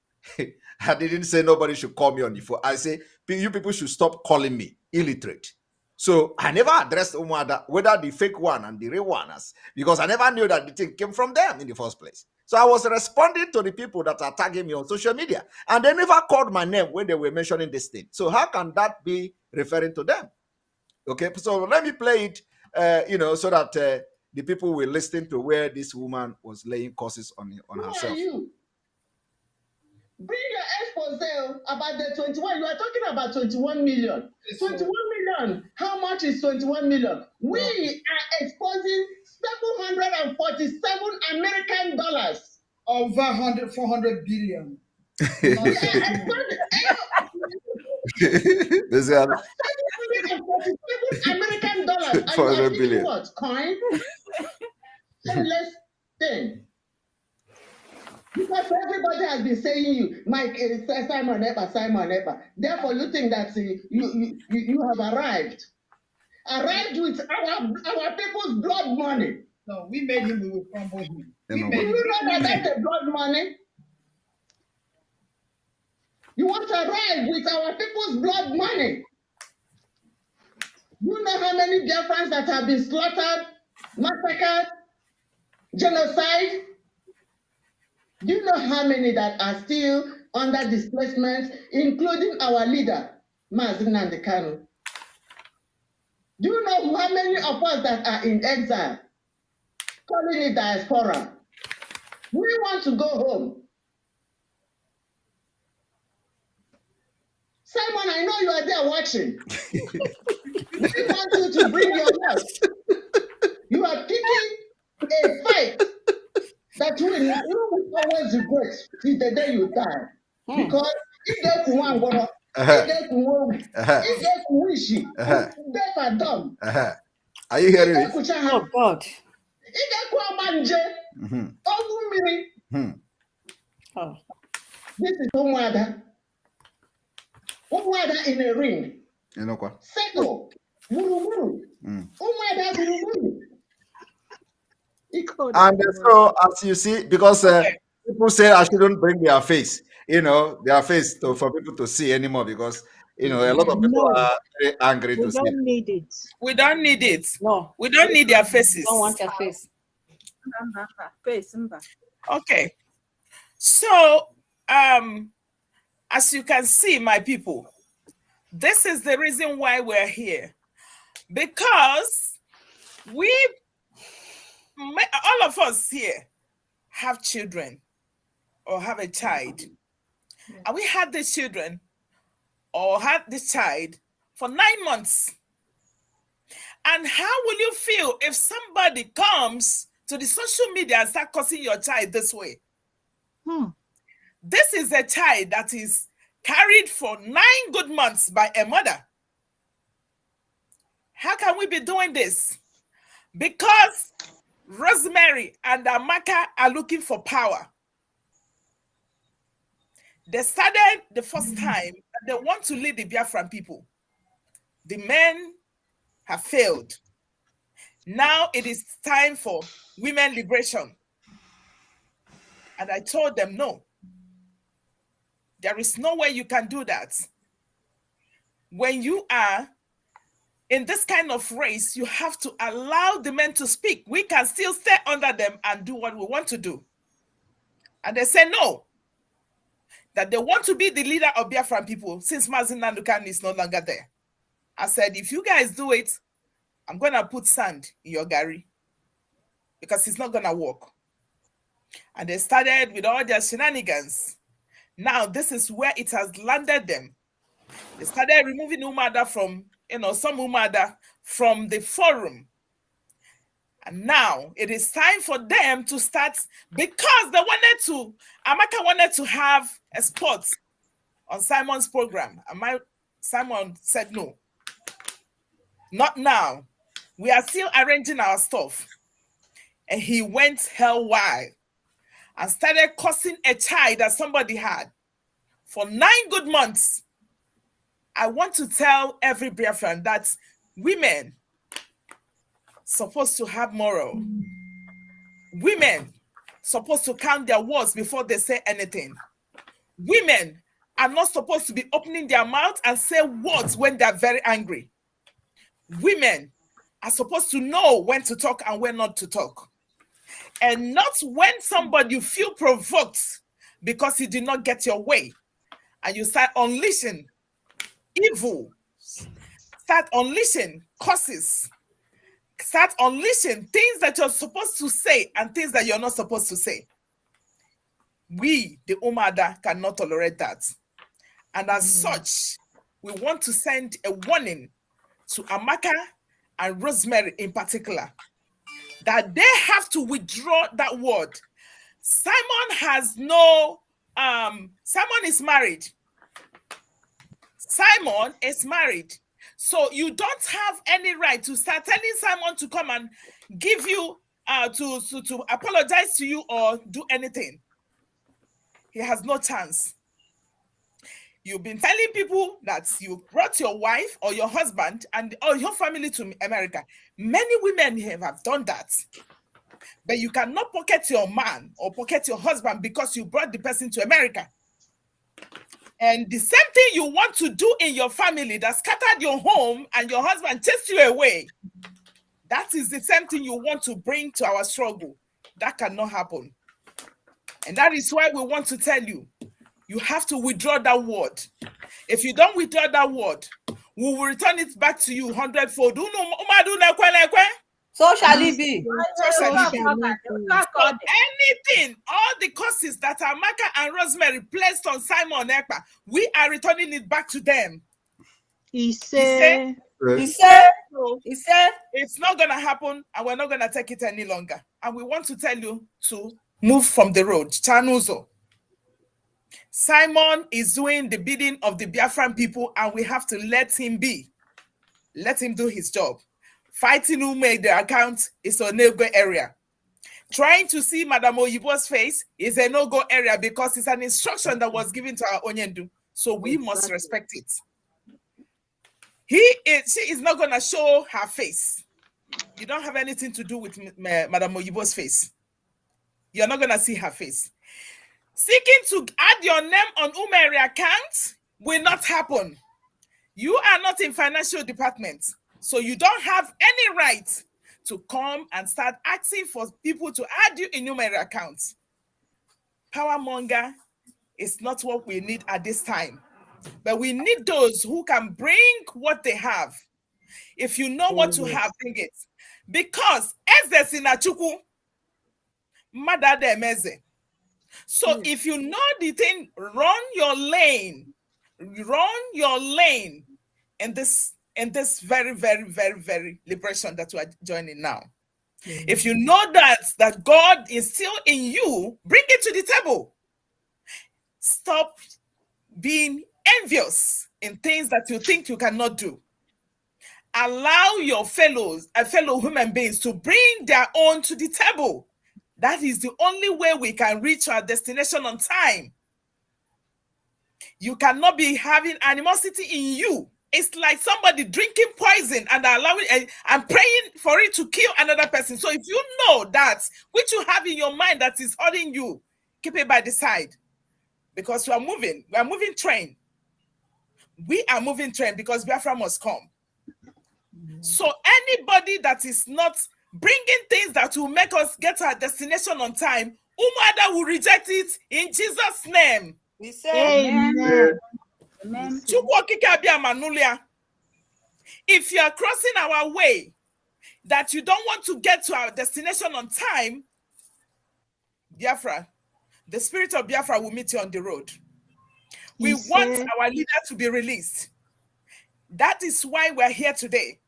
I didn't say nobody should call me on the phone. I say you people should stop calling me illiterate. So I never addressed Umuada, whether the fake one and the real one, because I never knew that the thing came from them in the first place. So I was responding to the people that are tagging me on social media, and they never called my name when they were mentioning this thing. So how can that be referring to them? Okay, so let me play it, so that the people will listen to where this woman was laying curses on herself. Who are you? Bring your expose about the 21. You are talking about 21 million. 21 million. How much is 21 million? We are exposing 747 American dollars. Over 400 billion. We are exposing 747 American dollars. And you are thinking what? Coin? Less than. Because everybody has been saying you, Mike, Simon Ekpa. Therefore, you think that you have arrived with our people's blood money. No, we made him. We will crumble him. You know that's the blood money. You want to arrive with our people's blood money. You know how many Biafrans that have been slaughtered, massacred, genocide? Do you know how many that are still under displacement, including our leader, Mazi Nnamdi Kanu? Do you know how many of us that are in exile, calling it diaspora? We want to go home. Simon, I know you are there watching. We want you to bring your help. You are picking a fight that you will always regret till the day you die. Because if they can one, if they can one, if they can wish you, deaf are dumb. Are you hearing it? Oh God. If they can manje, oh, this is Umuada. Umuada in a ring. You know what? Seko, Muru. Umuada Muru. And so, as you see, because people say I shouldn't bring their face, for people to see anymore, because You know, a lot of people are very angry to We see. don't need it. We don't need it. No. We don't need their faces. We don't want their face. Okay. So, as you can see, my people, this is the reason why we're here. Because all of us here have children or have a child. And we had these children or had this child for 9 months. And how will you feel if somebody comes to the social media and start cursing your child this way? This is a child that is carried for 9 good months by a mother. How can we be doing this? Because Rosemary and Amaka are looking for power. They started the first time that they want to lead the Biafran people. The men have failed. Now it is time for women liberation. And I told them, no. There is no way you can do that. When you are in this kind of race, you have to allow the men to speak. We can still stay under them and do what we want to do. And they say no. That they want to be the leader of Biafran people since Mazin Nandukan is no longer there. I said, if you guys do it, I'm going to put sand in your gari because it's not going to work. And they started with all their shenanigans. Now, this is where it has landed them. They started removing Umada from, some Umada from the forum. And now it is time for them to start, because Amaka wanted to have a spot on Simon's program. And Simon said no. Not now. We are still arranging our stuff. And he went hell wild and started cursing a child that somebody had for 9 good months. I want to tell every Biafran that women supposed to have moral. Women supposed to count their words before they say anything. Women are not supposed to be opening their mouth and say words when they're very angry. Women are supposed to know when to talk and when not to talk. And not when somebody you feel provoked because you did not get your way and you start unleashing evil, start unleashing curses, start unleashing things that you're supposed to say and things that you're not supposed to say. We, the Umada, cannot tolerate that. And as such, we want to send a warning to Amaka and Rosemary in particular, that they have to withdraw that word. Simon has no, Simon is married. Simon is married. So you don't have any right to start telling Simon to come and give you, to apologize to you or do anything. He has no chance. You've been telling people that you brought your wife or your husband or your family to America. Many women have done that. But you cannot pocket your man or pocket your husband because you brought the person to America. And the same thing you want to do in your family that scattered your home and your husband chased you away. That is the same thing you want to bring to our struggle. That cannot happen. And that is why we want to tell you, you have to withdraw that word. If you don't withdraw that word, we will return it back to you 100-fold. So shall it be. So anything, all the curses that Amaka and Rosemary placed on Simon Ekpa, we are returning it back to them. He said it's not going to happen and we're not going to take it any longer. And we want to tell you to move from the road. Chanuzo. Simon is doing the bidding of the Biafran people and we have to let him be. Let him do his job. Fighting who made the account is a no-go area. Trying to see Madam Oyibo's face is a no-go area because it's an instruction that was given to our Onyendu. So we must respect it. She is not going to show her face. You don't have anything to do with Madam Oyibo's face. You're not going to see her face. Seeking to add your name on Umeri account will not happen. You are not in financial department, so you don't have any right to come and start asking for people to add you in numeric accounts. Power monger is not what we need at this time, but we need those who can bring what they have. If you know what to have, bring it. Because Eze Sinachuku, Mada de Meze. So if you know the thing, run your lane in this very, very, very, very liberation that we are joining now. If you know that God is still in you, bring it to the table. Stop being envious in things that you think you cannot do. Allow your fellow human beings to bring their own to the table. That is the only way we can reach our destination on time. You cannot be having animosity in you. It's like somebody drinking poison and allowing and praying for it to kill another person. So if you know that which you have in your mind that is hurting you, keep it by the side. Because we are moving train. We are moving train because Biafra must come. So anybody that is not bringing things that will make us get to our destination on time, Umada will reject it in Jesus' name. We say amen. Amen. If you are crossing our way, that you don't want to get to our destination on time, Biafra, the spirit of Biafra will meet you on the road. We want our leader to be released. That is why we're here today.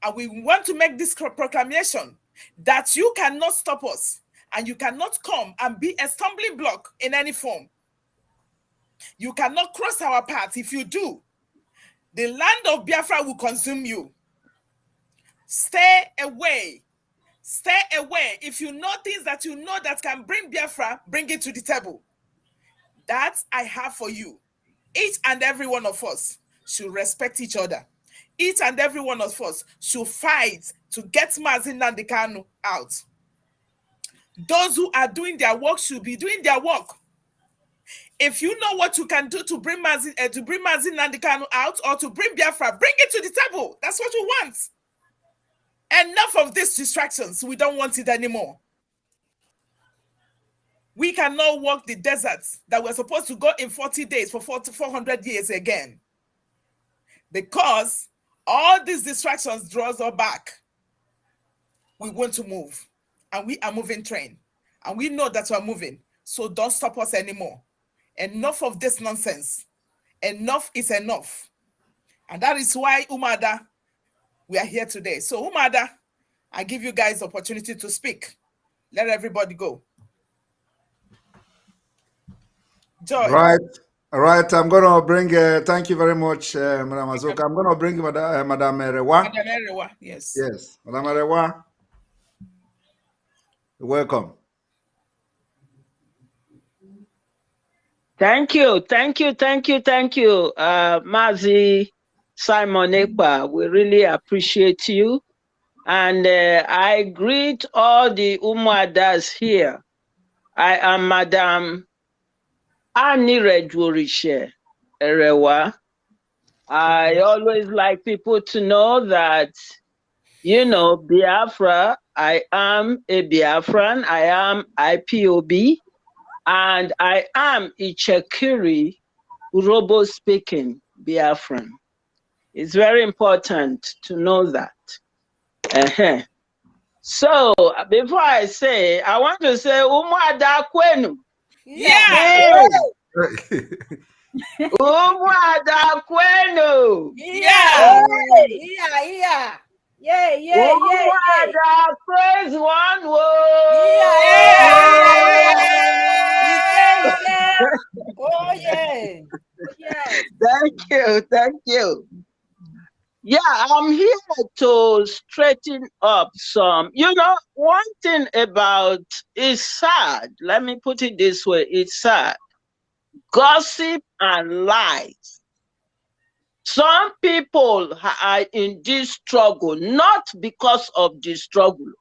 And we want to make this proclamation that you cannot stop us and you cannot come and be a stumbling block in any form. You cannot cross our path. If you do, the land of Biafra will consume you. Stay away. Stay away. If you know things that you know that can bring Biafra, bring it to the table. That I have for you. Each and every one of us should respect each other. Each and every one of us should fight to get Mazin Nandekanu out. Those who are doing their work should be doing their work. If you know what you can do to bring Mazin Nandekanu out or to bring Biafra, bring it to the table. That's what we want. Enough of these distractions. We don't want it anymore. We cannot walk the deserts that we're supposed to go in 40 days for 400 years again. Because all these distractions draws us back. We want to move. And we are moving train. And we know that we're moving. So don't stop us anymore. Enough of this nonsense. Enough is enough. And that is why, Umada, we are here today. So, Umada, I give you guys opportunity to speak. Let everybody go. Joy. Right. I'm going to bring, thank you very much, Madam Azoka. I'm going to bring Madam Erewa. Madam Erewa, yes. Yes, Madam Erewa. Welcome. Thank you, Mazi Simon Ekpa. We really appreciate you. And I greet all the Umuadas here. I am Madam Aniredworishe Erewa. I always like people to know that, you know, Biafra, I am a Biafran, I am IPOB, and I am Ichekiri Urobo speaking Biafran. It's very important to know that. So before I say, I want to say Umuada Kwenu. Yeah. Umuada Kwenu. Yeah. Umuada praise one word. Oh yeah. Thank you. Yeah, I'm here to straighten up some. You know, one thing about it's sad. Let me put it this way: it's sad. Gossip and lies. Some people are in this struggle not because of the struggle,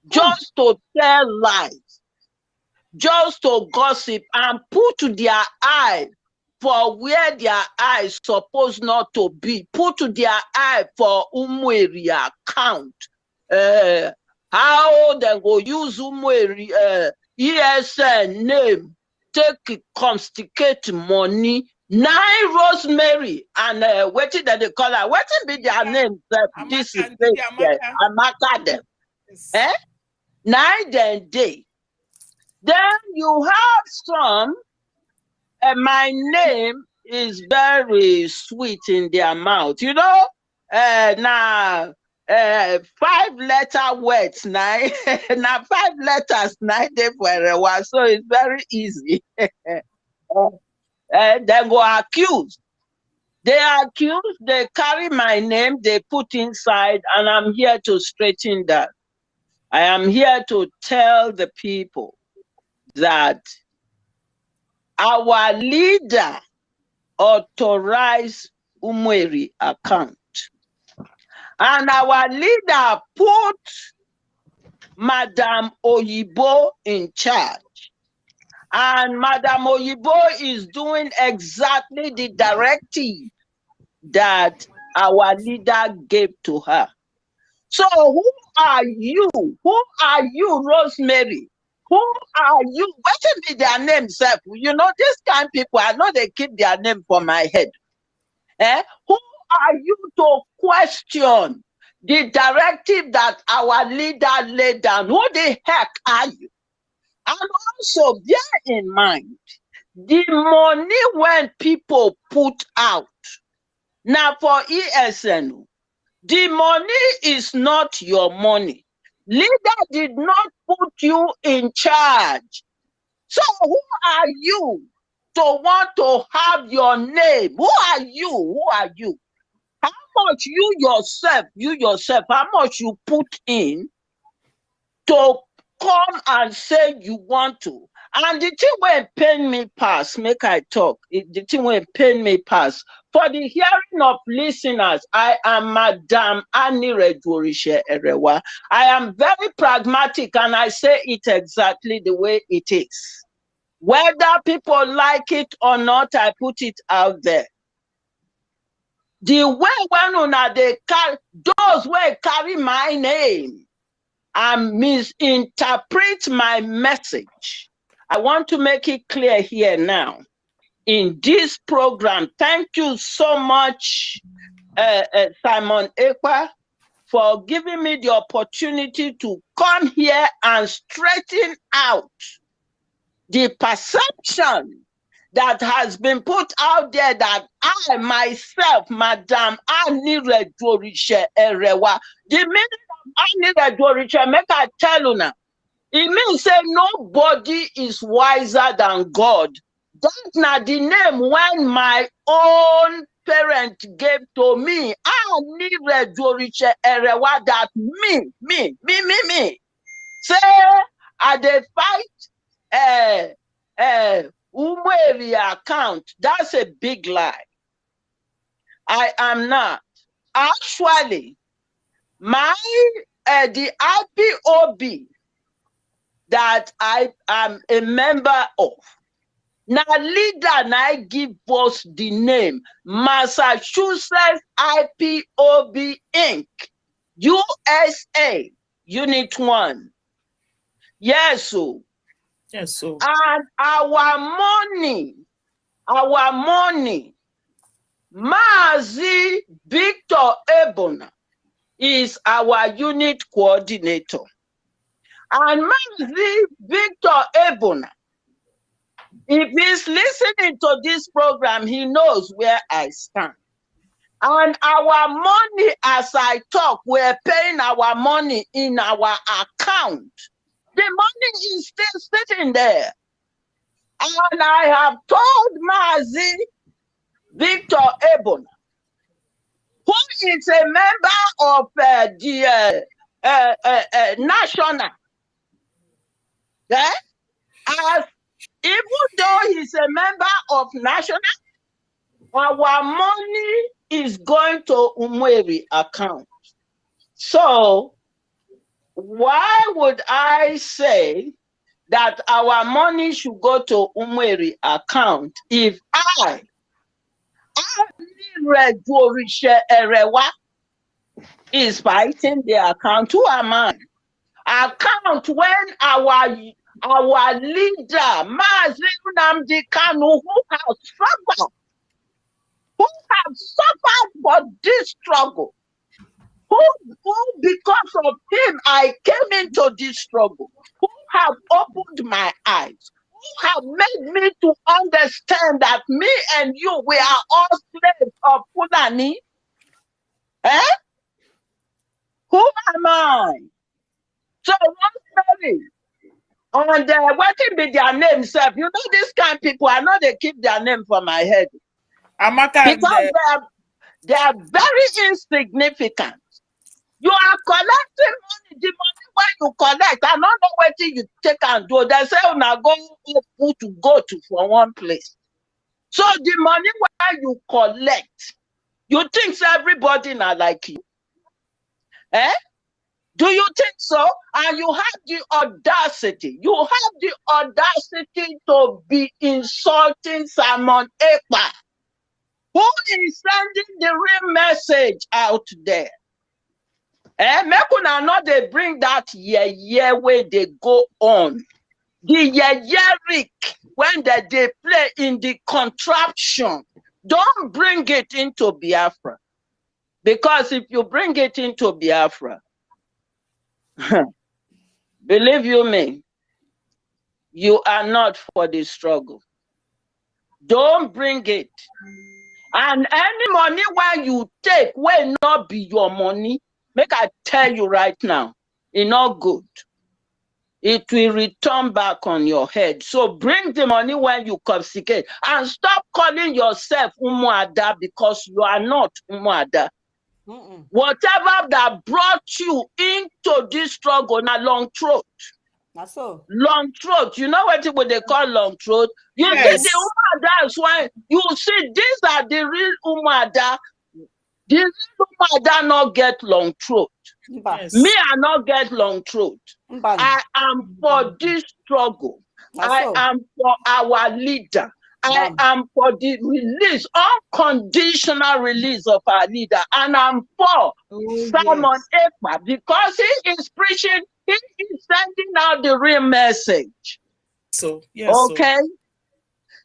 just to tell lies, just to gossip and put their eye for where their eyes supposed not to be. Put their eye for Umueri account. How they go use Umueri ESN name, take confiscate money. 9 Rosemary and what did they call her? What be their name? This is Amaka them. Yes. 9 day. Then you have some. My name is very sweet in their mouth. You know, now 5-letter words now. Now 5 letters now they for a while, so it's very easy. They go accuse. They accuse, they carry my name, they put inside, and I'm here to straighten that. I am here to tell the people that our leader authorized Umueri account. And our leader put Madam Oyibo in charge. And Madam Oyibo is doing exactly the directive that our leader gave to her. So who are you? Who are you, Rosemary? Who are you? What be their name, self? You know, this kind of people, I know they keep their name for my head. Who are you to question the directive that our leader laid down? Who the heck are you? And also bear in mind, the money when people put out, now for ESN, the money is not your money. Leader did not put you in charge. So who are you to want to have your name? Who are you? Who are you? How much you yourself, how much you put in to come and say you want to? And the thing will pain me pass, make I talk. The thing will pain me pass. For the hearing of listeners, I am Madam Annie Redworishe Erewa. I am very pragmatic and I say it exactly the way it is. Whether people like it or not, I put it out there. The way when they carry, those who carry my name and misinterpret my message, I want to make it clear here now. In this program, thank you so much, Simon Ekpa, for giving me the opportunity to come here and straighten out the perception that has been put out there that I myself, Madam Annie Redworishe Erewa, the meaning of Annie Redworishe, make I tell you now, it means say nobody is wiser than God. That's not the name when my own parent gave to me. Annie Redworishe Erewa, that me. Say, I dey fight Umueri account. That's a big lie. I am not. Actually, my the IPOB that I am a member of, now leader now give us the name Massachusetts IPOB Inc. USA Unit 1. Yes, so. Yes, so. And our money, Mazi Victor Ebona is our unit coordinator. And Mazi Victor Ebona, if he's listening to this program, he knows where I stand. And our money, as I talk, we're paying our money in our account. The money is still sitting there. And I have told Mazi Victor Ebona, who is a member of the national, as even though he's a member of national, our money is going to Umueri account. So why would I say that our money should go to Umweri account if I is fighting the account? Who am I? Account when our leader, Mazi Nnamdi Kanu, who has suffered for this struggle, who because of him I came into this struggle, who have opened my eyes, who have made me to understand that me and you, we are all slaves of Fulani. Who am I? So what's Mary? And what can be their name, sir? You know, these kind of people, I know they keep their name for my head. Because they are very insignificant. You are collecting money, the money when you collect, I don't know what you take and do. They say now go to for one place. So the money when you collect, you think everybody not like you. Do you think so? And you have the audacity. You have the audacity to be insulting Simon Ekpa, who is sending the real message out there. Make una know they bring that yeah where they go on. The yeah when they play in the contraption. Don't bring it into Biafra. Because if you bring it into Biafra, believe you me, you are not for the struggle. Don't bring it. And any money when you take will not be your money. Make I tell you right now, it's not good. It will return back on your head. So bring the money when you confiscate and stop calling yourself Umuada because you are not Umuada. Whatever that brought you into this struggle, na long throat. That's so. Long throat. You know what they call long throat? You see the Umuada, why you see these are the real Umuada. The real Umuada not get long throat. Yes. Me, I not get long throat. I am for this struggle. I am for our leader. I am for the release, unconditional release of our leader. And I'm for Simon Ekpa because he is preaching, he is sending out the real message. So, yes. Okay?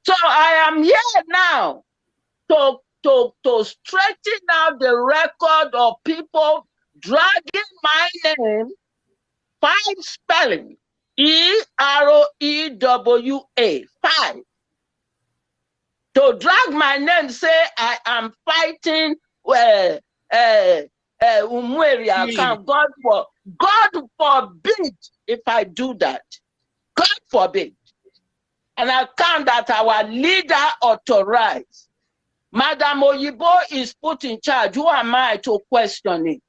So I am here now to straighten out the record of people dragging my name, 5 spelling, E-R-O-E-W-A, 5. To drag my name, say I am fighting Umweri account. God forbid if I do that. God forbid. An account that our leader authorized. Madam Oyibo is put in charge. Who am I to question it?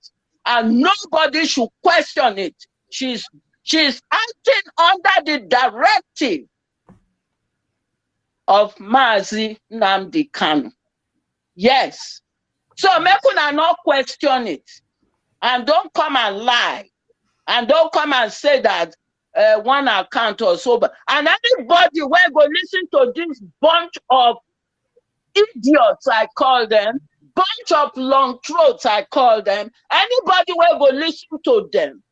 And nobody should question it. She's acting under the directive of Mazi Nnamdi Kanu. Yes. So make una not question it. And don't come and lie. And don't come and say that one account or so. And anybody will go listen to this bunch of idiots, I call them, bunch of long throats, I call them. Anybody will go listen to them.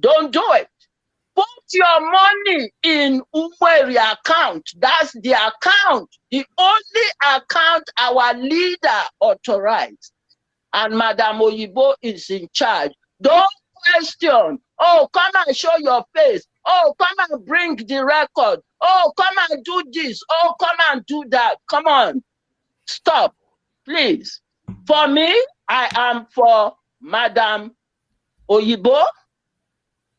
Don't do it. Put your money in Umweri account. That's the account, the only account our leader authorized. And Madam Oyibo is in charge. Don't question. Oh, come and show your face. Oh, come and bring the record. Oh, come and do this. Oh, come and do that. Come on. Stop, please. For me, I am for Madam Oyibo,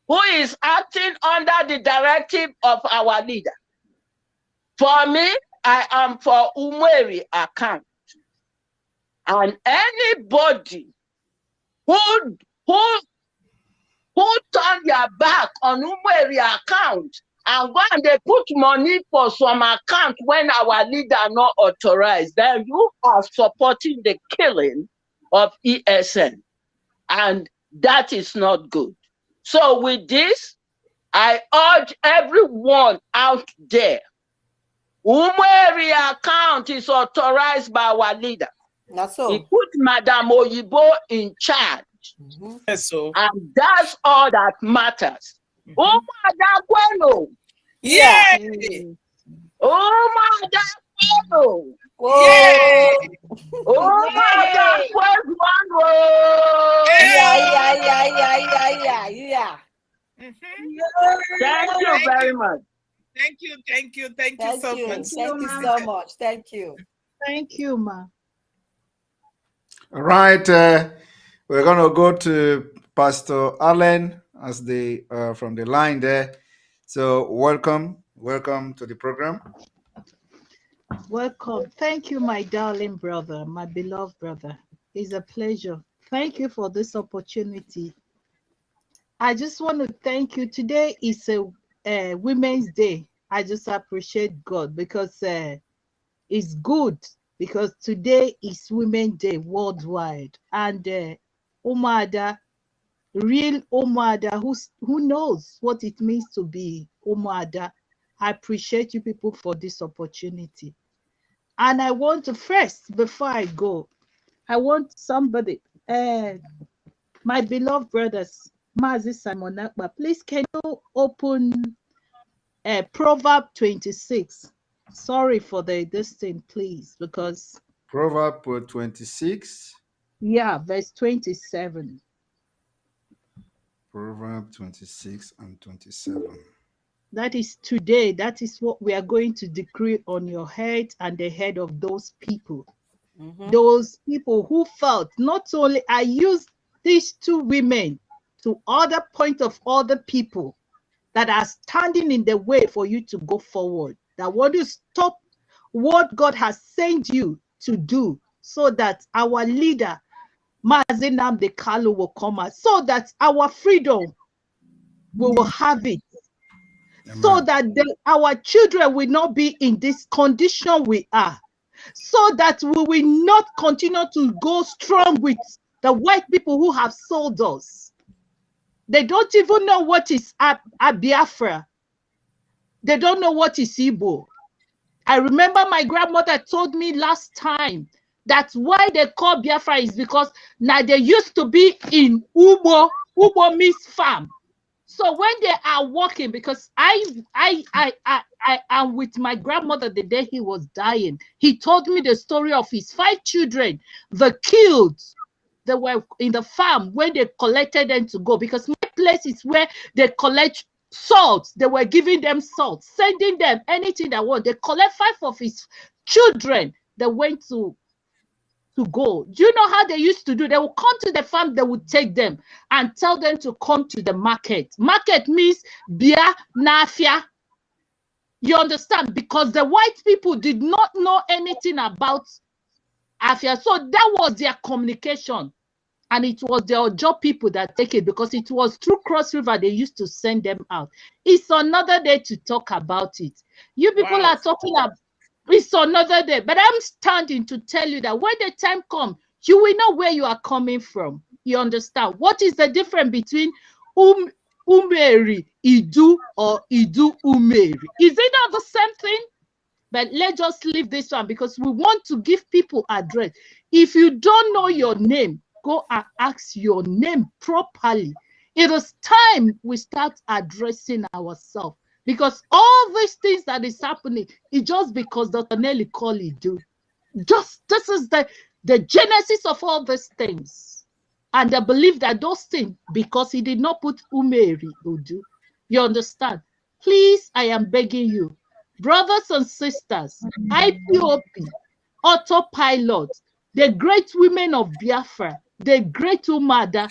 who is acting under the directive of our leader. For me, I am for Umweri account. And anybody who turn their back on Umweri account and go and they put money for some account when our leader not authorized, then you are supporting the killing of ESN. And that is not good. So with this, I urge everyone out there, Umweri account is authorized by our leader. That's so. He put Madam Oyibo in charge. So. And that's all that matters. Umadakweno. Yeah. Umadakweno. Yeah. Umadakweno. Yeah. Thank you very much. Thank you so much. Thank you so much. Thank you. Thank you, ma. All right, we're gonna go to Pastor Allen as the from the line there. So welcome to the program. Welcome. Thank you, my darling brother, my beloved brother. It's a pleasure. Thank you for this opportunity. I just want to thank you. Today is a Women's Day. I just appreciate God because it's good, because today is Women's Day worldwide. And Umada, real Umada, who knows what it means to be Umada. I appreciate you people for this opportunity. And I want to first, before I go, I want somebody, my beloved brothers, Mazi Simon Ekpa, please can you open Proverb 26? Sorry for this thing, please, because Proverb 26. Yeah, verse 27. Proverb 26 and 27. That is today. That is what we are going to decree on your head and the head of those people. Those people who felt not only I used these two women to other point of other people that are standing in the way for you to go forward, that want to stop what God has sent you to do, so that our leader Mazi Nnamdi Kanu will come out, so that our freedom we will have it. Amen. So that our children will not be in this condition we are, so that we will not continue to go strong with the white people who have sold us. They don't even know what is Biafra. They don't know what is Igbo. I remember my grandmother told me last time that why they call Biafra is because now they used to be in Ubo. Ubo means farm. So when they are walking, because I am with my grandmother the day he was dying, he told me the story of his 5 children, the killed. They were in the farm when they collected them to go, because my place is where they collect salt. They were giving them salt, sending them anything they want. They collect 5 of his children. They went to go. Do you know how they used to do? They would come to the farm, they would take them and tell them to come to the market. Market means Bia Nafia. You understand? Because the white people did not know anything about Afia. So that was their communication. And it was the Ojo people that take it, because it was through Cross River they used to send them out. It's another day to talk about it. You people are talking about it's another day, but I'm standing to tell you that when the time comes, you will know where you are coming from. You understand? What is the difference between Umeri, Idu, or Idu Umeri? Is it not the same thing? But let's just leave this one, because we want to give people address. If you don't know your name, go and ask your name properly. It is time we start addressing ourselves, because all these things that is happening is just because Dr. Nelly Colley do. Just this is the genesis of all these things. And I believe that those things, because he did not put Umeri Udu. You understand? Please, I am begging you, brothers and sisters, IPOP, autopilot, the great women of Biafra, the great Umada,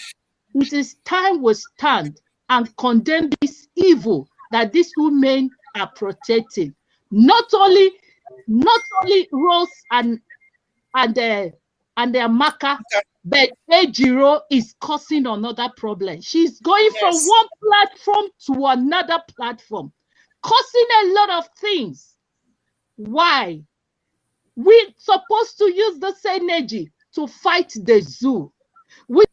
it is time we stand and condemn this evil that these women are protecting. Not only Rose and their Maka, but Ejiro is causing another problem. She's going from one platform to another platform, causing a lot of things. Why? We're supposed to use this energy to fight the zoo. We're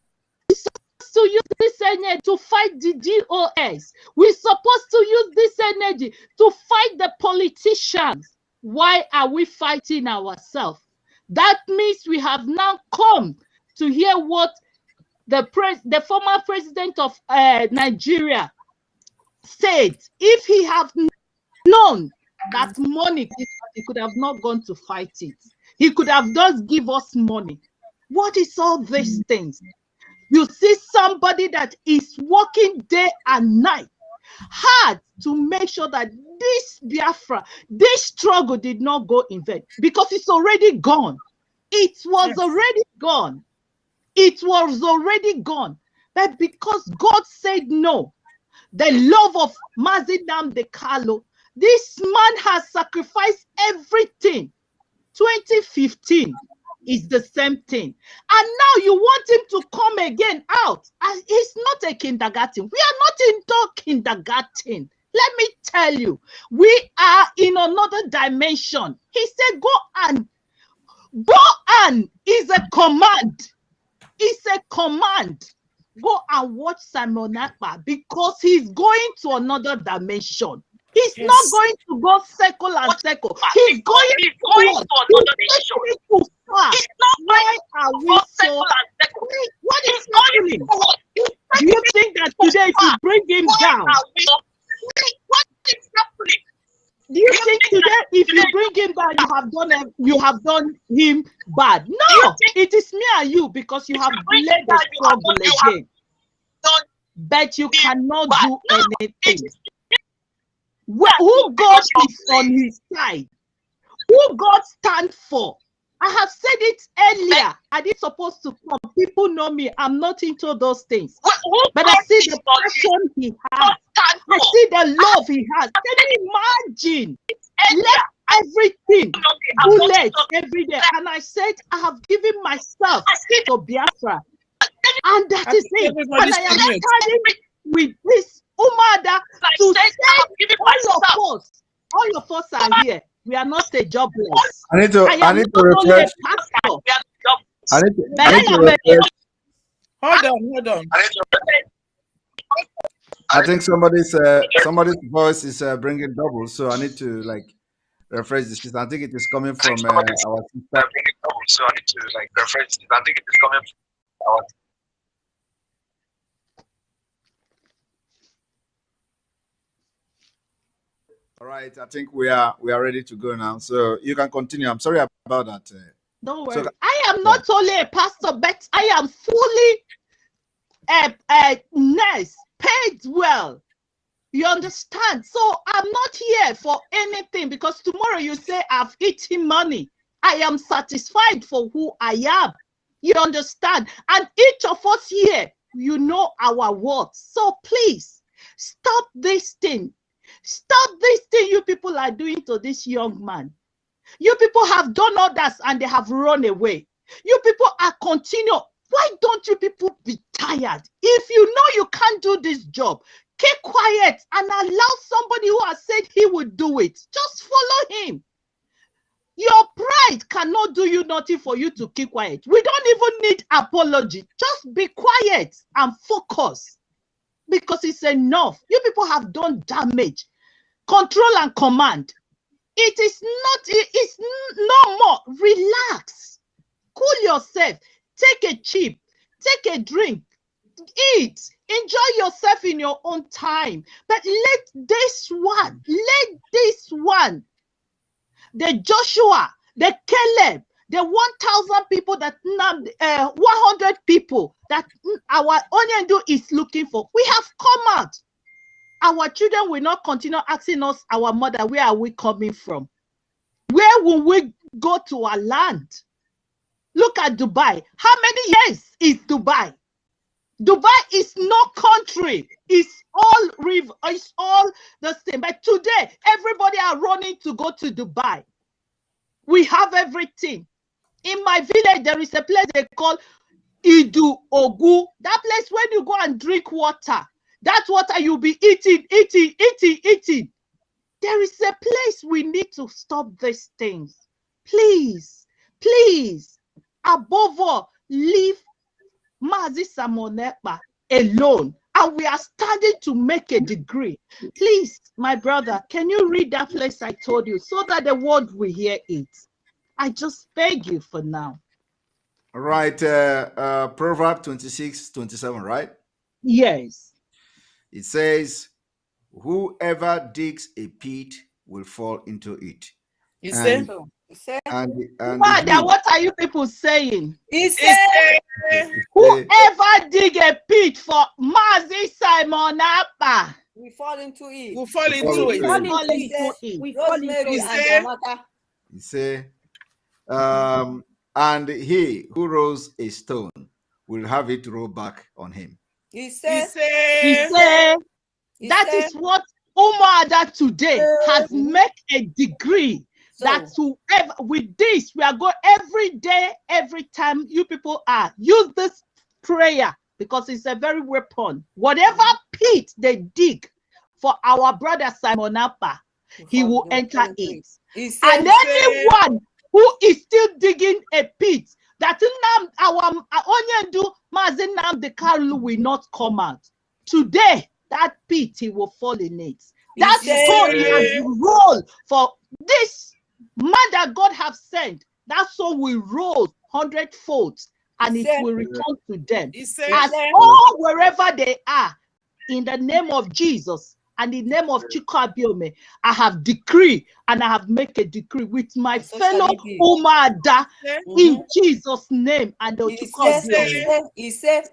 to use this energy to fight the DOS. We're supposed to use this energy to fight the politicians. Why are we fighting ourselves? That means we have now come to hear what the former president of Nigeria said. If he have known that money, he could have not gone to fight it. He could have just give us money. What is all these things? You see somebody that is working day and night hard to make sure that this Biafra, this struggle did not go in vain, because it's already gone. It was already gone. It was already gone. But because God said no, the love of Mazi Nnamdi Kanu, this man has sacrificed everything. 2015 is the same thing. And now you want him to come again out. It's not a kindergarten. We are not into kindergarten. Let me tell you, we are in another dimension. He said, go and is a command. It's a command. Go and watch Simon Ekpa, because he's going to another dimension. He's not going to go circle and circle. He's going to another dimension. Why are we so? What is happening? Do you think that today if you bring him down? What is happening? Do you think today if you bring him down, you have done him bad? No, it is me and you, because you have delayed the struggle again. But you cannot do anything. Who God is on his side? Who God stands for? I have said it earlier. I didn't supposed to come. People know me. I'm not into those things. But I see the passion he has. I see the love he has. Can you imagine? Let everything bullet every day. And I said, I have given myself to Biafra. And that is it. And I am standing with this Umada to say all of us are here. We are not a jobless. I need to refresh. Hold on. I think somebody's voice is bringing double, so I need to refresh the system. I think it is coming from our sister. So I need to refresh it. I think it is coming from our. All right, I think we are ready to go now, so you can continue. I'm sorry about that. Don't worry. I am not only a pastor, but I am fully a nurse, paid well. You understand? So I'm not here for anything, because tomorrow you say I've eaten money. I am satisfied for who I am. You understand? And each of us here, you know our worth. So please stop this thing. Stop this thing you people are doing to this young man. You people have done others and they have run away. You people are continuing. Why don't you people be tired? If you know you can't do this job, keep quiet and allow somebody who has said he would do it. Just follow him. Your pride cannot do you nothing for you to keep quiet. We don't even need apology. Just be quiet and focus, because it's enough. You people have done damage. Control and command. It is not, it's no more. Relax. Cool yourself. Take a chip. Take a drink. Eat. Enjoy yourself in your own time. But let this one, the Joshua, the Caleb, the 1,000 people that 100 people that our Onyendu is looking for. We have come out. Our children will not continue asking us, our mother, where are we coming from? Where will we go to our land? Look at Dubai. How many years is Dubai? Dubai is no country. It's all river. It's all the same. But today, everybody are running to go to Dubai. We have everything. In my village, there is a place they call Idu Ogu. That place when you go and drink water, that water you'll be eating. There is a place we need to stop these things. Please, please, above all, leave Mazi Simon Ekpa alone, and we are standing to make a decree. Please, my brother, can you read that place I told you so that the world will hear it? I just beg you for now. Right, Proverb 26:27, right? Yes. It says, whoever digs a pit will fall into it. You And, say? Father, what are you people saying? He said, whoever dig a pit for Mazi Simon Appa, we fall into it. We fall into it. We fall into it. He say, and he who rolls a stone will have it roll back on him. He said, that is what Umada today has made a degree. That whoever with this we are going every day, every time you people are use this prayer because it's a very weapon. Whatever pit they dig for our brother Simon Appa, he will enter it. And anyone who is still digging a pit that our Onyendu Mazinam the Kalu will not come out today. That pit he will fall in it. That stone he has rolled for this man that God have sent, that soul will roll 100-fold and it will return to them. As all wherever they are, in the name of Jesus and in the name of Chikabiome, I have decreed and I have made a decree with my fellow Umada in Jesus' name. And he said.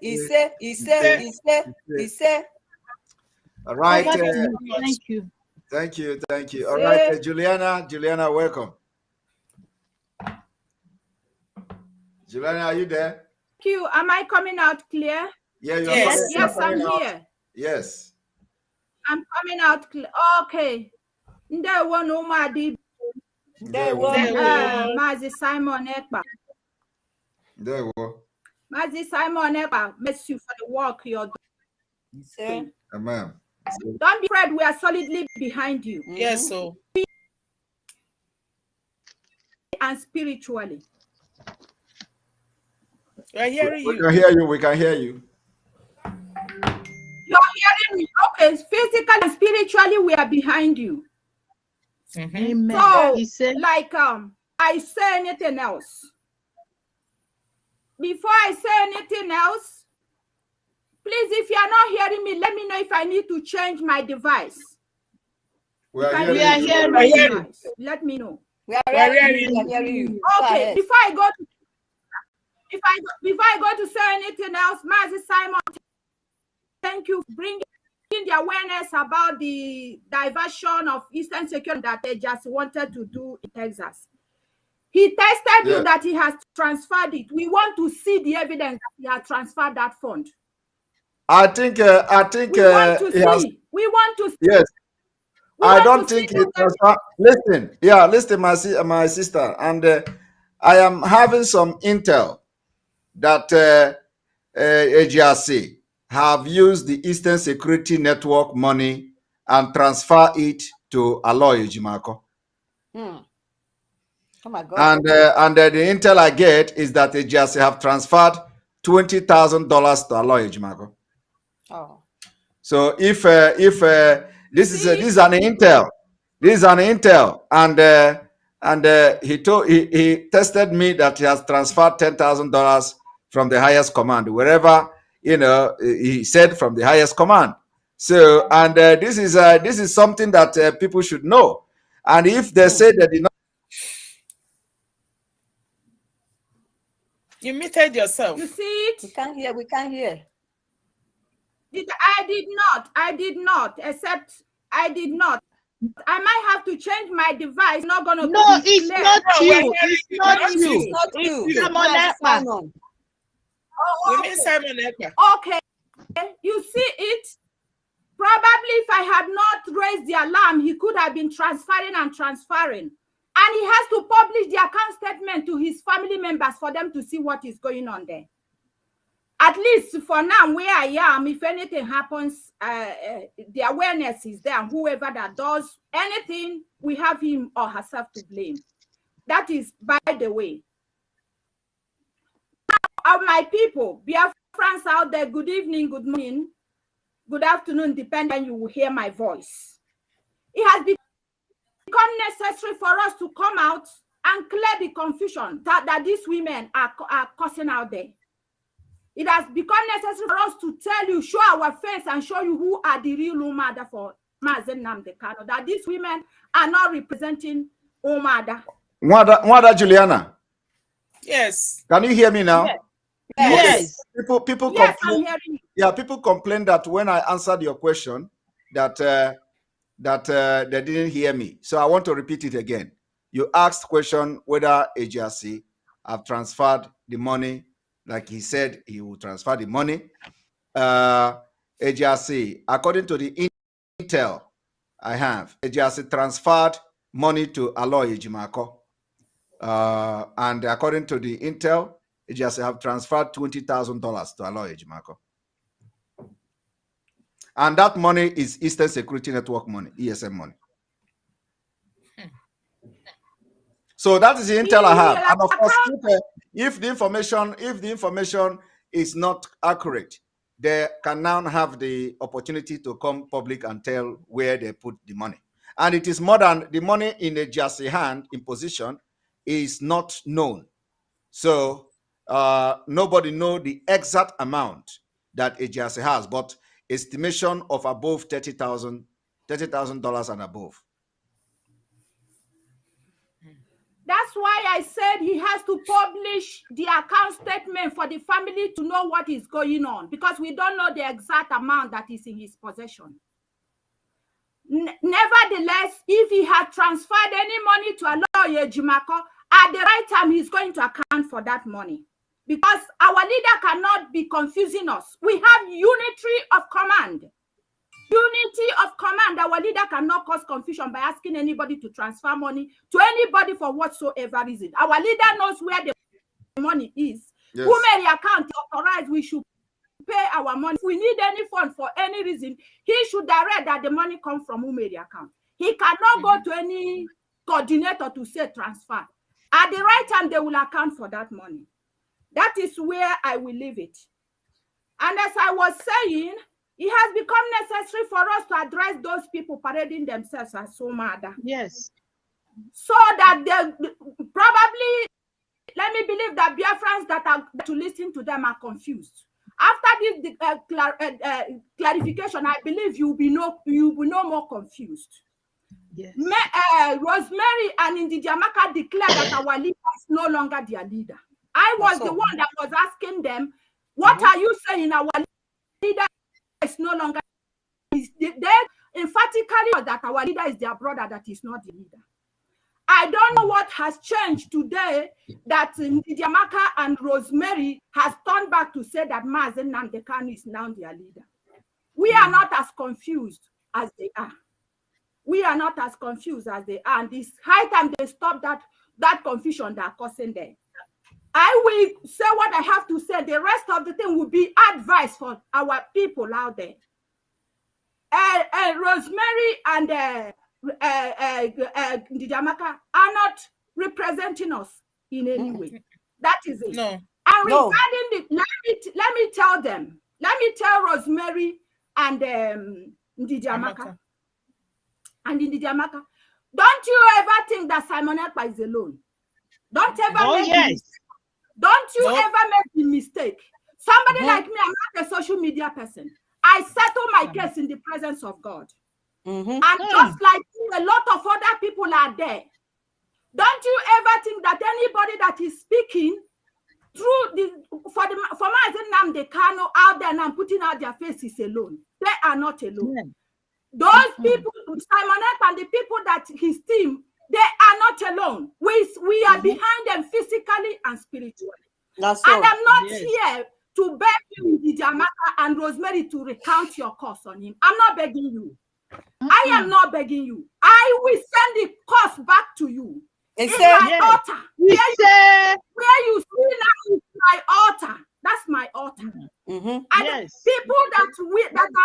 All right. Thank you. Thank you. All right, Juliana, welcome. Juliana, are you there? Thank you. Am I coming out clear? Yeah, yes, I'm here. Yes. I'm coming out clear. Okay. Mazi Simon Ekpa. Mazi Simon Ekpa, bless you for the work you're doing. Amen. Don't be afraid, we are solidly behind you. Yes, so. And spiritually. We're hearing you. We can hear you. You're hearing me. Okay, physically and spiritually, we are behind you. Amen. So, He said, I say anything else. Before I say anything else, please, if you are not hearing me, let me know if I need to change my device. We are hearing you. Let me know. We are hearing you. Okay, before I go to say anything else, Mazi Simon, thank you for bringing the awareness about the diversion of Eastern Security that they just wanted to do in Texas. He tested you that he has transferred it. We want to see the evidence that he has transferred that fund. I think we want to see. We want to see. Yes. I don't think it was. Listen, my sister, and I am having some intel that AGRC have used the Eastern Security Network money and transfer it to Aloy Ejimako. Oh my God. And the intel I get is that AGRC have transferred $20,000 to Aloy Ejimako. Oh. So if this is an intel, and he tested me that he has transferred $10,000 from the highest command, wherever he said from the highest command. So and this is something that people should know. And if they say that you muted yourself. You see it? We can't hear. I did not, except I did not. I might have to change my device. Not gonna. No, it's not you. It's not you. It's Simon. We mean Simon Ekpa. Okay, you see it. Probably if I had not raised the alarm, he could have been transferring, and he has to publish the account statement to his family members for them to see what is going on there. At least for now, where I am, if anything happens, the awareness is there. Whoever that does anything, we have him or herself to blame. That is, by the way. Now, my people, Biafra Biafrans out there, good evening, good morning, good afternoon, depending on you will hear my voice. It has become necessary for us to come out and clear the confusion that these women are causing out there. It has become necessary for us to tell you, show our face and show you who are the real Umada for Mazen Nnamdi Kanu, that these women are not representing Umada. Mwada Juliana. Yes. Can you hear me now? Yes. Yes. Okay. People yes, complain. I'm hearing you. Yeah, people complain that when I answered your question, that they didn't hear me. So I want to repeat it again. You asked question whether AGRC have transferred the money, like he said he will transfer the money. AGRC, according to the intel I have, AGRC transferred money to Aloy Ejimako. And according to the intel, AGRC have transferred $20,000 to Aloy Ejimako. And that money is Eastern Security Network money, ESM money. So that is the intel I have. And of course, if the information is not accurate, they can now have the opportunity to come public and tell where they put the money. And it is more than the money in a JRC hand in position is not known. So nobody know the exact amount that a JRC has, but estimation of above $30,000 and above. That's why I said he has to publish the account statement for the family to know what is going on, because we don't know the exact amount that is in his possession. Nevertheless, if he had transferred any money to Aloy Ejimako, at the right time, he's going to account for that money. Because our leader cannot be confusing us. We have unity of command. Unity of command. Our leader cannot cause confusion by asking anybody to transfer money to anybody for whatsoever reason. Our leader knows where the money is. Yes. Who made the account authorized we should pay our money. If we need any fund for any reason, he should direct that the money come from who made the account. He cannot go to any coordinator to say transfer. At the right time, they will account for that money. That is where I will leave it. And as I was saying, it has become necessary for us to address those people parading themselves as Somada. Yes. So that they probably, let me believe that Biafrans that are to listen to them are confused. After this clarification, I believe you will be no more confused. Yes. Rosemary and Ndidiamaka declared that our leader is no longer their leader. I was the one that was asking them, what are you saying? Our leader is no longer. They emphatically that our leader is their brother, that is not the leader. I don't know what has changed today that Ndidiamaka and Rosemary has turned back to say that Mazen Nnamdi Kanu is now their leader. We are not as confused as they are. We are not as confused as they are. And it's high time they stop that confusion that are causing them. I will say what I have to say. The rest of the thing will be advice for our people out there. Rosemary and Ndidiamaka are not representing us in any way. That is it. No. And regarding let me tell them. Let me tell Rosemary and Ndidiamaka. And Ndidiamaka, don't you ever think that Simon Ekpa is alone? Don't ever Don't you ever make the mistake. Somebody like me, I'm not a social media person. I settle my case in the presence of God. And just like you, a lot of other people are there. Don't you ever think that anybody that is speaking for Mazen Nnamdi Kanu out there and putting out their faces alone? They are not alone. Those people, Simon Ekpa and the people that his team, they are not alone. We are behind them physically and spiritually. And I'm not here to beg you, Ndidiamaka and Rosemary, to recount your cause on him. I'm not begging you. I am not begging you. I will send the cause back to you. It's my altar. Where you see now is my altar. That's my altar. And people that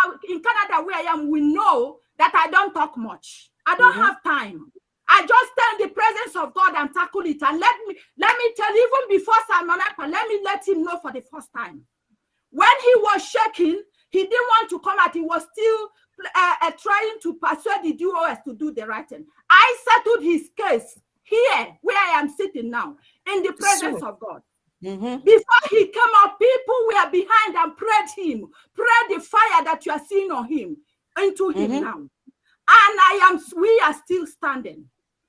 are in Canada where I am will know that I don't talk much. I don't have time. I just stand in the presence of God and tackle it. And let me tell you, even before Simon Ekpa, let me let him know for the first time. When he was shaking, he didn't want to come out. He was still trying to persuade the DOS to do the right thing. I settled his case here, where I am sitting now, in the presence of God. Before he came up, people were behind and prayed him, prayed the fire that you are seeing on him into him now. And we are still standing.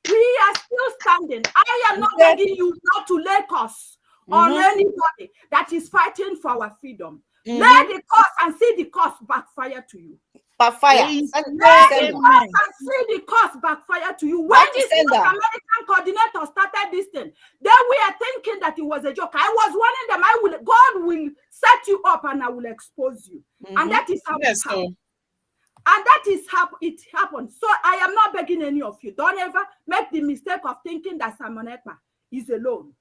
We are still standing. I am not begging you not to lay curse on anybody that is fighting for our freedom. Lay the curse and see the curse backfire to you. Backfire. Lay the curse and see the curse backfire to you. When this American coordinator started this thing, they were thinking that it was a joke. I was warning them, God will set you up and I will expose you. And that is how it happened. And that is how it happened. So I am not begging any of you. Don't ever make the mistake of thinking that Simon Ekpa is alone.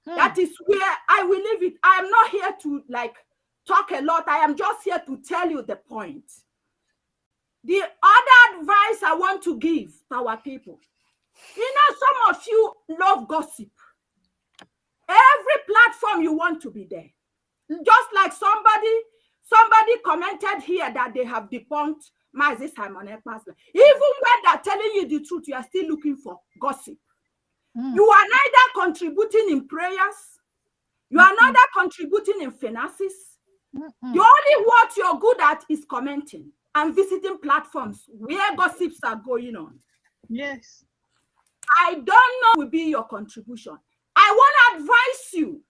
That is where I will leave it. I am not here to talk a lot. I am just here to tell you the point. The other advice I want to give to our people. Some of you love gossip. Every platform you want to be there. Just like somebody commented here that they have debunked Mazi Simon Ekpa's. Even when they're telling you the truth, you are still looking for gossip. You are neither contributing in prayers, you are neither contributing in finances. The only what you're good at is commenting and visiting platforms where gossips are going on. Yes. I don't know will be your contribution. I want to advise you.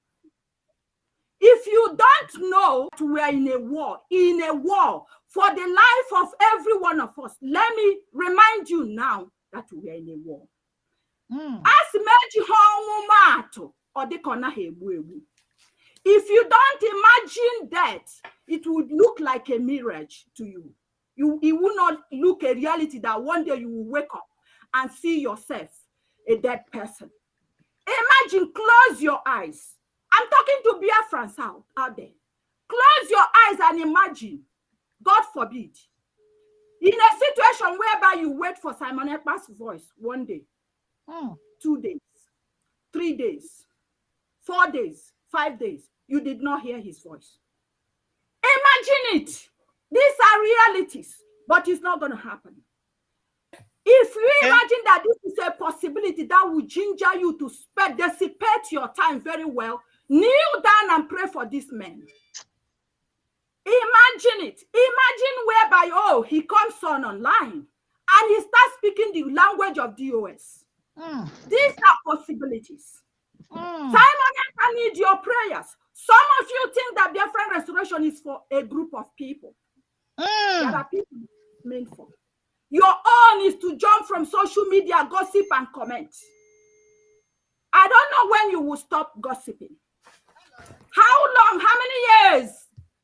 If you don't know we are in a war for the life of every one of us, let me remind you now that we are in a war. If you don't imagine that, it would look like a mirage to you. It will not look a reality that one day you will wake up and see yourself a dead person. Imagine, close your eyes. I'm talking to Biafrans out there. Close your eyes and imagine, God forbid, in a situation whereby you wait for Simon Ekpa's voice 1 day, 2 days, 3 days, 4 days, 5 days, you did not hear his voice. Imagine it. These are realities, but it's not going to happen. If you imagine that this is a possibility that will ginger you to dissipate your time very well, kneel down and pray for this man. Imagine it. Imagine whereby, he comes on online and he starts speaking the language of DOS. These are possibilities. Simon Ekpa need your prayers. Some of you think that Biafran restoration is for a group of people. There are people meant for. Your own is to jump from social media, gossip, and comment. I don't know when you will stop gossiping. How long, how many years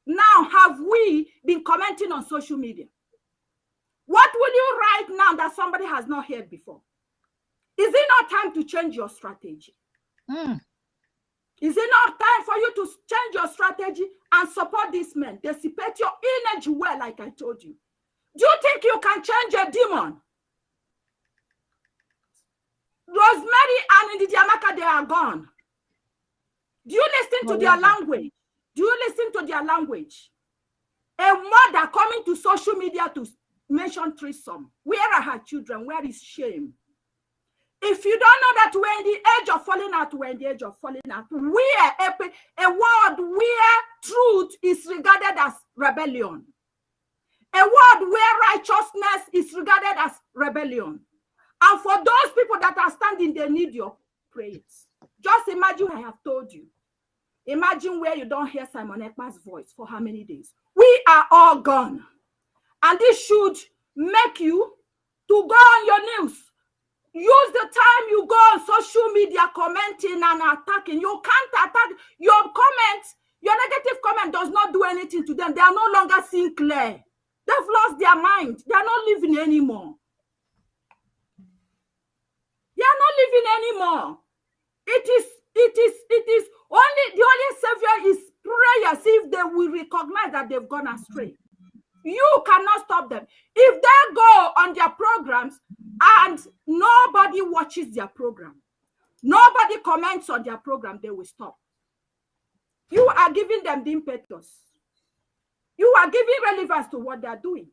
now have we been commenting on social media? What will you write now that somebody has not heard before? Is it not time to change your strategy? Is it not time for you to change your strategy and support this man? Dissipate your energy well, like I told you. Do you think you can change a demon? Rosemary and Ndidiamaka, they are gone. Do you listen to their language? Do you listen to their language? A mother coming to social media to mention threesome. Where are her children? Where is shame? If you don't know that we're in the age of falling out, we're in the age of falling out. We're a world where truth is regarded as rebellion. A world where righteousness is regarded as rebellion. And for those people that are standing, they need your prayers. Just imagine I have told you. Imagine where you don't hear Simon Ekpa's voice for how many days. We are all gone. And this should make you to go on your news. Use the time you go on social media commenting and attacking. You can't attack your comments. Your negative comment does not do anything to them. They are no longer seeing clear. They've lost their mind. They are not living anymore. They are not living anymore. It is only the only savior is prayers if they will recognize that they've gone astray. You cannot stop them. If they go on their programs and nobody watches their program, nobody comments on their program, they will stop. You are giving them the impetus You are giving relevance to what they are doing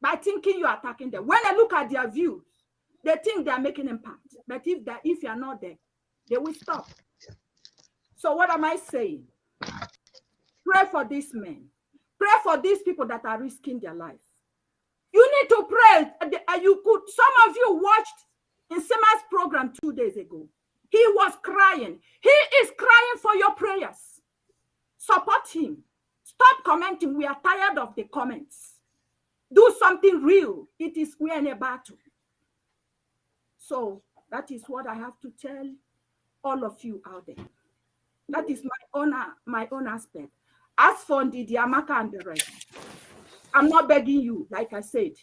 by thinking you are attacking them. When they look at their views, they think they are making impact. But if you are not there, they will stop. So what am I saying? Pray for these men. Pray for these people that are risking their life. You need to pray. Some of you watched in Sema's program 2 days ago. He was crying. He is crying for your prayers. Support him. Stop commenting. We are tired of the comments. Do something real. We are in a battle. So that is what I have to tell all of you out there. That is my own aspect. As for the Amaka and the rest, I'm not begging you, like I said.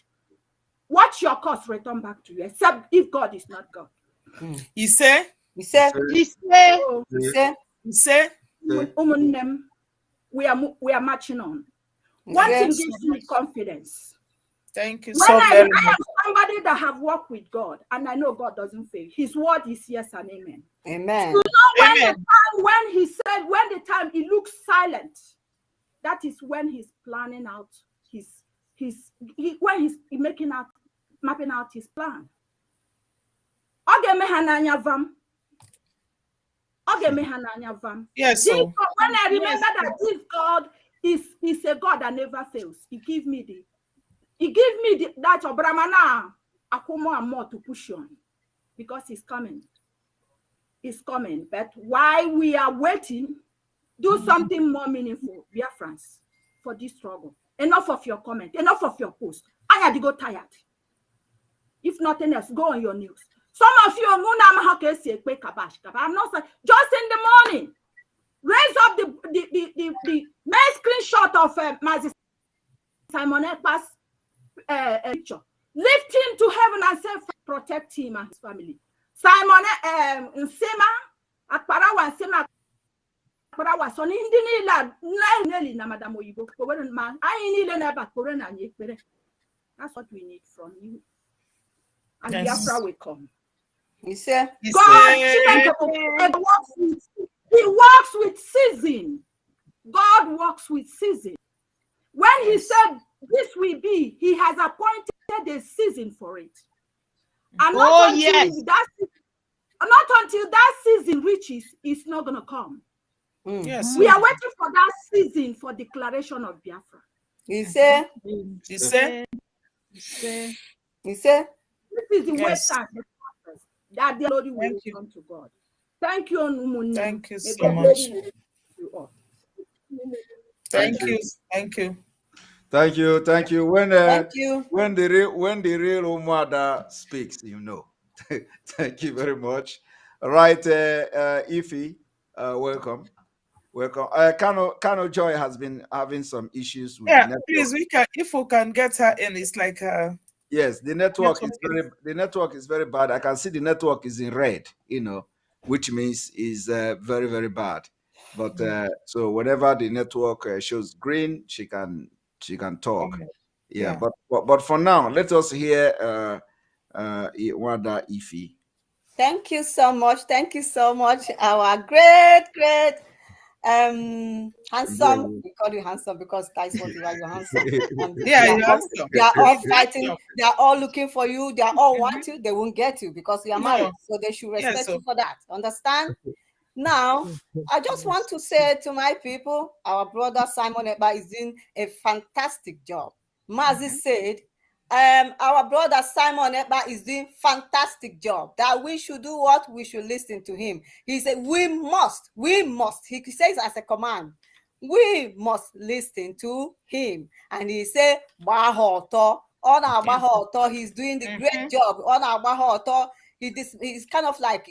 Watch your course return back to you, except if God is not God. You say? We are marching on. One thing gives me confidence. Thank you When so very I much. am somebody that have worked with God, and I know God doesn't fail. His word is yes and amen. Amen. You know when he said, when the time he looks silent, that is when he's planning out when he's mapping out his plan. Yes, so when I remember that this God is a God that never fails, he give me that Obramana Akumo and more to push on, because he's coming. He's coming. But while we are waiting, do something more meaningful, Biafrans, for this struggle. Enough of your comment, enough of your post. I had to go tired. If nothing else, go on your news. Some of you, I'm not saying just in the morning, raise up the main screenshot of Mazi Simon Ekpa's picture. Lift him to heaven and say, protect him and his family. Simon Nsema, Akparawa Nsema, Akparawa, so hindi nila na Madam Oyibo. That's what we need from you. And Biafra will come. God works with season. God works with season. When he said this will be, he has appointed a season for it. And not until that season reaches, it's not going to come. Yes. We are waiting for that season for declaration of Biafra. You say? This is the way that the Lord will come to God. Thank you, Onumunim. Thank you so much. Thank you. Thank you. Thank you. Thank you. When the real Umwada speaks, you know. Thank you very much. All right, Ify, welcome. Kano Joy has been having some issues with the network. Please, if we can get her in, it's like yes, the network is very bad. I can see the network is in red, which means is very, very bad. But so whenever the network shows green, she can talk. Okay. Yeah. But for now, let us hear Wanda Ify. Thank you so much. Thank you so much. Our great handsome. We call you handsome because that's what you are. You're handsome. You're handsome. They are all fighting. They are all looking for you. They are all want you. They won't get you because you are married. So they should respect you for that. Understand? Now, I just want to say to my people, our brother Simon Ekpa is doing a fantastic job. Mazi said, our brother Simon Ekpa is doing fantastic job. That we should do what? We should listen to him. He said, we must. He says as a command, we must listen to him. And he said, he's doing the great job. He's kind of like,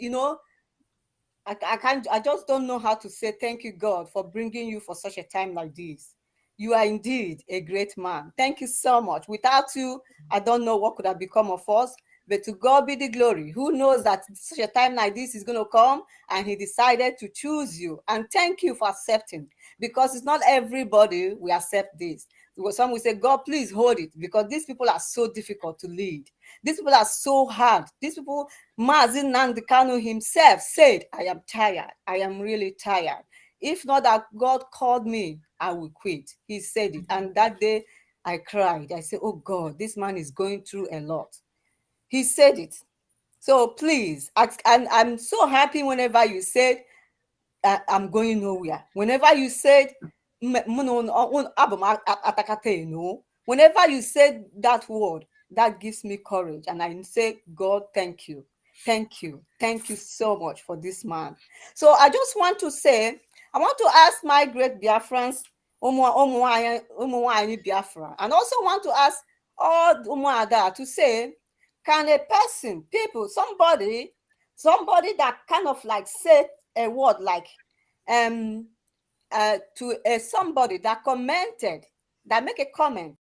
I just don't know how to say thank you, God, for bringing you for such a time like this. You are indeed a great man. Thank you so much. Without you, I don't know what could have become of us, but to God be the glory. Who knows that such a time like this is going to come, and he decided to choose you. And thank you for accepting, because it's not everybody will accept this. Some will say, God, please hold it, because these people are so difficult to lead. These people are so hard. These people, Mazi Nnamdi Kanu himself said, I am tired. I am really tired. If not that God called me, I will quit. He said it. And that day I cried. I said, oh God, this man is going through a lot. He said it. So please, I'm so happy whenever you said, I'm going nowhere. Whenever you said, whenever you said that word, that gives me courage. And I say, God, thank you. Thank you. Thank you so much for this man. So I just want to say, I want to ask my great Biafrans, Biafra, and also want to ask all Umuada to say, can a person, people, somebody that kind of like said a word like to somebody that commented, that make a comment,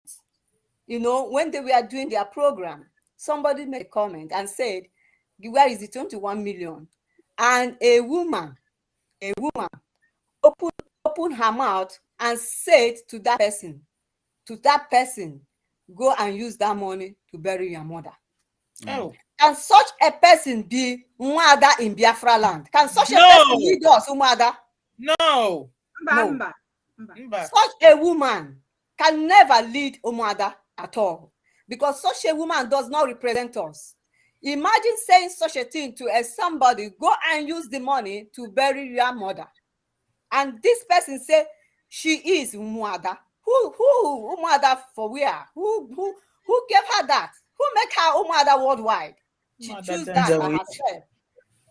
when they were doing their program, somebody made a comment and said, where is the 21 million? And a woman opened her mouth and said to that person, go and use that money to bury your mother. Oh. Can such a person be Mwada in Biafra land? Can such a person lead us, Mwada? No. Such a woman can never lead Umwada at all, because such a woman does not represent us. Imagine saying such a thing to somebody, go and use the money to bury your mother. And this person say she is Umwada. Who Umwada for where? Who gave her that? Who make her Umwada worldwide? She choose that by herself.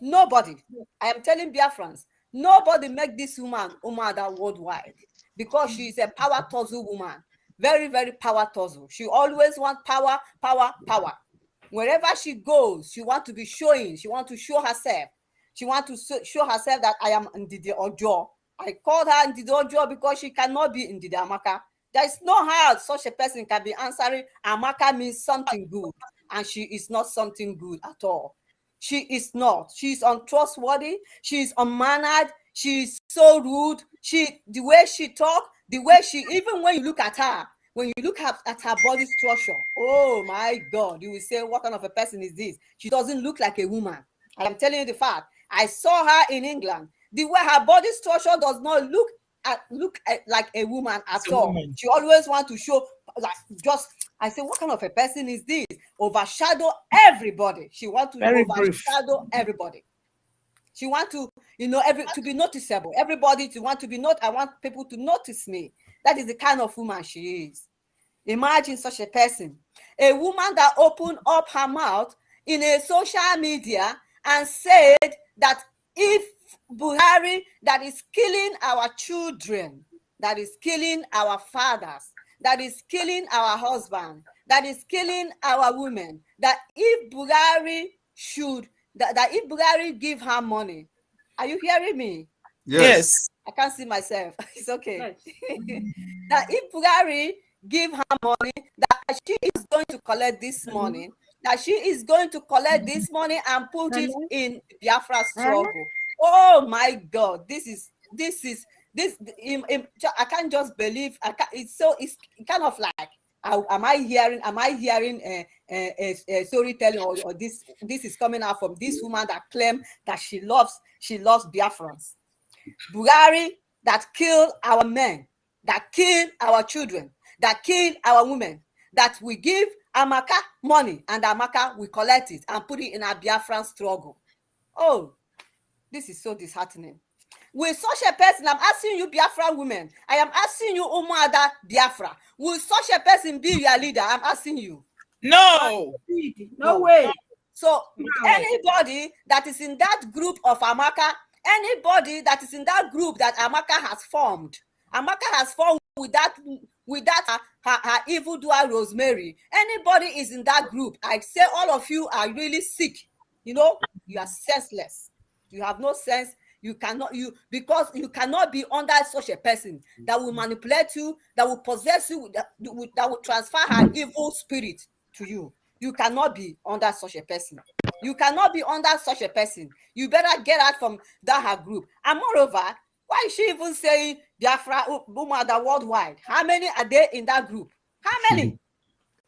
Nobody. I am telling Biafrans, nobody make this woman Umwada worldwide, because she is a power tussle woman. Very, very power tussle. She always wants power, power, power. Wherever she goes, she wants to be showing. She wants to show herself. She wants to show herself that I am Ndidi Ojo. I called her Ndidi Ojo because she cannot be Ndidi Amaka. There is no how such a person can be answering Amaka means something good, and she is not something good at all. She is not. She is untrustworthy. She is unmannered. She is so rude. The way she talk, the way she, even when you look at her, when you look at her body structure, oh my God, you will say, what kind of a person is this? She doesn't look like a woman. I am telling you the fact. I saw her in England. The way her body structure does not look like a woman at all. She always wants to show, like, just, I say, what kind of a person is this? Overshadow everybody. She wants to overshadow everybody. She wants to, to be noticeable. Everybody to want to be I want people to notice me. That is the kind of woman she is. Imagine such a person. A woman that opened up her mouth in a social media and said that if Buhari, that is killing our children, that is killing our fathers, that is killing our husband, that is killing our women, that if Buhari that if Buhari give her money, are you hearing me? Yes. I can't see myself. It's okay. That if Buhari give her money, that she is going to collect this money, that she is going to collect this money and put it in Biafra struggle. Oh my God, this. I can't just believe. It's kind of like, am I hearing a storytelling, or this is coming out from this woman that claimed that she loves Biafrans. Buhari that killed our men, that killed our children, that killed our women, that we give Amaka money and Amaka will collect it and put it in our Biafran struggle. Oh, this is so disheartening. With such a person, I'm asking you, Biafran women, I am asking you, Umuada Biafra, will such a person be your leader? I'm asking you. No. No way. So anybody that is in that group of Amaka, anybody that is in that group that Amaka has formed with that her evildoer Rosemary, anybody is in that group, I say all of you are really sick. You are senseless. You have no sense. Because you cannot be under such a person that will manipulate you, that will possess you, that will transfer her evil spirit to you. You cannot be under such a person. You cannot be under such a person. You better get out from her group. And moreover, why is she even saying Biafra Umada worldwide? How many are there in that group? How many?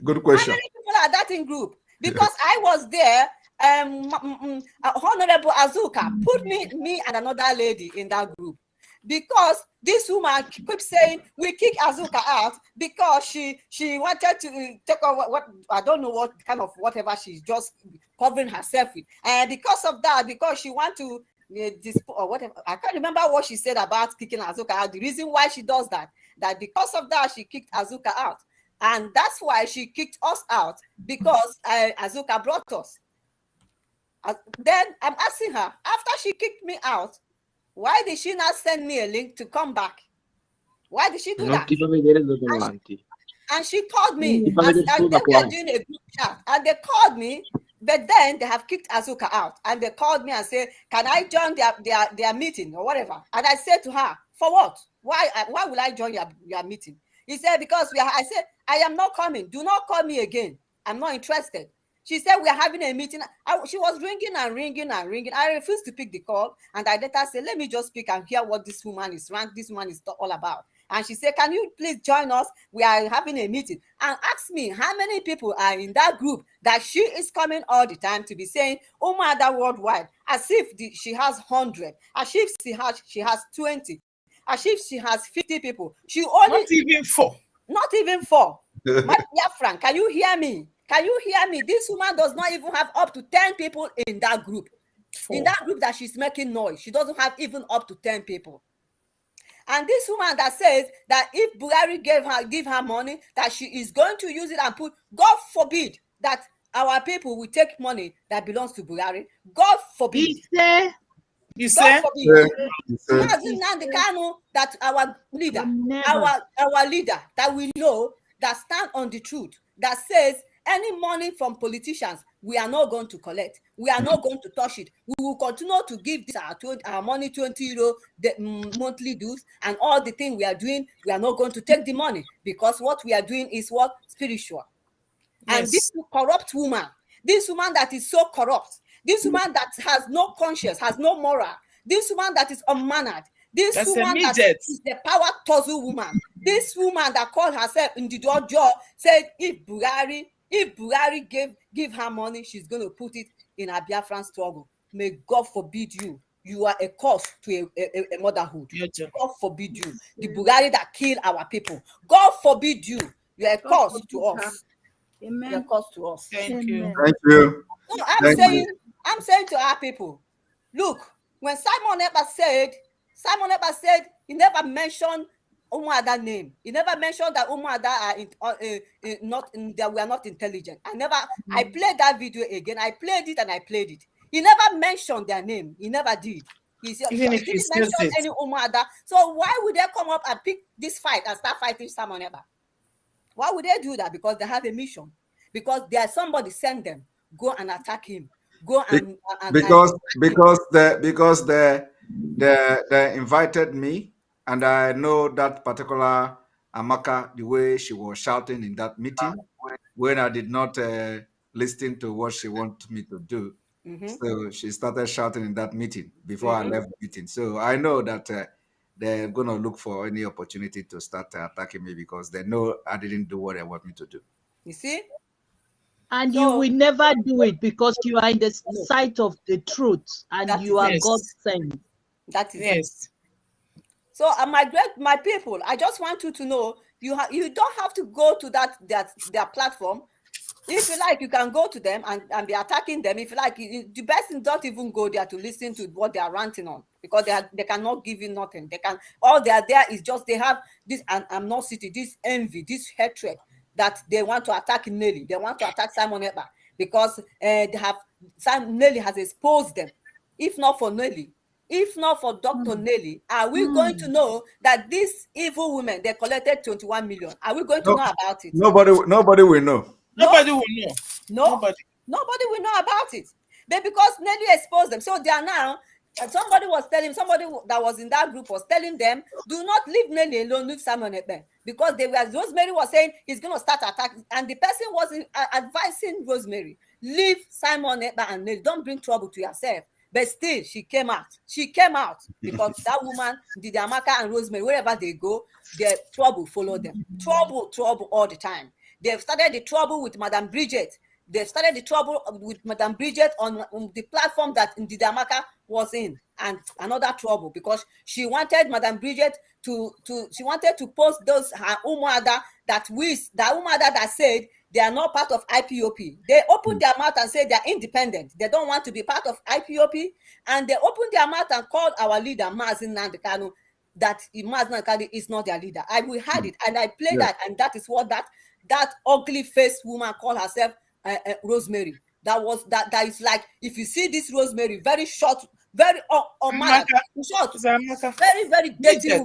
Good question. How many people are that in group? Because I was there. Honorable Azuka put me and another lady in that group. because this woman keeps saying we kick Azuka out because she wanted to take over what I don't know what kind of whatever she's just covering herself with, and because of that, because she want to or whatever, I can't remember what she said about kicking Azuka out. The reason why she does that because of that she kicked Azuka out, and that's why she kicked us out, because Azuka brought us. Then I'm asking her, after she kicked me out, why did she not send me a link to come back? Why did she do that? And she called me, and they were doing a group chat, and they called me, but then they have kicked Azuka out, and they called me and said, can I join their meeting or whatever? And I said to her, for what? Why will I join your meeting? He said, because I said, I am not coming. Do not call me again. I'm not interested. She said, we are having a meeting. She was ringing and ringing and ringing. I refused to pick the call. And I let her say, let me just speak and hear what this woman is all about. And she said, can you please join us? We are having a meeting. And ask me how many people are in that group that she is coming all the time to be saying, oh my God, worldwide, as if she has 100, as if she has 20, as if she has 50 people. She only not even 4. Not even 4. My dear Frank, can you hear me? Can you hear me? This woman does not even have up to 10 people in that group. 4. In that group that she's making noise, she doesn't have even up to 10 people. And this woman that says that if Buhari give her money, that she is going to use it and put, God forbid that our people will take money that belongs to Buhari. God forbid. You say? Imagine now the Kanu that our leader, our leader that we know that stand on the truth, that says any money from politicians, we are not going to collect. We are not going to touch it. We will continue to give this our money, 20 euro, the monthly dues, and all the things we are doing. We are not going to take the money, because what we are doing is what? Spiritual. Yes. And this corrupt woman, this woman that is so corrupt, this woman that has no conscience, has no moral, this woman that is unmannered, this woman that is the power tussle woman, this woman that called herself in the dojo, said if Buhari give her money, she's going to put it in a Biafran struggle. May God forbid you. You are a curse to a motherhood. God forbid you. The Buhari that killed our people. God forbid you. You are a curse to us. Amen. You are a curse to us. Thank you. Thank you. So I'm saying to our people, look, when Simon Ekpa said he never mentioned Umuada's name. He never mentioned that Umuada that we are not intelligent. I played that video again. I played it and I played it. He never mentioned their name. He never did. He didn't mention any Umuada. So why would they come up and pick this fight and start fighting Simon Ekpa? Why would they do that? Because they have a mission. Because there's somebody send them. Go and attack him. Go and because they invited me, and I know that particular Amaka, the way she was shouting in that meeting when I did not listen to what she wanted me to do. So she started shouting in that meeting before I left the meeting. So I know that they're going to look for any opportunity to start attacking me, because they know I didn't do what they want me to do. You see? And you will never do it, because you are in the sight of the truth, and you are God sent. That is it. So my people, I just want you to know you don't have to go to their platform. If you like, you can go to them and be attacking them. If you like, the best thing, don't even go there to listen to what they are ranting on, because they cannot give you nothing. All they are there is just they have this animosity, this envy, this hatred that they want to attack Nelly. They want to attack Simon Ekpa because Nelly has exposed them. If not for Nelly, if not for Dr. Nelly, are we going to know that these evil women, they collected 21 million? Are we going to know about it? Nobody will know. Nobody will know. Nobody will know about it. But because Nelly exposed them, so they are now. Somebody that was in that group was telling them, do not leave Nelly alone, leave Simon Ekpa, because Rosemary was saying he's going to start attacking, and the person was advising Rosemary, leave Simon Ekpa and Nelly, don't bring trouble to yourself. But still, she came out because that woman, Didi Amaka and Rosemary, wherever they go, their trouble follow them. Trouble all the time. They've started the trouble with Madam Bridget. They started the trouble with Madam Bridget on the platform that Ndidi Amaka was in, and another trouble because she wanted Madam Bridget to post those her Umuada that Umuada that said they are not part of IPOP. They opened their mouth and said they are independent. They don't want to be part of IPOP, and they opened their mouth and called our leader Mazi Nnamdi Kanu that Mazi Nnamdi Kanu is not their leader. We had it, and I played that, and that is what that ugly faced woman called herself. Rosemary. That is like, if you see this Rosemary, very short, very short, very, very dirty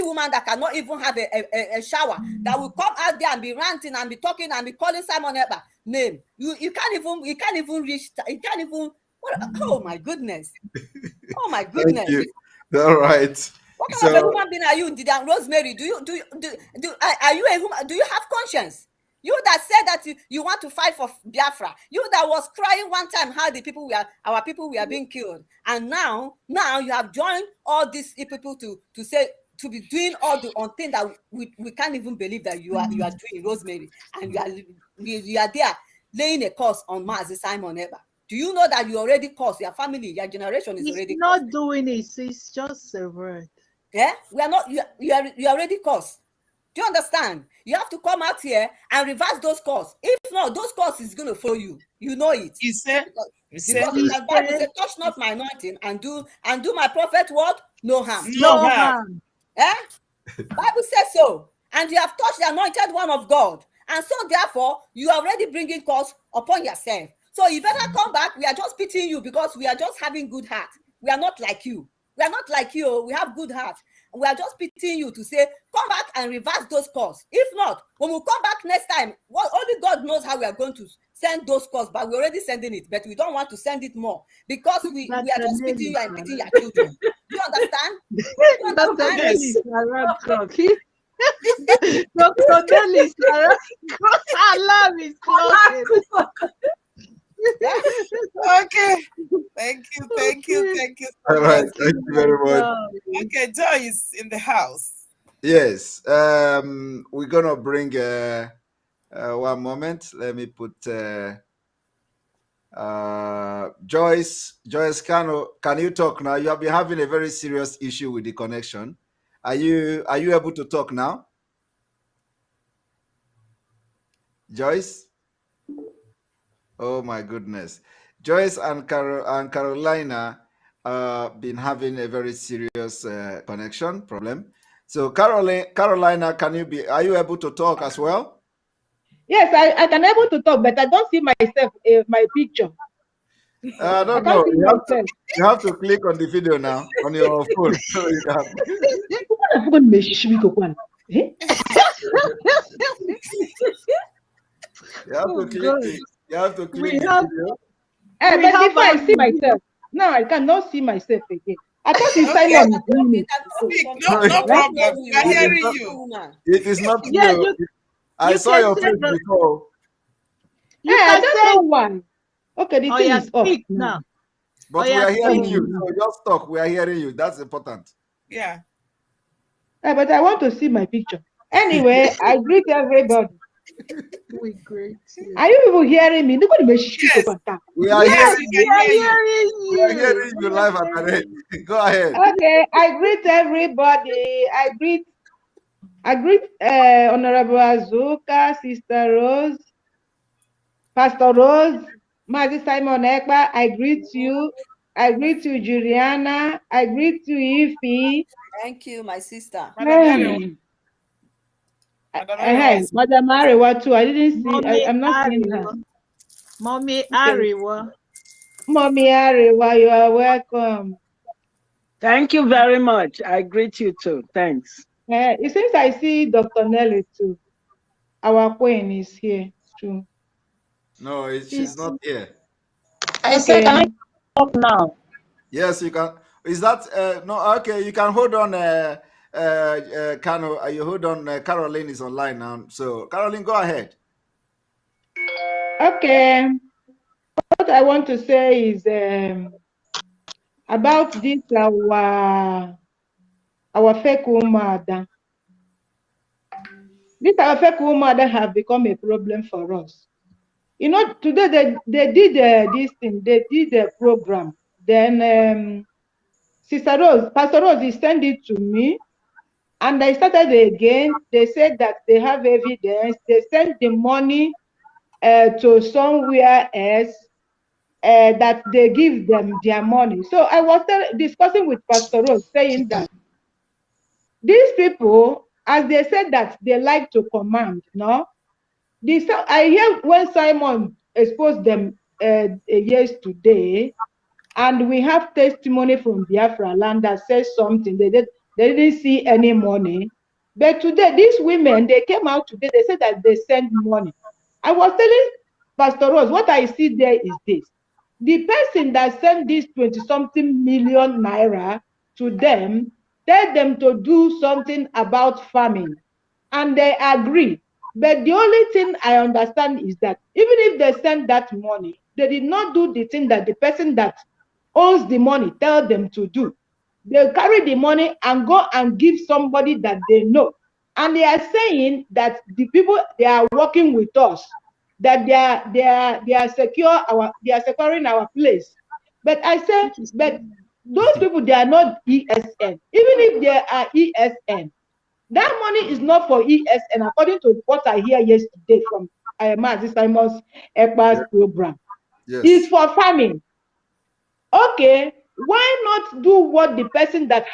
woman that cannot even have a shower, that will come out there and be ranting and be talking and be calling Simon Ekpa name. You can't even reach. Oh my goodness. Oh my goodness. Thank you. All right. What kind of a human being are you, Rosemary? Are you a human? Do you have conscience? You that said that you want to fight for Biafra. You that was crying one time how our people were being killed, and now you have joined all these people to be doing all the thing that we can't even believe that you are doing, Rosemary, and you are there laying a curse on Mazi Simon Ekpa. Do you know that you already cursed? Your family, your generation is already not cursed. doing it. It's just a word. Yeah, we are not. You are already cursed. Do you understand? You have to come out here and reverse those courses. If not, those courses is going to follow you. You know it. Because the Bible says, touch not my anointing and do my prophet what? No harm. No harm. Eh? Bible says so. And you have touched the anointed one of God. And so therefore, you are already bringing curse upon yourself. So you better come back. We are just pitying you because we are just having good heart. We are not like you. We are not like you. We have good heart. We are just pitying you to say, come back and reverse those calls. If not, when we come back next time, only God knows how we are going to send those calls, but we're already sending it, but we don't want to send it more because we are just pitying you and pitying your children. Do you understand? Yes. Dr. Nelly's alarm is closing. Okay. Thank you. All right. Thank you very much. Okay, Joy is in the house. Yes. We're gonna bring one moment. Let me put Joyce. Can you talk now? You have been having a very serious issue with the connection. Are you able to talk now? Joyce? Oh my goodness. Joyce and Carolina been having a very serious connection problem. So Carolina, are you able to talk as well? Yes, I can able to talk, but I don't see myself, my picture. I don't know. You have to click on the video now on your phone. So you can. You have to click the video. But before I see myself, now I cannot see myself again. I thought it's Simon. No problem. We are hearing you. It is not Yeah, you. I saw your face before. I don't know why. Okay, the thing is off now. But we are hearing you. So just talk. We are hearing you. That's important. Yeah. But I want to see my picture. Anyway, I greet everybody. We greet you. Are you people hearing me? Yes. We are hearing you. We are hearing you live at the rate. Go ahead. Okay, I greet everybody. I greet Honorable Azuka, Sister Rose, Pastor Rose, Mazi Simon Ekpa. I greet you. I greet you, Juliana. I greet you, Ify. Thank you, my sister. Madam Arewa too. I didn't see. I'm not seeing her. Mommy Arewa. Mommy Arewa, you are welcome. Thank you very much. I greet you too. Thanks. It seems I see Dr. Nelly too. Our queen is here too. No, she's not here. I said, can I talk now? Yes, you can. Is that no? Okay, you can hold on. You hold on. Caroline is online now. So, Caroline, go ahead. Okay. What I want to say is about this our fake woman. This our fake woman have become a problem for us. You know, today they did this thing. They did the program. Then Sister Rose, Pastor Rose, he sent it to me. And I started again. They said that they have evidence. They sent the money to somewhere else that they give them their money. So I was discussing with Pastor Rose, saying that these people, as they said that they like to command, no? I hear when Simon exposed them yesterday, and we have testimony from Biafra land that says something. They didn't see any money. But today, these women, they came out today, they said that they sent money. I was telling Pastor Rose, what I see there is this. The person that sent this 20-something million naira to them, tell them to do something about farming. And they agree. But the only thing I understand is that even if they send that money, they did not do the thing that the person that owns the money tell them to do. They carry the money and go and give somebody that they know. And they are saying that the people they are working with us, that they are securing our place. But I said, but those people, they are not ESN. Even if they are ESN, that money is not for ESN, according to what I hear yesterday from Mazi Simon's Ekpa's program. Yes. It's for farming. Okay, why not do what the person that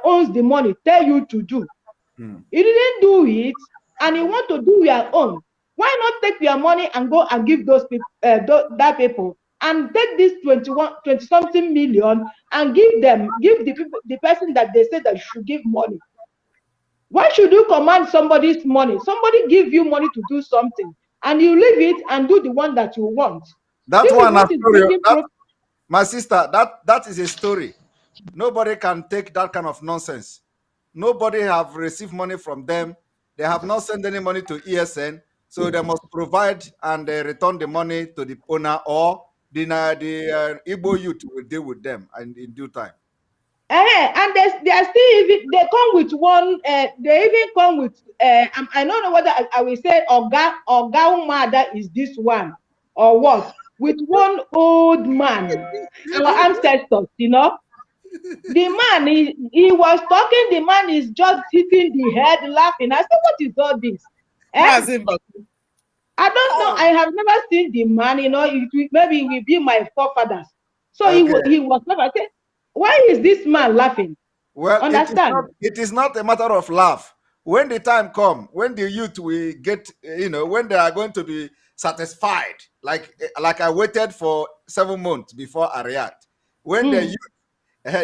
owns the money tell you to do? You didn't do it, and you want to do your own. Why not take your money and go and give those people, that people, and take this 20-something million and give the person that they say that you should give money? Why should you command somebody's money? Somebody give you money to do something, and you leave it and do the one that you want. That one, my sister, that is a story. Nobody can take that kind of nonsense. Nobody have received money from them. They have not sent any money to ESN, so they must provide and return the money to the owner, or the Igbo youth will deal with them and in due time. And they are still they come with one. They even come with. I don't know whether I will say Oga Umada is this one or what, with one old man, our ancestors, you know. The man, he was talking. The man is just hitting the head, laughing. I said, "What is all this?" I don't know. I have never seen the man. You know, maybe it will be my forefathers. So Okay. he was never saying, "Why is this man laughing?" Well, understand? It is not a matter of laugh. When the time comes, when the youth will get, when they are going to be satisfied, like I waited for 7 months before I react. When the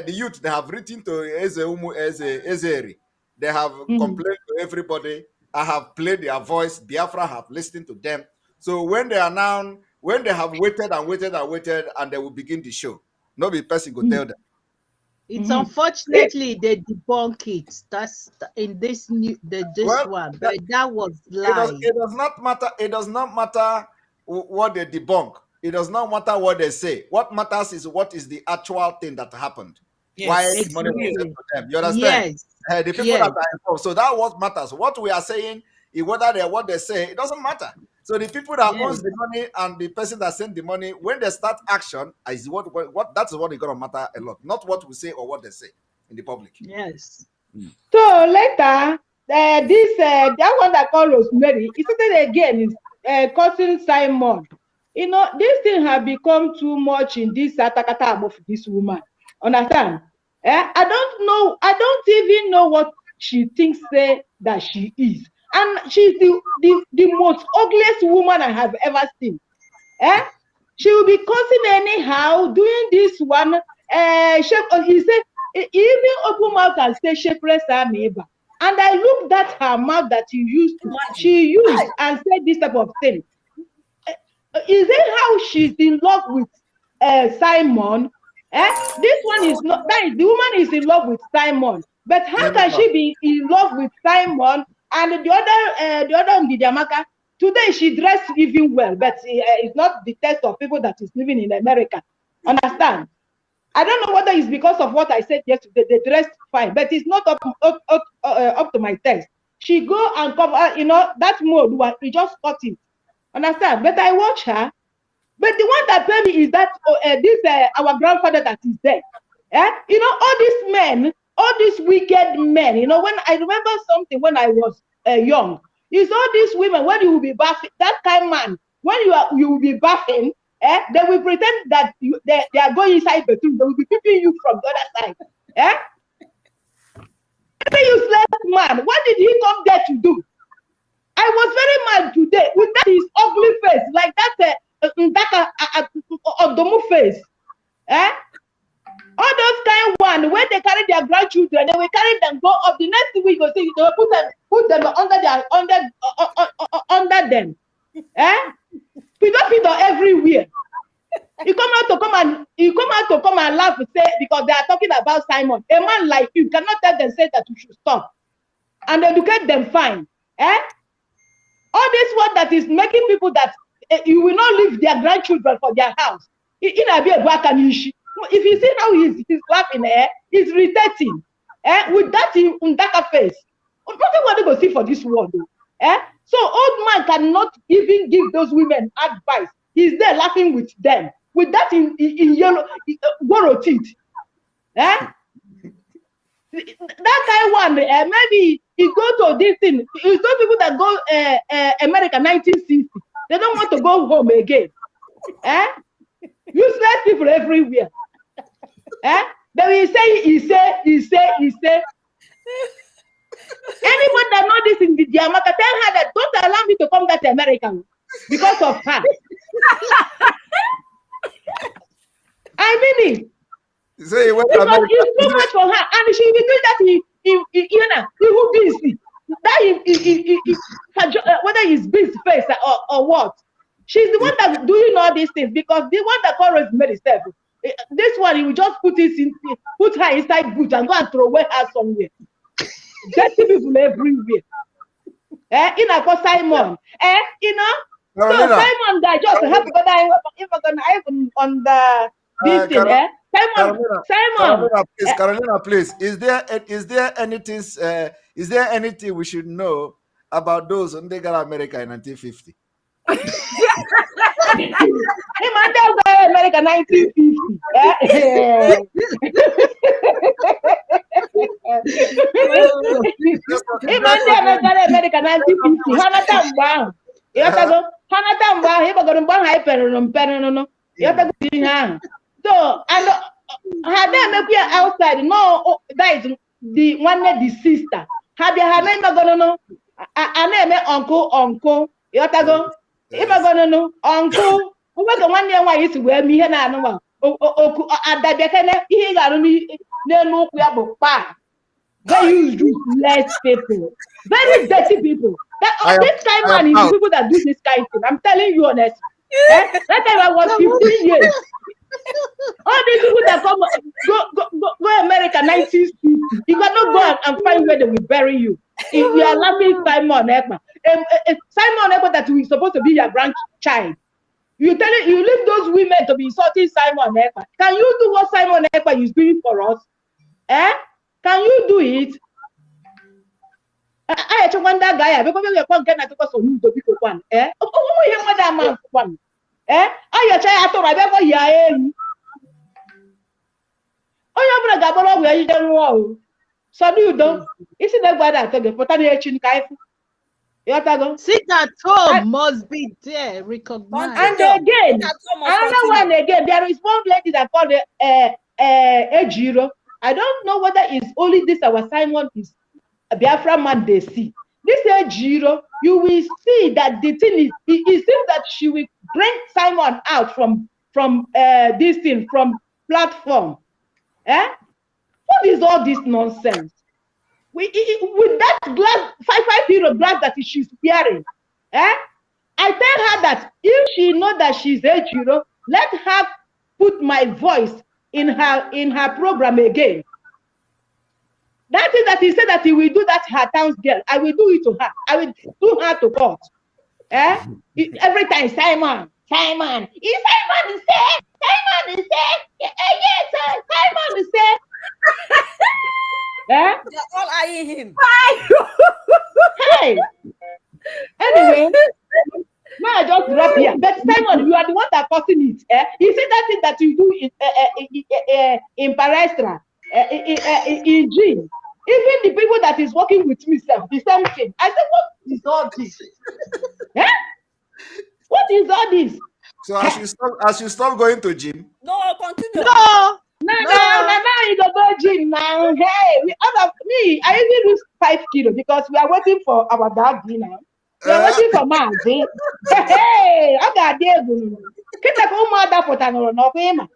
youth, they have written to Ezeri, they have complained to everybody. I have played their voice. Biafra have listened to them. So when they have waited and waited and waited, and they will begin the show, nobody person go tell them. It's unfortunately they debunk it. That's in this one, but that was lie. It does not matter. It does not matter what they debunk. It does not matter what they say. What matters is what is the actual thing that happened. Yes, why exactly. money was sent to them. You understand? Yes. The people that are involved. So that what matters. What we are saying is whether what they say, it doesn't matter. So the people that owns the money and the person that sent the money, when they start action, is what that is what is gonna matter a lot. Not what we say or what they say in the public. Yes. So later, that one that called Rosemary, he started again is causing Simon. You know, this thing have become too much in this atakata of this woman. Understand? I don't know. I don't even know what she thinks that she is. And she's the most ugliest woman I have ever seen. She will be cursing anyhow, doing this one. He said, he even open mouth and say, "Shepherdess neighbor." And I looked at her mouth that she used and said this type of thing. Is it how she's in love with Simon? This one is not. The woman is in love with Simon, but how can she be in love with Simon and the other Ndidiamaka? Today she dressed even well, but it's not the taste of people that is living in America. Understand? I don't know whether it's because of what I said yesterday. They dressed fine, but it's not up to my taste. She go and cover, that mode. We just cut it. Understand? But I watch her. But the one that paid me is that our grandfather that is dead. You know, all these men, all these wicked men, you know, when I remember something when I was young, is all these women, when you will be bathing, that kind of man, when you will be bathing, they will pretend that they are going inside the room, they will be peeping you from the other side. Very useless man, what did he come there to do? I was very mad today with that his ugly face, like that Odomu face. All those kind one, when they carry their grandchildren, they will carry them, go up. The next week, you see, they will put them under them. Pedo everywhere. You come out to come and laugh, say, because they are talking about Simon. A man like you cannot tell them, say that you should stop and educate them fine. All this one that is making people that you will not leave their grandchildren for their house. If you see how he's laughing, he's irritating. With that Ndaka face. Nothing want to go see for this world. So old man cannot even give those women advice. He's there laughing with them. With that in yellow borrow teeth. That kind one, maybe he go to this thing. It's those people that go America 1960. They don't want to go home again. Useless people everywhere. Then he say. Anyone that know this in the Diamaka, tell her that don't allow me to come back to America because of her. I mean it. So he went because it's too much for her, and she will be doing that who busy. That whether he's busy face or what. She's the one that's doing all these things because the one that always made herself. This one he will just put her inside boot and go and throw away her somewhere. Dirty people everywhere. In a Simon. You know. So Simon that just help if I'm gonna even on the this thing, Simon. Carolina, please. Is there anything we should know about those when they got America in 1950? America 1950. America 1950. So and had them outside. No, that is the one the sister. Had her name gonna know. I name uncle. If I gonna know uncle. What the 1 year why is where me and I know. At that he got me. No, we have a fire. Very useless people, very dirty people. This kind of man is people that do this kind of thing. I'm telling you honestly. That time I was 15 years. All these people that go America 1960, you cannot go and find where they will bury you. If you are laughing Simon Ekpa, Simon Ekpa that is supposed to be your grandchild. You leave those women to be insulting Simon Ekpa. Can you do what Simon Ekpa is doing for us? Can you do it? I just want that guy because we can't get to so new to people one. Oh, you want that man one? I try to write about ya. Oh, you have a gabble where you don't know. So you don't. Isn't that what I told you? For Tanya Chin Sit at home must be there, recognized. And again, another one again, there is one lady that called Ejiro. I don't know whether it's only this our Simon is a Biafra man they see. This Ejiro, you will see that the thing is, it seems that she will bring Simon out from this thing, from platform. What is all this nonsense? With that glass, 5 glass that she's wearing, I tell her that if she know that she's Ejiro, let her put my voice in her program again. That is that he said that he will do that to her town's girl. I will do it to her. I will do her to court. Every time Simon. Simon is there. Simon is there. Yes, Simon is there. They're all eyeing him. Hey. Anyway, Now I just drop here. But Simon, you are the one that causing it. You see that thing that you do in Palestra, in gym. Even the people that is working with me, the same thing. I said, what is all this? What is all this? So as you stop going to gym. No, continue. No, you go to gym now. Hey, I even lose 5 kilos because we are waiting for our daddy now. We are waiting for Mazi. Hey, I got there. Kita ko umada po tanong no pema.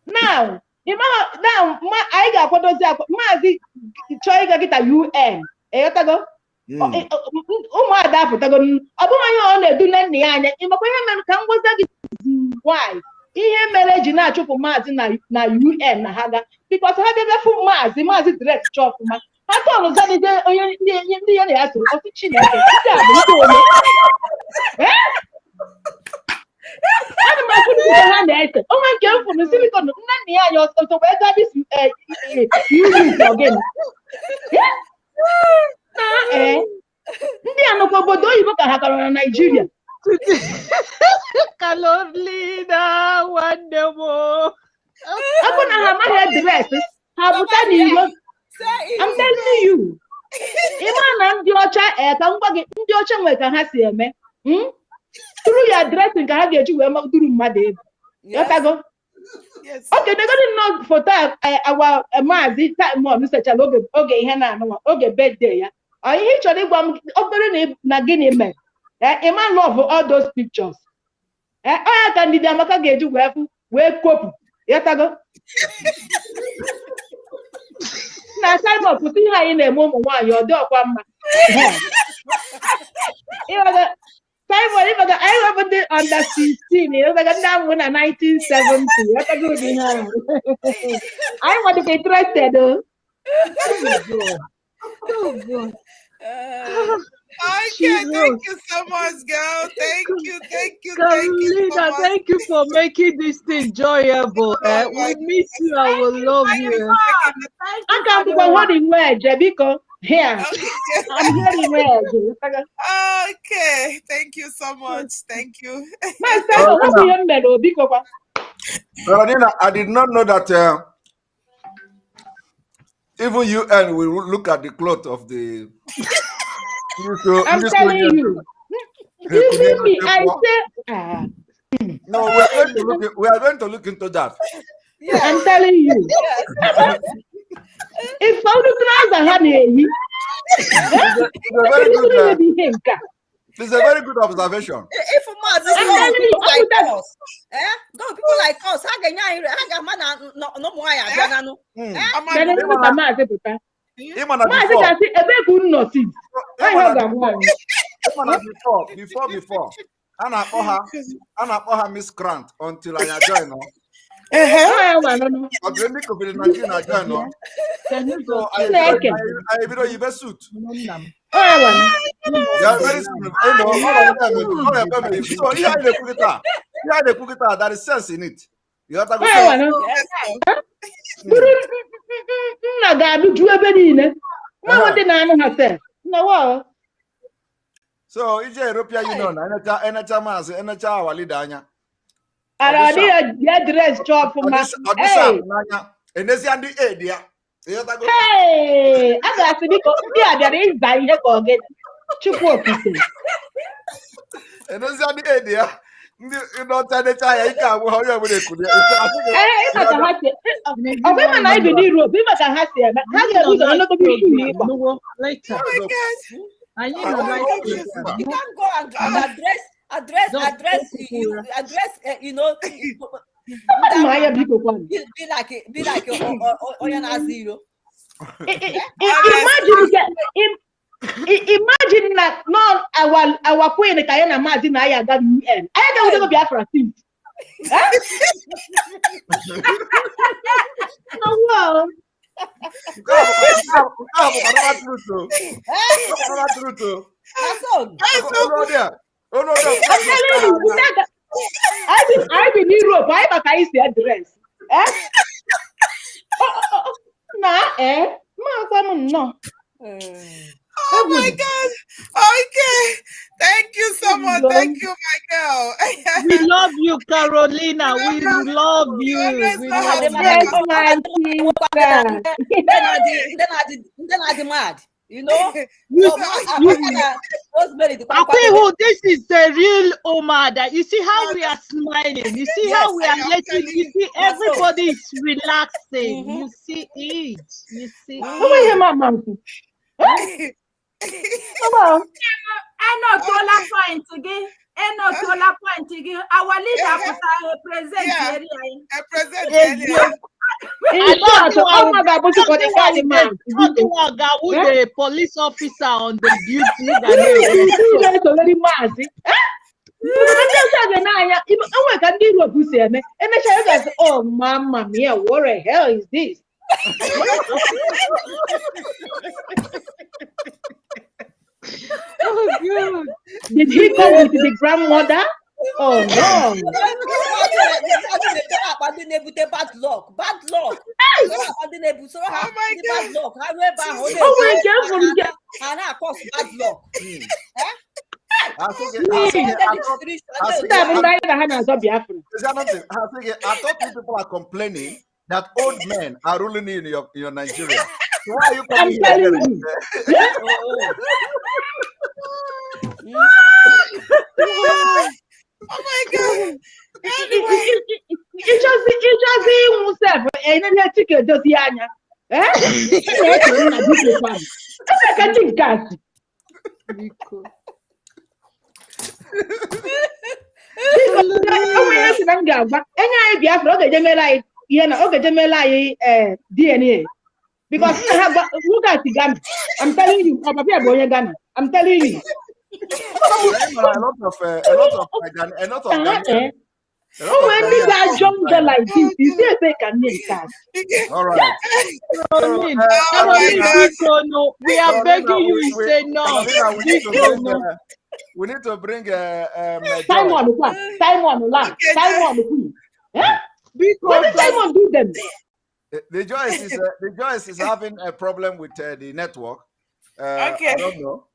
Now, I got photos there. Mazi, try to get a UN. Tago. Umada po tago. Abu mayo on do na niya. Imakuya man kan was that why? Ihe mere ji na-achụpụ Maazị na UN na ha ga because ha bịa fụ Maazị direct chọpụ ma ha tọrọ zadide onye ndị ya na ya tụrụ ọtụ Chineke ndị a bụ ndị onye ana m afụ ndị ha na-ese onwe nke m fụrụ silikon nne nna ya anyị ọsọ wee gaa dis unit again ndị a nọkwa obodo oyibo ka ha gara na Naịjirịa Carolina, wonderful. I'm telling you. Imana ndị ọcha ka ngwa gị ndị ọcha nwe ka ha si eme. Through your dressing ka ha ga-eji wee duru mmadụ ebe. Yotago. Okay, they're going to know for that our Maazị time sechara oge ihe na-anụ oge birthday ya. Ihe chọrọ ịgwa m obere na gịnị mee. A man love all those pictures. I can be the Amaka Geju where cope. Yatago. Now, Simon, putting her in a moment while your dog one. Simon, I remember under 16, you know, like now when 1970. I want to be interested, though. Oh, God. Okay, thank you so much, girl. Thank you so much. Thank you for making this thing enjoyable. We miss you. I will love you. I can't do holding word, Jebiko. Here, I'm hearing word. Okay, thank you so much. Thank you. I did not know that even UN will look at the cloth of the. I'm telling you. Even me, I say. No, we are going to look into that. Yeah. I'm telling you. If I honey, it's a very good observation. If people like us, how can no before. Anna Poha Miss Grant until I join. So I video you suit. So here they cook it out. There is sense in it. You have to go. So it's European Union. Dress job for my hey, I got to be there is by here again. And that's the idea. You know, address, you know, be like zero. Imagine that our queen can imagine I got UN. I don't know Biafra team. No. Oh no! I'm telling you, I've been in Europe. I see address. No. Oh my God. Okay. Thank you so much. Thank you, my girl. We love you, Carolina. We love you. We love you. Yes, my sister. Mad. You know? Akwihu, this is the real Omar. That you see how we are smiling. You see how we are letting. You see everybody is relaxing. You see it. You see it. Come on. Tola point again. Tola point again. Our leader present the police officer on the duty. Oh, mamma mia, what the hell is this? Oh, God. Did he come with the grandmother? Oh, no. Bad luck. Oh, my God. Bad luck. I thought you people are complaining that old men are ruling in your Nigeria. So why are you coming here? I'm telling you. Oh my God. Anyway. It just ticket does the anya. DNA. Because look at Ghana. I'm telling you, Ghana. I'm telling you. A lot of Ghanaians. When you guys jump like this, you see a fake and all right. We are begging you to say no. We need to bring Simon. What did Simon do them? The Joyce is having a problem with the network. Okay. I don't know.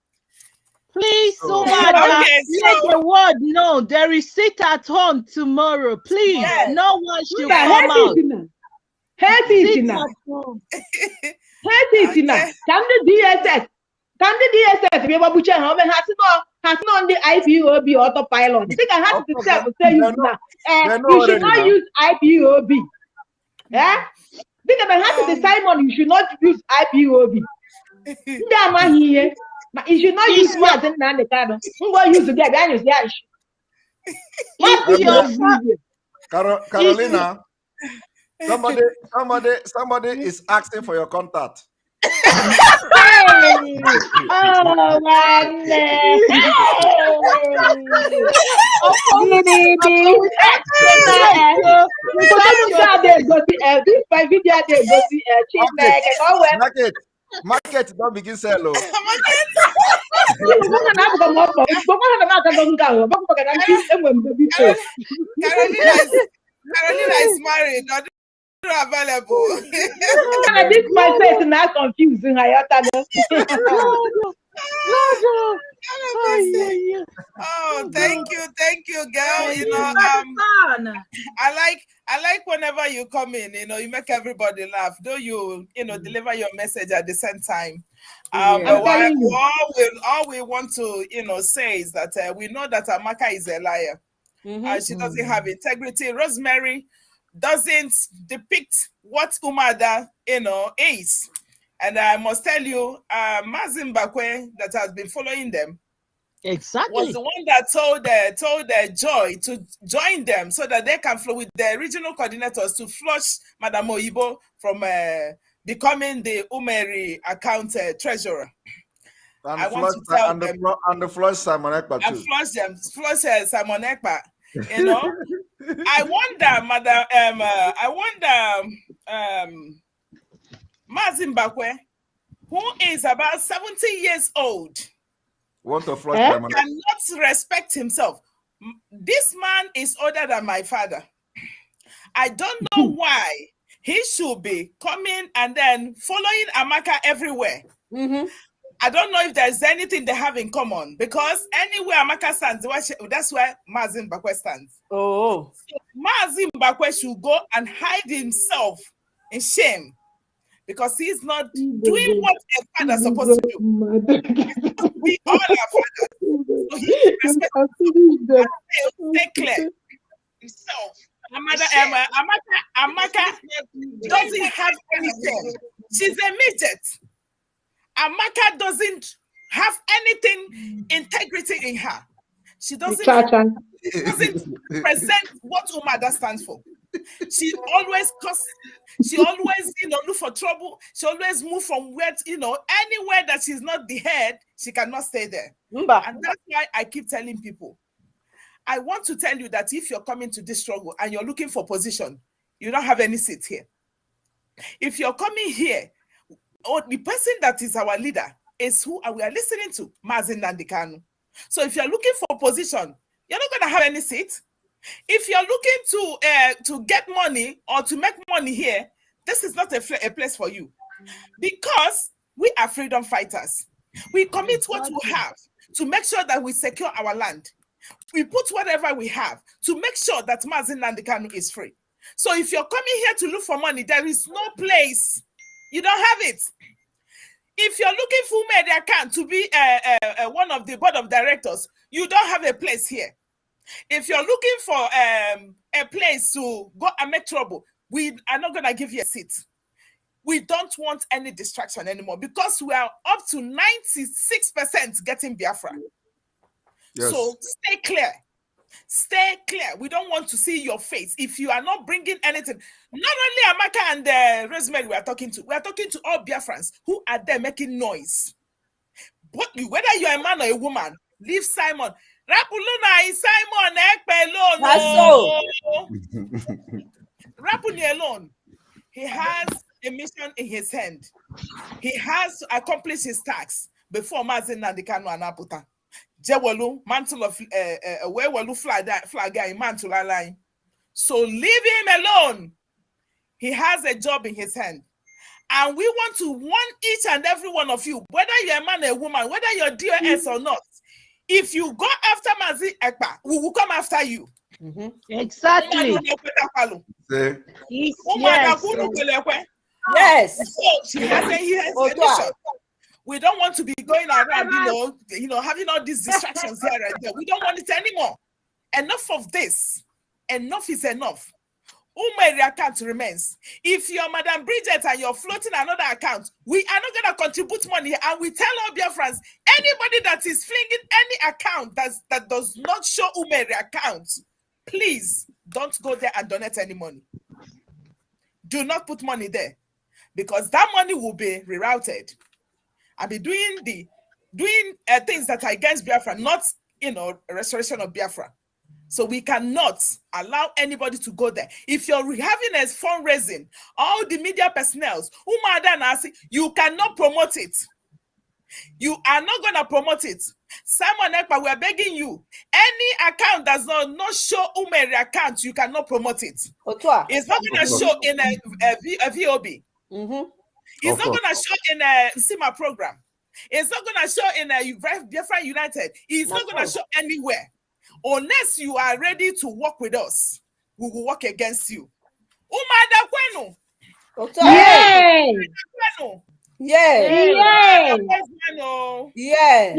Please, let the world know there is sit at home tomorrow. Please, no one should come out. Come the DSS. We have has not the IPOB autopilot. I think I have to say you now. You should not use IPOB. Yeah? Because I have to Simon, you should not use IPOB. You should not use words in the card. Who will use to get Carolina, somebody is asking for your contact. Market don't begin sell. Carolina is married. Not available. This my face now confusing. Oh, thank you, girl. You know, I like whenever you come in. You know, you make everybody laugh. Though you deliver your message at the same time. But all we want to say is that we know that Amaka is a liar. She doesn't have integrity. Rosemary doesn't depict what Umada is. And I must tell you, Mazin Bakwe that has been following them was the one that told Joy to join them so that they can flow with the regional coordinators to flush Madam Oyibo from becoming the Umeri account treasurer. And I want to tell them and the flush Simon Ekpa too. And flush Simon Ekpa. You know, I wonder, Mazin Bakwe, who is about 70 years old, want to flush Simon Ekpa. Cannot respect himself. This man is older than my father. I don't know why he should be coming and then following Amaka everywhere. I don't know if there's anything they have in common, because anywhere Amaka stands, that's where Mazin Mbakwe stands. Oh. So Mazin Mbakwe should go and hide himself in shame, because he's not doing what a father is supposed to do. We all are fathers. So he should stay clear himself. Amaka doesn't have any shame. She's a midget. Amaka doesn't have anything integrity in her. She doesn't present what Umada stands for. She always look for trouble. She always move from where, anywhere that she's not the head, she cannot stay there. And that's why I keep telling people, I want to tell you that if you're coming to this struggle and you're looking for position, you don't have any seat here. If you're coming here, the person that is our leader is who we are listening to, Mazin Nandikanu. So if you're looking for position, you're not going to have any seat. If you're looking to get money or to make money here, this is not a place for you, because we are freedom fighters. We commit what we have to make sure that we secure our land. We put whatever we have to make sure that Mazin Nandikanu is free. So if you're coming here to look for money, there is no place. You don't have it. If you're looking for media account to be one of the board of directors, you don't have a place here. If you're looking for a place to go and make trouble, we are not going to give you a seat. We don't want any distraction anymore, because we are up to 96% getting Biafra. Yes. So stay clear. Stay clear. We don't want to see your face. If you are not bringing anything, not only Amaka and Rosemary we are talking to all Biafrans who are there making noise. But whether you're a man or a woman, leave Simon. Rapuluna is Simon Ekpa alone. Rapuni alone. He has a mission in his hand. He has to accomplish his task before Mazin Nandikanu and Aputa. Jewelu, mantle of Wewelu flag in mantle line. So leave him alone. He has a job in his hand. And we want to warn each and every one of you, whether you're a man or a woman, whether you're DOS or not, if you go after Mazin Ekpa, we will come after you. Exactly. Yes. So she has a mission. We don't want to be going around, having all these distractions here and there. We don't want it anymore. Enough of this. Enough is enough. Umeri account remains. If you're Madam Bridget and you're floating another account, we are not going to contribute money. And we tell all Biafrans, anybody that is flinging any account that does not show Umeri account, please don't go there and donate any money. Do not put money there, because that money will be rerouted. I'll be doing things that are against Biafra, not restoration of Biafra. So we cannot allow anybody to go there. If you're having a fundraising, all the media personnel, you cannot promote it. You are not going to promote it. Simon Ekpa, we are begging you. Any account does not show Umeri account, you cannot promote it. It's not going to show in a VOB. It's not going to show in a SIMA program. It's not going to show in a Biafra United. It's not going to show anywhere. Unless you are ready to work with us, we will work against you. Umada Kwenu. Yay! Yay! Yay! Yay!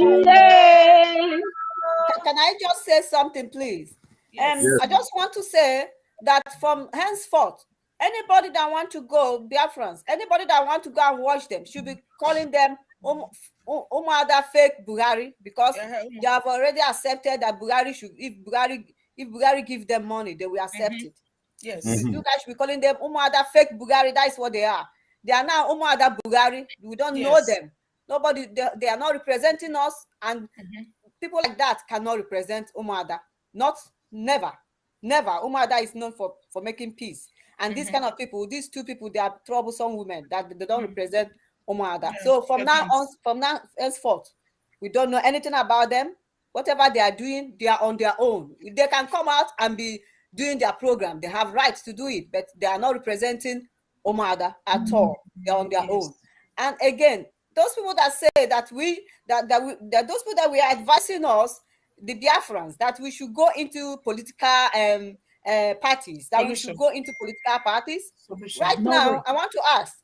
Can I just say something, please? Yes. I just want to say that from henceforth, anybody that want to go Biafrans, anybody that want to go and watch them, should be calling them Umada fake Buhari, because they have already accepted that Buhari should, if Buhari give them money, they will accept it. Yes. You guys should be calling them Umada fake Buhari. That is what they are. They are now Umada Buhari. We don't know them. Nobody, they are not representing us, and people like that cannot represent Umada. Never. Umada is known for making peace. And these kind of people, these two people, they are troublesome women that they don't represent Umada. So from now henceforth, we don't know anything about them. Whatever they are doing, they are on their own. They can come out and be doing their program. They have rights to do it, but they are not representing Umada at all. They are on their own. And again, those people that say that those people that we are advising us, the Biafrans, that we should go into political parties, that we should go into political parties. Right now, I want to ask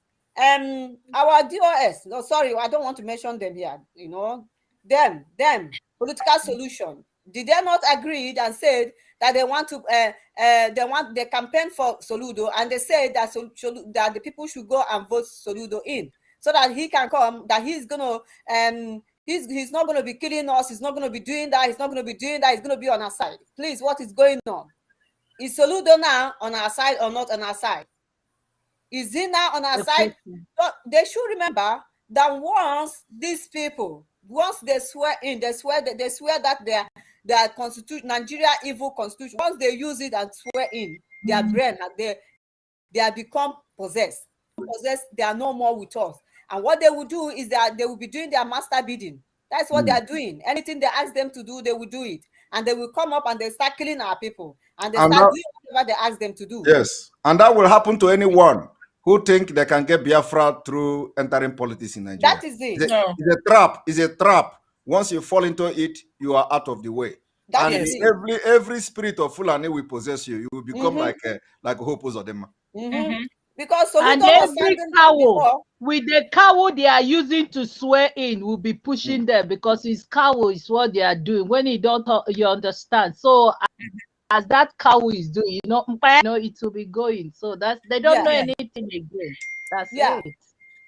our DOS. No, sorry, I don't want to mention them here. You know, them political solution. Did they not agree and said that they want to they campaign for Soludo, and they say that that the people should go and vote Soludo in, so that he can come, that he's gonna he's not gonna be killing us, he's not gonna be doing that, he's not gonna be doing that, he's gonna be on our side. Please, what is going on? Is Soludo now on our side or not on our side? Is he now on our side? So they should remember that once these people, once they swear in, they swear that their constitution, Nigeria evil constitution, once they use it and swear in, their brain, they have become possessed. They are no more with us. And what they will do is that they will be doing their master bidding. That's what they are doing. Anything they ask them to do, they will do it. And they will come up and they start killing our people. And they start doing whatever they ask them to do. Yes. And that will happen to anyone who think they can get Biafra through entering politics in Nigeria. That is it. It's a trap. It's a trap. Once you fall into it, you are out of the way. That and is it. every spirit of Fulani will possess you. You will become like a Hopos or them. Because and every cow with the cow they are using to swear in will be pushing them, because his cow is what they are doing. When you don't, you understand. So as that cow is doing, it will be going. So that's, they don't know anything again. That's it.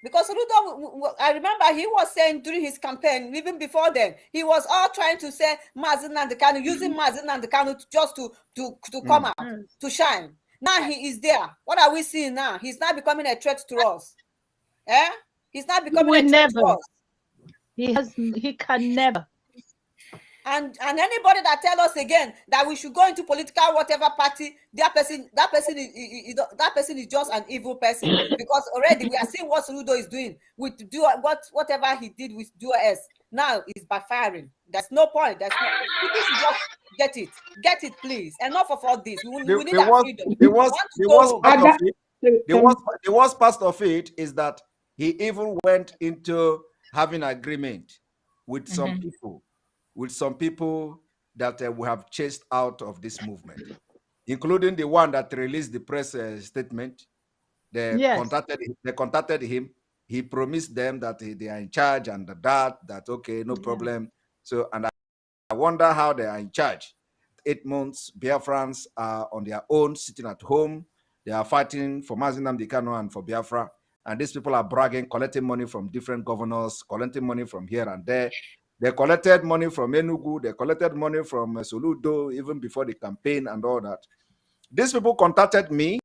Because Soludo, I remember he was saying during his campaign, even before then, he was all trying to say Mazi Nnamdi Kanu, using Mazi Nnamdi Kanu just to come out, to shine. Now he is there. What are we seeing now? He's not becoming a threat to us. He's not becoming a threat to us. He can never. And anybody that tell us again that we should go into political whatever party, that person is just an evil person. Because already we are seeing what Soludo is doing with whatever he did with DOS. Now is backfiring. There's no point. People should just get it, please. Enough of all this. We need our freedom. The worst part of it is that he even went into having agreement with some people. With some people that we have chased out of this movement, including the one that released the press statement. They contacted him. He promised them that they are in charge and that okay, no problem. So, and I wonder how they are in charge. 8 months, Biafrans are on their own, sitting at home. They are fighting for Mazi Nnamdi Kanu and for Biafra. And these people are bragging, collecting money from different governors, collecting money from here and there. They collected money from Enugu. They collected money from Soludo even before the campaign and all that. These people contacted me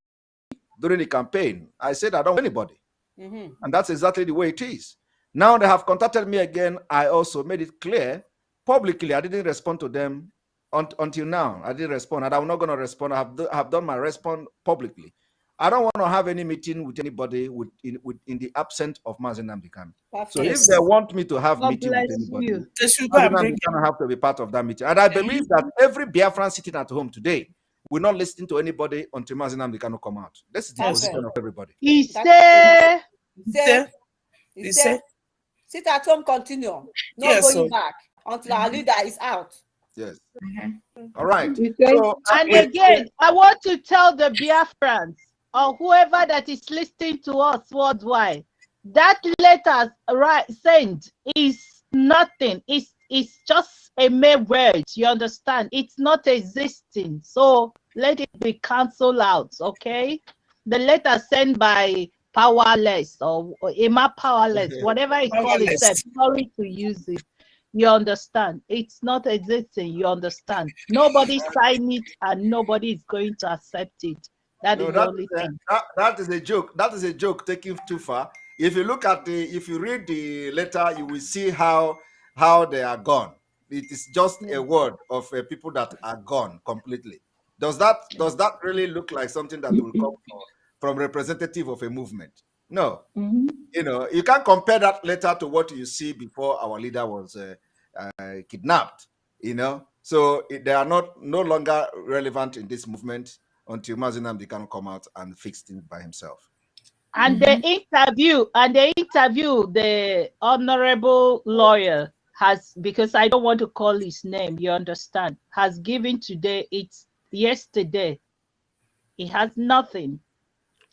during the campaign. I said, I don't want anybody. And that's exactly the way it is. Now they have contacted me again. I also made it clear publicly. I didn't respond to them until now. I didn't respond, and I'm not going to respond. I have done my response publicly. I don't want to have any meeting with anybody in the absence of Mazi Nnamdi Kanu. So if they want me to have meeting with anybody, Mazi Nnamdi Kanu have to be part of that meeting. And I believe that every Biafran sitting at home today will not listen to anybody until Mazi Nnamdi Kanu come out. This is the position of everybody. Sit at home, continue. No going back until our leader is out. Yes. All right. And again, I want to tell the Biafrans or whoever that is listening to us worldwide, that letter sent is nothing. It's just a mere word. You understand? It's not existing. So let it be cancelled out. Okay. The letter sent by Powerless or Emma Powerless, whatever you call it, sorry to use it. You understand? It's not existing. You understand? Nobody signed it and nobody is going to accept it. That is the only thing. That is a joke. That is a joke taken too far. If you look at if you read the letter, you will see how they are gone. It is just a word of people that are gone completely. Does that really look like something that will come from representative of a movement? No. You know, you can't compare that letter to what you see before our leader was kidnapped. You know, so they are no longer relevant in this movement until Mazi Nnamdi can come out and fix things by himself. And the interview, the honorable lawyer has, because I don't want to call his name, you understand, has given today, it's yesterday. He has nothing.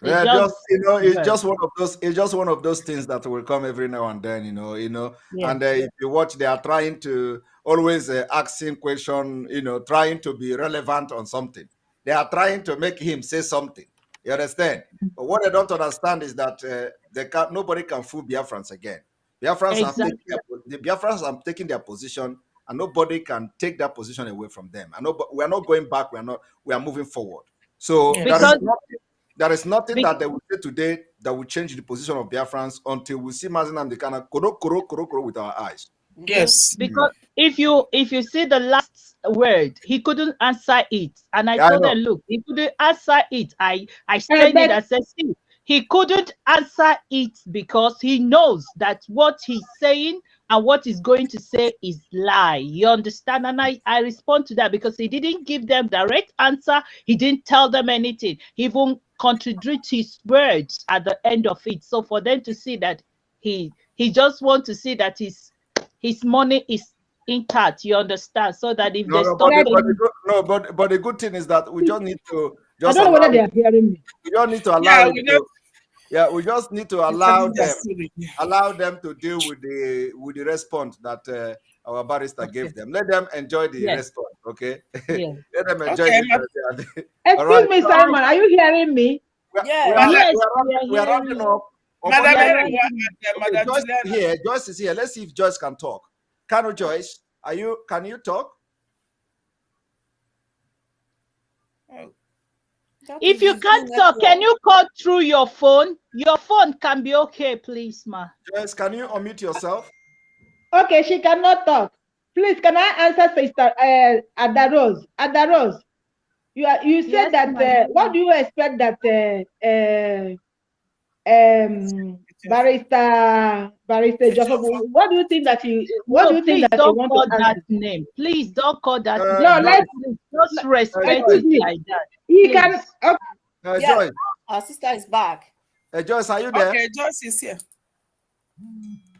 Yeah, just it's just one of those. It's just one of those things that will come every now and then. Yeah. And if you watch, they are trying to always asking question. Trying to be relevant on something. They are trying to make him say something. You understand? But what I don't understand is that nobody can fool Biafrans again. Biafrans the Biafrans are taking their position, and nobody can take that position away from them. And we are not going back. We are moving forward. So there is nothing that they will say today that will change the position of Biafrans until we see Mazinam Dekana koro with our eyes. Yes. Because if you see the last word, he couldn't answer it. And I told them, look, he couldn't answer it. I stated, I said, see, he couldn't answer it because he knows that what he's saying and what he's going to say is lie. You understand? And I respond to that because he didn't give them direct answer. He didn't tell them anything. He even contradict his words at the end of it. So for them to see that he just want to see that his money is intact, you understand? So that if they stop but the good thing is that we just need to I don't know whether they are hearing me. We just need to allow we just need to allow them to deal with the response that our barrister gave them. Let them enjoy the response, okay? Let them enjoy it. Excuse me, Simon, are you hearing me? We are rounding up. Madam Joyce is here. Joyce is here. Let's see if Joyce can talk. Joyce, can you talk? If you can't talk, can you call through your phone? Your phone can be okay, please, ma. Joyce, can you unmute yourself? Okay, she cannot talk. Please, can I answer Sister Ada Rose? Ada Rose, you said that. What do you expect that Barrister Jaffa? What do you think that he? What do you think that don't he want call to that name? Please don't call that name. No, let's just respect it like that. He can. Okay. Joyce, our sister is back. Joyce, are you there? Okay, Joyce is here.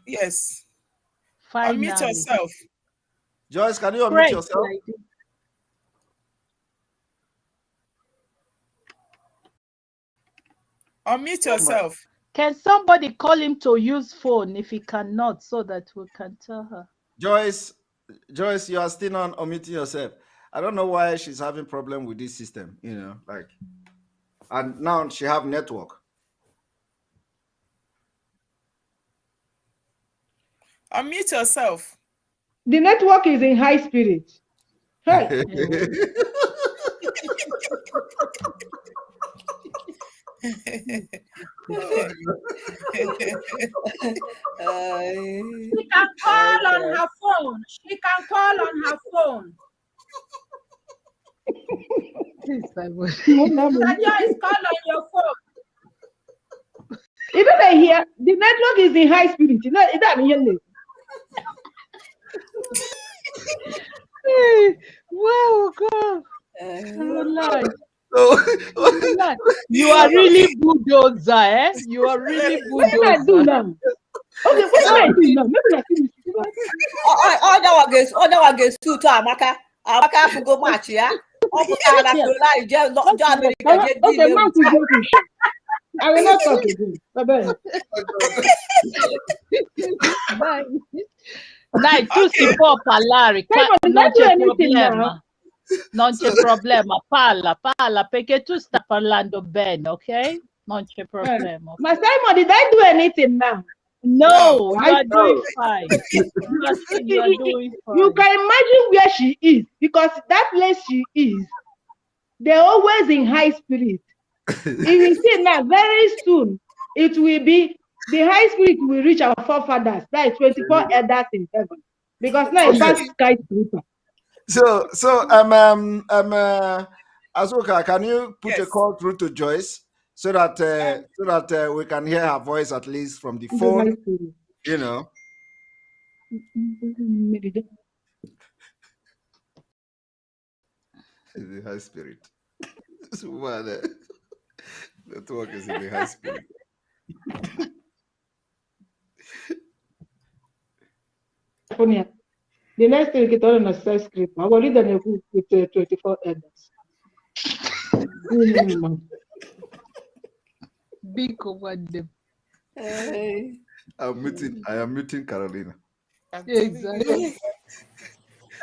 Yes. Finally. Unmute yourself. Joyce, can you unmute yourself? Unmute yourself. Can somebody call him to use phone if he cannot, so that we can tell her? Joyce, you are still on unmuting yourself. I don't know why she's having problem with this system, and now she have network. Unmute yourself. The network is in high spirit. Hey. She can call on her phone. She can call on her phone. Just call on your phone. Even I hear the network is in high spirit. You know, Wow, God. You are really bulldozer, eh? You are really bulldozer. What I do now? Okay, what do I do now? Maybe I finish. All that was two to Amaka. Amaka for go match, yeah. Okay, I will not talk again. Bye-bye. Bye. Dai, tu si può parlare, non c'è problema. Non c'è problema, parla, perché tu stai parlando bene, ok? Non c'è problema. Ma Simon, did I do anything now? No, you are doing fine. You are doing fine. You can imagine where she is, because that place she is, they're always in high spirit. If you see now, very soon, it will be, the high spirit will reach our forefathers, that is 24 elders in heaven. Because now it's past skyscraper. So Azuka, can you put a call through to Joyce so that we can hear her voice at least from the phone, you know? The high spirit. Network is in the high spirit. The next thing we can a sex script. I will read a book with 24 elders. Big over them. Hey. I am muting Carolina. Exactly.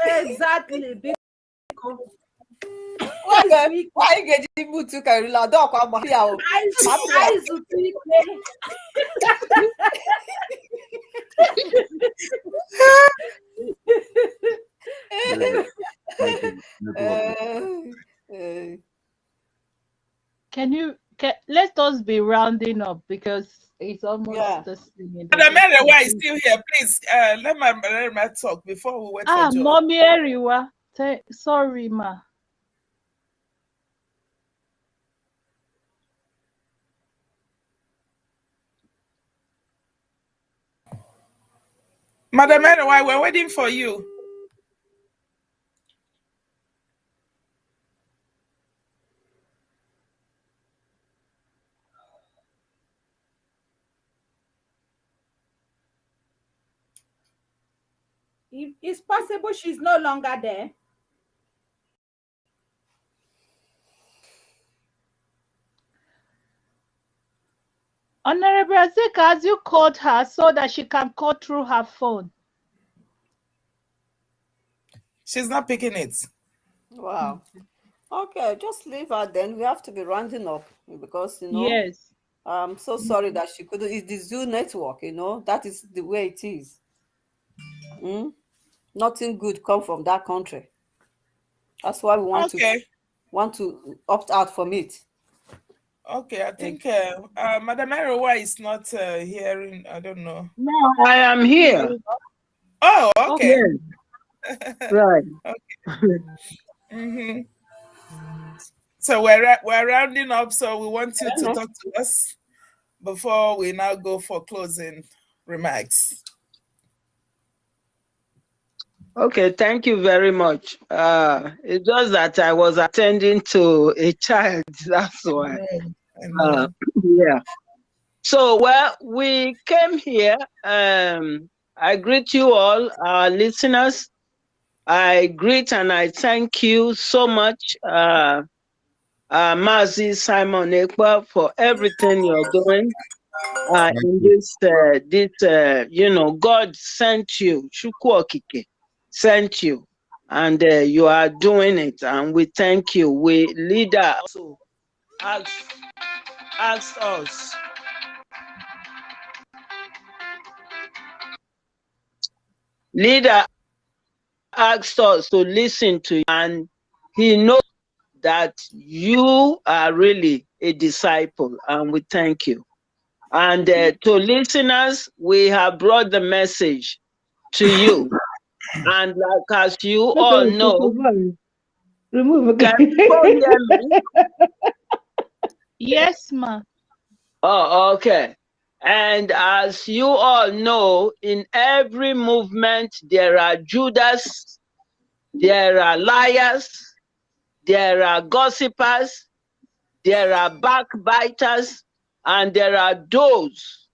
Exactly. Why you get people to Carolina? Don't come here. I Let us be rounding up because it's almost the same. Madam Mary, why is still here? Please, let my talk before we wait for Joe. Mommy Eriwa. Sorry, ma. Madam Mary, why we're waiting for you. It's possible she's no longer there. Honorable Azika, as you called her so that she can call through her phone. She's not picking it. Wow. Okay, just leave her then. We have to be rounding up because, Yes. I'm so sorry that she couldn't. It's the Zoo network, that is the way it is. Nothing good come from that country. That's why we want to opt out from it. Okay, I think Madam Erowa is not hearing. I don't know. No, I am here. Oh, okay. Right. Okay. So we're rounding up. So we want you to talk to us before we now go for closing remarks. Okay, thank you very much. It's just that I was attending to a child. That's why. Yeah. So, well, we came here. I greet you all, our listeners. I greet and I thank you so much, Mazi Simon Ekpa, for everything you're doing. In this, God sent you, Shukwokike sent you, and you are doing it, and we thank you. Leader also asked us. Leader asked us to listen to you, and he knows that you are really a disciple, and we thank you. And to listeners, we have brought the message to you. And like as you all know, remove can you hear me? Yes, ma. Oh, okay. And as you all know, in every movement, there are Judas, there are liars, there are gossipers, there are backbiters, and there are those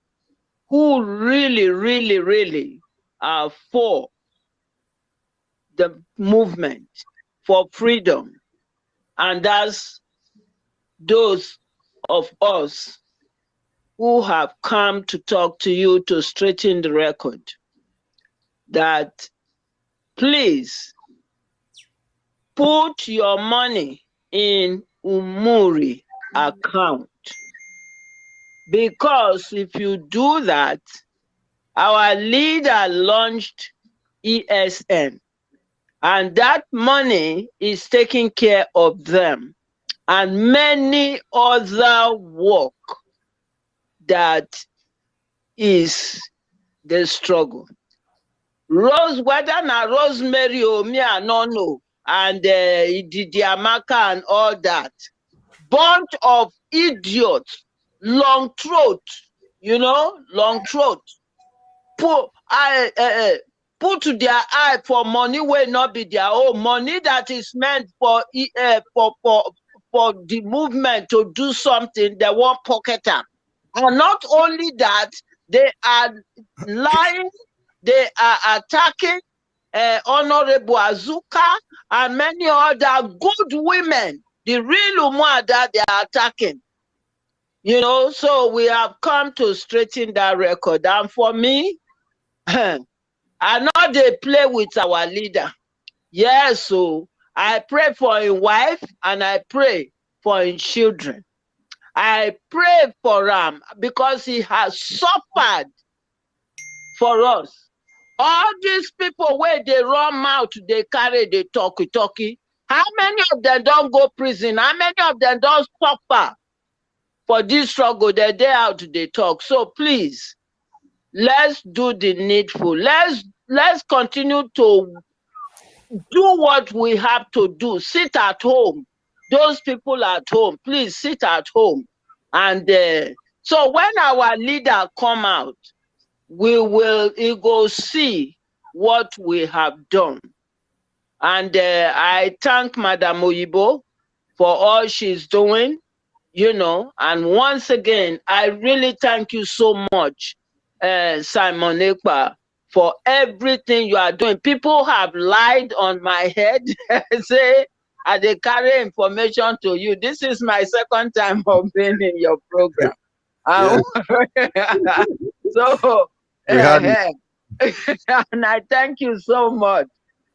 who really, really, really are for the movement, for freedom. And that's those of us who have come to talk to you to straighten the record, that please put your money in Umuri account. Because if you do that, our leader launched ESN, and that money is taking care of them and many other work that is the struggle. Whether na Rosemary or me, I don't know, and Amaka and all that, bunch of idiots, long throat, long throat, put their eye for money will not be their own money that is meant for the movement to do something. They won't pocket them. And not only that, they are lying, they are attacking Honorable Azuka and many other good women. The real Umuada they are attacking. You know, so we have come to straighten that record. And for me, I know they play with our leader. Yes, so I pray for his wife and I pray for his children. I pray for him because he has suffered for us. All these people where they run mouth, they carry the talkie. How many of them don't go prison? How many of them don't suffer for this struggle? They're out, they talk. So please, let's do the needful. Let's continue to do what we have to do. Sit at home. Those people at home, please sit at home. And so when our leader come out, we will go see what we have done. And I thank Madam Oyibo for all she's doing, you know. And once again, I really thank you so much, Simon Ekpa, for everything you are doing. People have lied on my head, say, they carry information to you. This is my second time of being in your program. So, and I thank you so much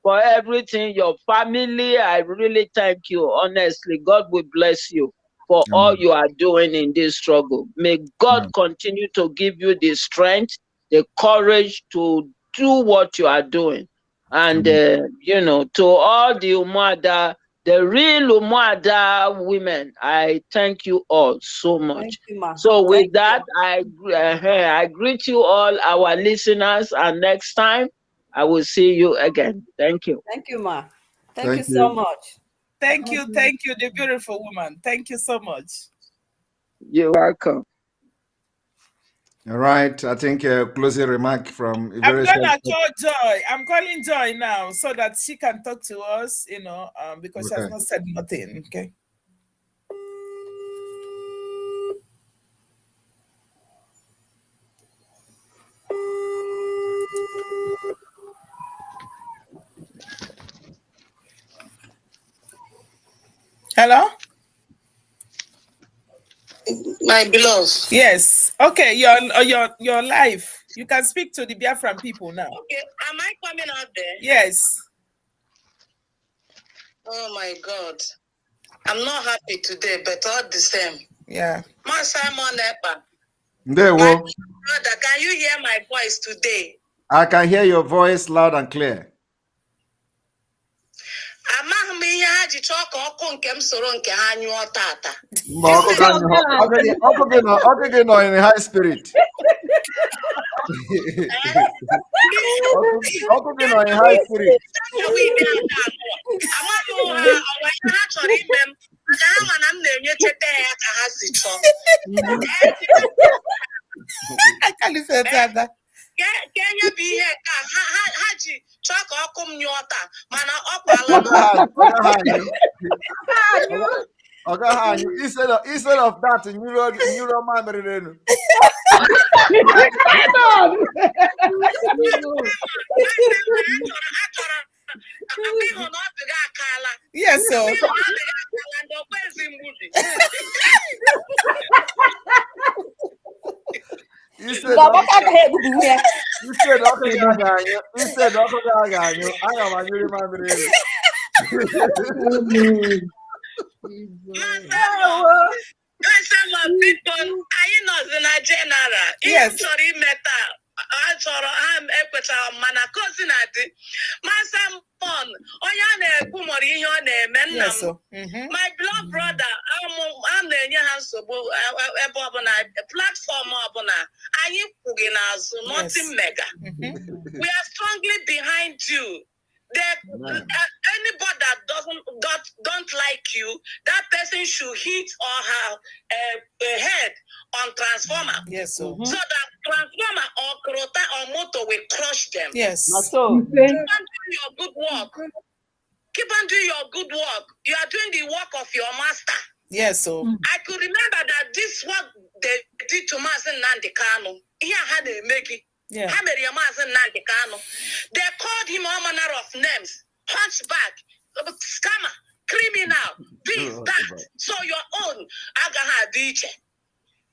for everything, your family. I really thank you. Honestly, God will bless you for all you are doing in this struggle. May God continue to give you the strength, the courage to do what you are doing. And, you know, to all the Umuada, the real Umuada women, I thank you all so much. Thank you, Ma. So with that, I greet you all, our listeners, and next time I will see you again. Thank you. Thank you, Ma. Thank you so much. Thank you, the beautiful woman. Thank you so much. You're welcome. All right, I think a closing remark from I'm gonna call Joy. I'm calling Joy now so that she can talk to us, you know, because she has not said nothing. Okay. Hello? My beloved. Yes. Okay, you're live. You can speak to the Biafran people now. Okay, am I coming out there? Yes. Oh my God. I'm not happy today, but all the same. Yeah. My Simon Ekpa. There, My brother, can you hear my voice today? I can hear your voice loud and clear. Amaghị m ihe ha ji chọọ ka ọkụ nke m soro nke ha nyụọ tata. Ọkụ gị nọ in high spirit. Ọkụ gị nọ in high spirit. Amaghị ha ọwa ihe ha chọrọ ime m maka ha ma na m na-enyechete ya ka ha si chọọ. Kenya bụ ihe ka ha ji chọọ ka ọkụ m nyụọ taa mana ọ kpala instead of that nyụrụ mamịrị n'elu. Yes, sir. Instead ọkụ ga-anyụ aga m anyụrụ mamịrị elu. Anyị nọzi na general ihe chọrọ ime taa achọrọ ha ekwetara mana kozi na dị Masamon onye a na-ekwu mụrụ ihe ọ na-eme nna m my beloved brother a na-enye ha nsogbu ebe ọbụla platform ọbụla anyị kwụghị n'azụ nothing mega we are strongly behind you. Anybody that don't like you, that person should hit or her head on transformer. Yes, sir. So that transformer or crota or motor will crush them. Yes. So keep on doing your good work. Keep on doing your good work. You are doing the work of your master. Yes, so I could remember that this what they did to Mazen Nnamdi Kanu. Here had a make it. Yeah. Mazen Nnamdi Kanu. They called him all manner of names. Hunchback, scammer, criminal, this, that. So your own Agaha DJ.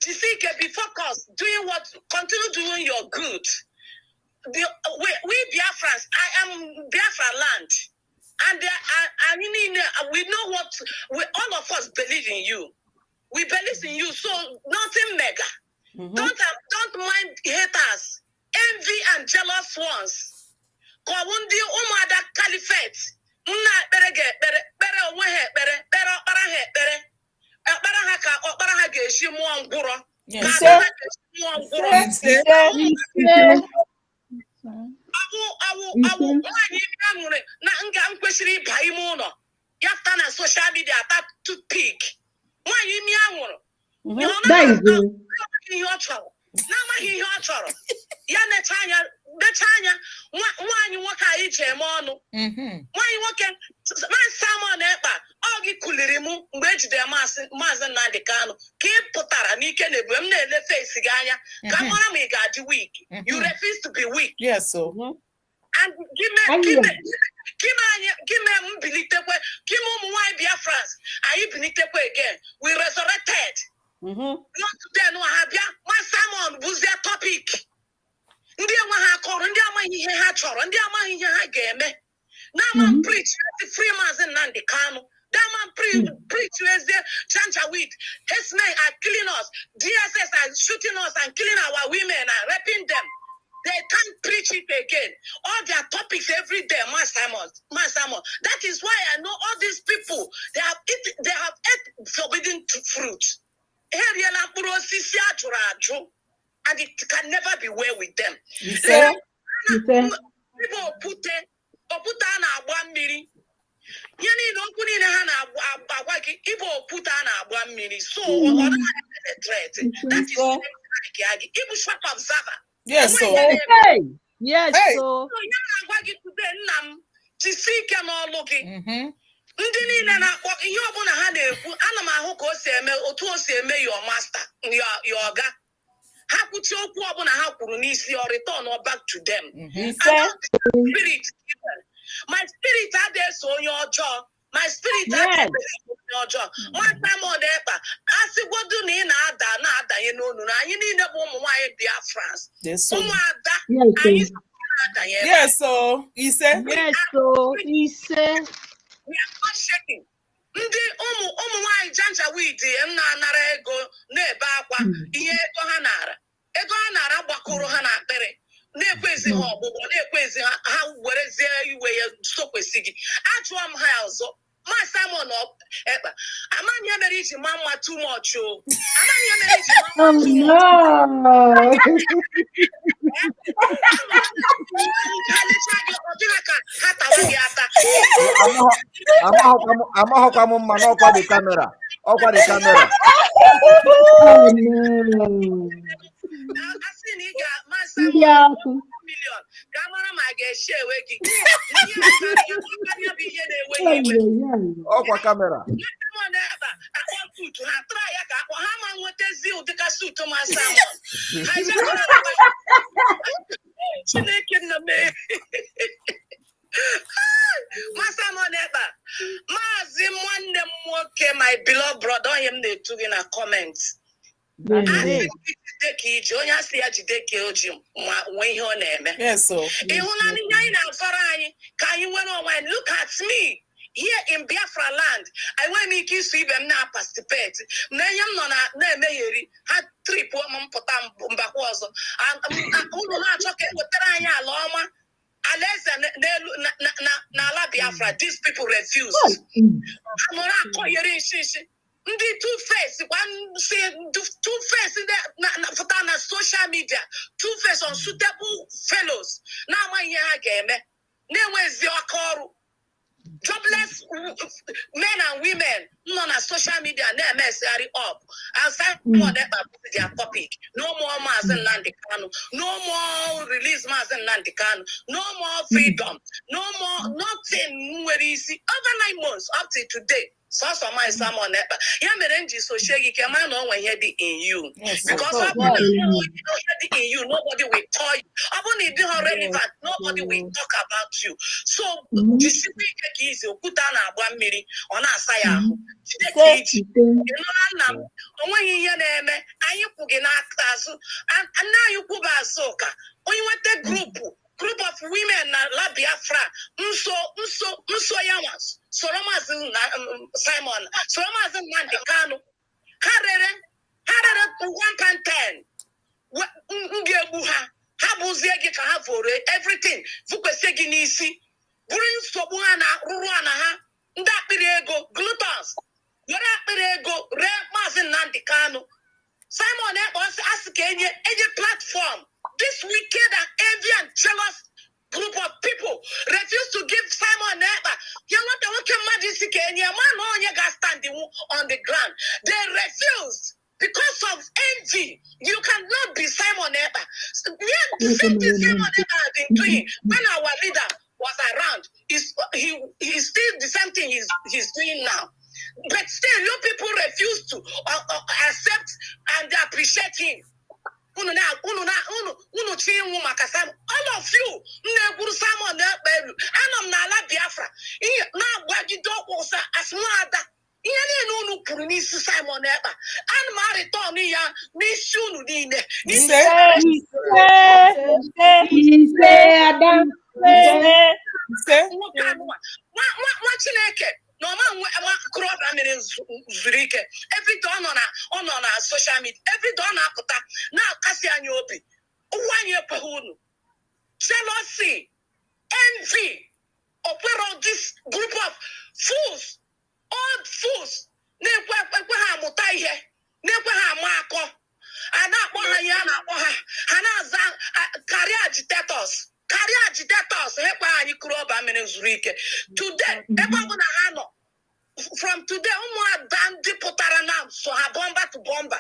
Tisike, be focused, doing what, continue doing your good. We Biafrans, I am Biafra land. And we know what, all of us believe in you. We believe in you, so nothing mega. Don't mind haters, envy and jealous ones. Kawundi umada caliphate. Mna bere onwe he bere okpara he bere. Okpara ha ka okpara ha ga-eshi mmụọ ngwụrọ. Awu nwaanyị nwere na nga kwesịrị ịba ime ụlọ. Ya fta na social media tap toothpick. Nwaanyị imi anwụrụ. Ihe ọ chọrọ. Na-amaghị ihe ọ chọrọ. Ya necha anya nwaanyị nwoke anyị ji eme ọnụ. Nwaanyị nwoke Simon Ekpa ọ gị kuliri m mgbe ejidere Maazị Nnamdi Kanu ka ị pụtara n'ike na ebube m na-ele face gị anya ka m mara ma ị ga-adị weak. You refuse to be weak. Yes, so. And give me mbilitekwe, give me ụmụ nwaanyị Biafrans anyị bilitekwe again. We resurrected. Not today no habia. Ma Simon bụzie topic. Ndị enwe ha akọrọ, ndị amaghị ihe ha chọrọ, ndị amaghị ihe ha ga-eme. Na man preach the free Maazị Nnamdi Kanu. That man preach the Janjaweed. His men are killing us. DSS are shooting us and killing our women and raping them. They can't preach it again. All their topics every day, Ma Simon. That is why I know all these people. They have ate forbidden fruit. And it can never be well with them. People put on a 1 million. You need not put in a hand a 1 million. So, that is even short observer. Yes, so. Yes, so. Ndị niile na-akpọ ihe ọbụla ha na-ekwu ana m ahụ ka o si eme otu o si eme your master your ọga ha kwuchi okwu ọbụla ha kwuru n'isi or return back to them. Spirit, my spirit adịghị so onye ọjọọ. My spirit adịghị so onye ọjọọ. Nwata m Ekpa asịgodu na ị na-adanye n'onu na anyị niile bụ ụmụ nwaanyị Biafrans. Ụmụada anyị na-adanye. Yes, so ise. Yes, so ise. We are not shaking. Ndị ụmụ nwaanyị Janjaweed na-anara ego na-ebe akwa ihe ego ha nara gbakọrọ ha na akpịrị na-ekwezi ha ọgbụgbọ na-ekwezi ha werezie iwe ya sokwesị gị. Ajụọ m ha ọzọ Ma Simon Ekpa amaghị ihe mere iji ma mma too much o. Amaghị ihe mere iji ma mma too much. Amahọkwa m mma n'ọkwa the camera. Ọkwa the camera. Ọkwa camera. Maazị nwanne m nwoke, my beloved brother, onye m na-etu gị na comments. Onye asị ya jide ka oji nwee ihe ọ na-eme. Ịhụnanya anyị na-afọrọ anyị ka anyị nwere onwe anyị. Look at me here in Biafra land. Enweghị m ike iso ibe m na-participate. Na ihe m nọ na-emegheri ha trip m pụta mbakwa ọzọ. Ụlọ na-achọ ka ewetara anyị ala ọma. Alaeze n'ala Biafra, these people refuse. Amụrụ akọnyere nshinshi. Ndị two-face pụta na social media, two-face unsuitable fellows na-amaghị ihe ha ga-eme, na-enwezi aka ọrụ. Jobless men and women nọ na social media na-emesegharị up. Aside from that, their topic. No more Maazị Nnamdi Kanu. No more release Mazen Nandikano. No more freedom. No more, nothing. Over 9 months up to today. So my someone Yamerenji so shaggy can man on when he in you. Because in you, nobody will tell you. Aboni be relevant, nobody will talk about you. So discipline easy, put down a 1 million on our side. When you name and you put in and now you put a soka. When you want the group of women La Biafra, Mso Yamas, Soromas Simon, Soromas Nandikano, Harere 1.10. Ngebuha, Habuzegi Kahavore, everything, Fukasegi Nisi, Green Sobuana, Ruana, Ndapirego, Glutons, Yarapirego, Remazin Nandikano. Simon was asking a platform. This wicked and envy and jealous group of people refuse to give Simon Neba. You want to look at magic and your man on your gas standing on the ground. They refused because of envy. You cannot be Simon Neba. The same thing Simon Neba has been doing when our leader was around. He's still the same thing he's doing now. But still, you people refuse to accept and appreciate him. All of you, Simon, and I'm not Biafra. Now, what you don't want as mother. No Simon Eba. And Maritoni, Miss Shunudine. No man crop Zurike. Every dawn on our social media, every dawn now Cassia Nyobi. 1 year per hunu. Jealousy, envy, of this group of fools, old fools. Never Mako. And not career agitators. Career agitators, today, from today, so bomba to bomba.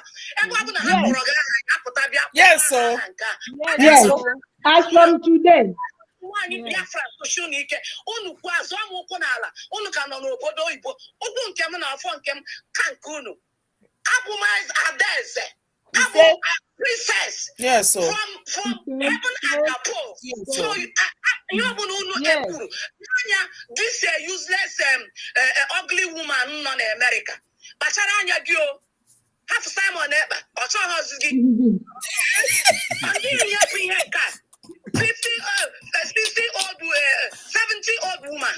Yes, sir. Yes, as from today. Princess. Yes, so from heaven and above. Yes, So this useless ugly woman non America. Bacharanya Dio. Half Simon Eba. Or so has 50 60 old 70 old woman.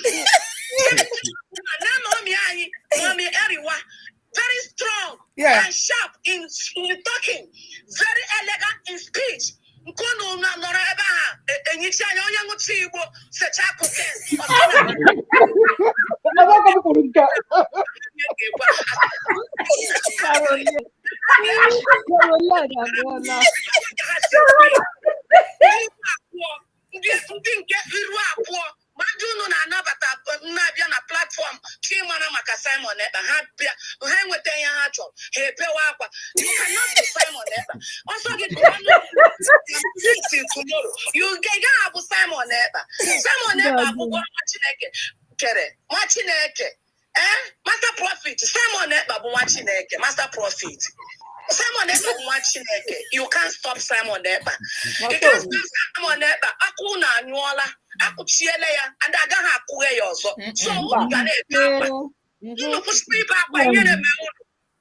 Mommy Eriwa. Very strong and sharp in talking, very elegant in speech. Majuno na anabata na-abịa na platform Chimana maka Simon Eba ha nweta ihe ha chọrọ ha epewa akwa. You cannot be Simon Eba. Also gị tomorrow you ga-abụ Simon Eba. Simon Eba bụ nwa Chineke kere nwa Chineke master prophet. Simon Eba bụ nwa Chineke master prophet. Simon Eba bụ nwa Chineke. You can't stop Simon Eba. You can't stop Simon Eba. Akụ na anyụọla. Akuchiele ya and agaghị akụghe ya ọzọ. So unu ga na-ebe akwa. Unu kwụsịrị ibe akwa ihe na-eme unu.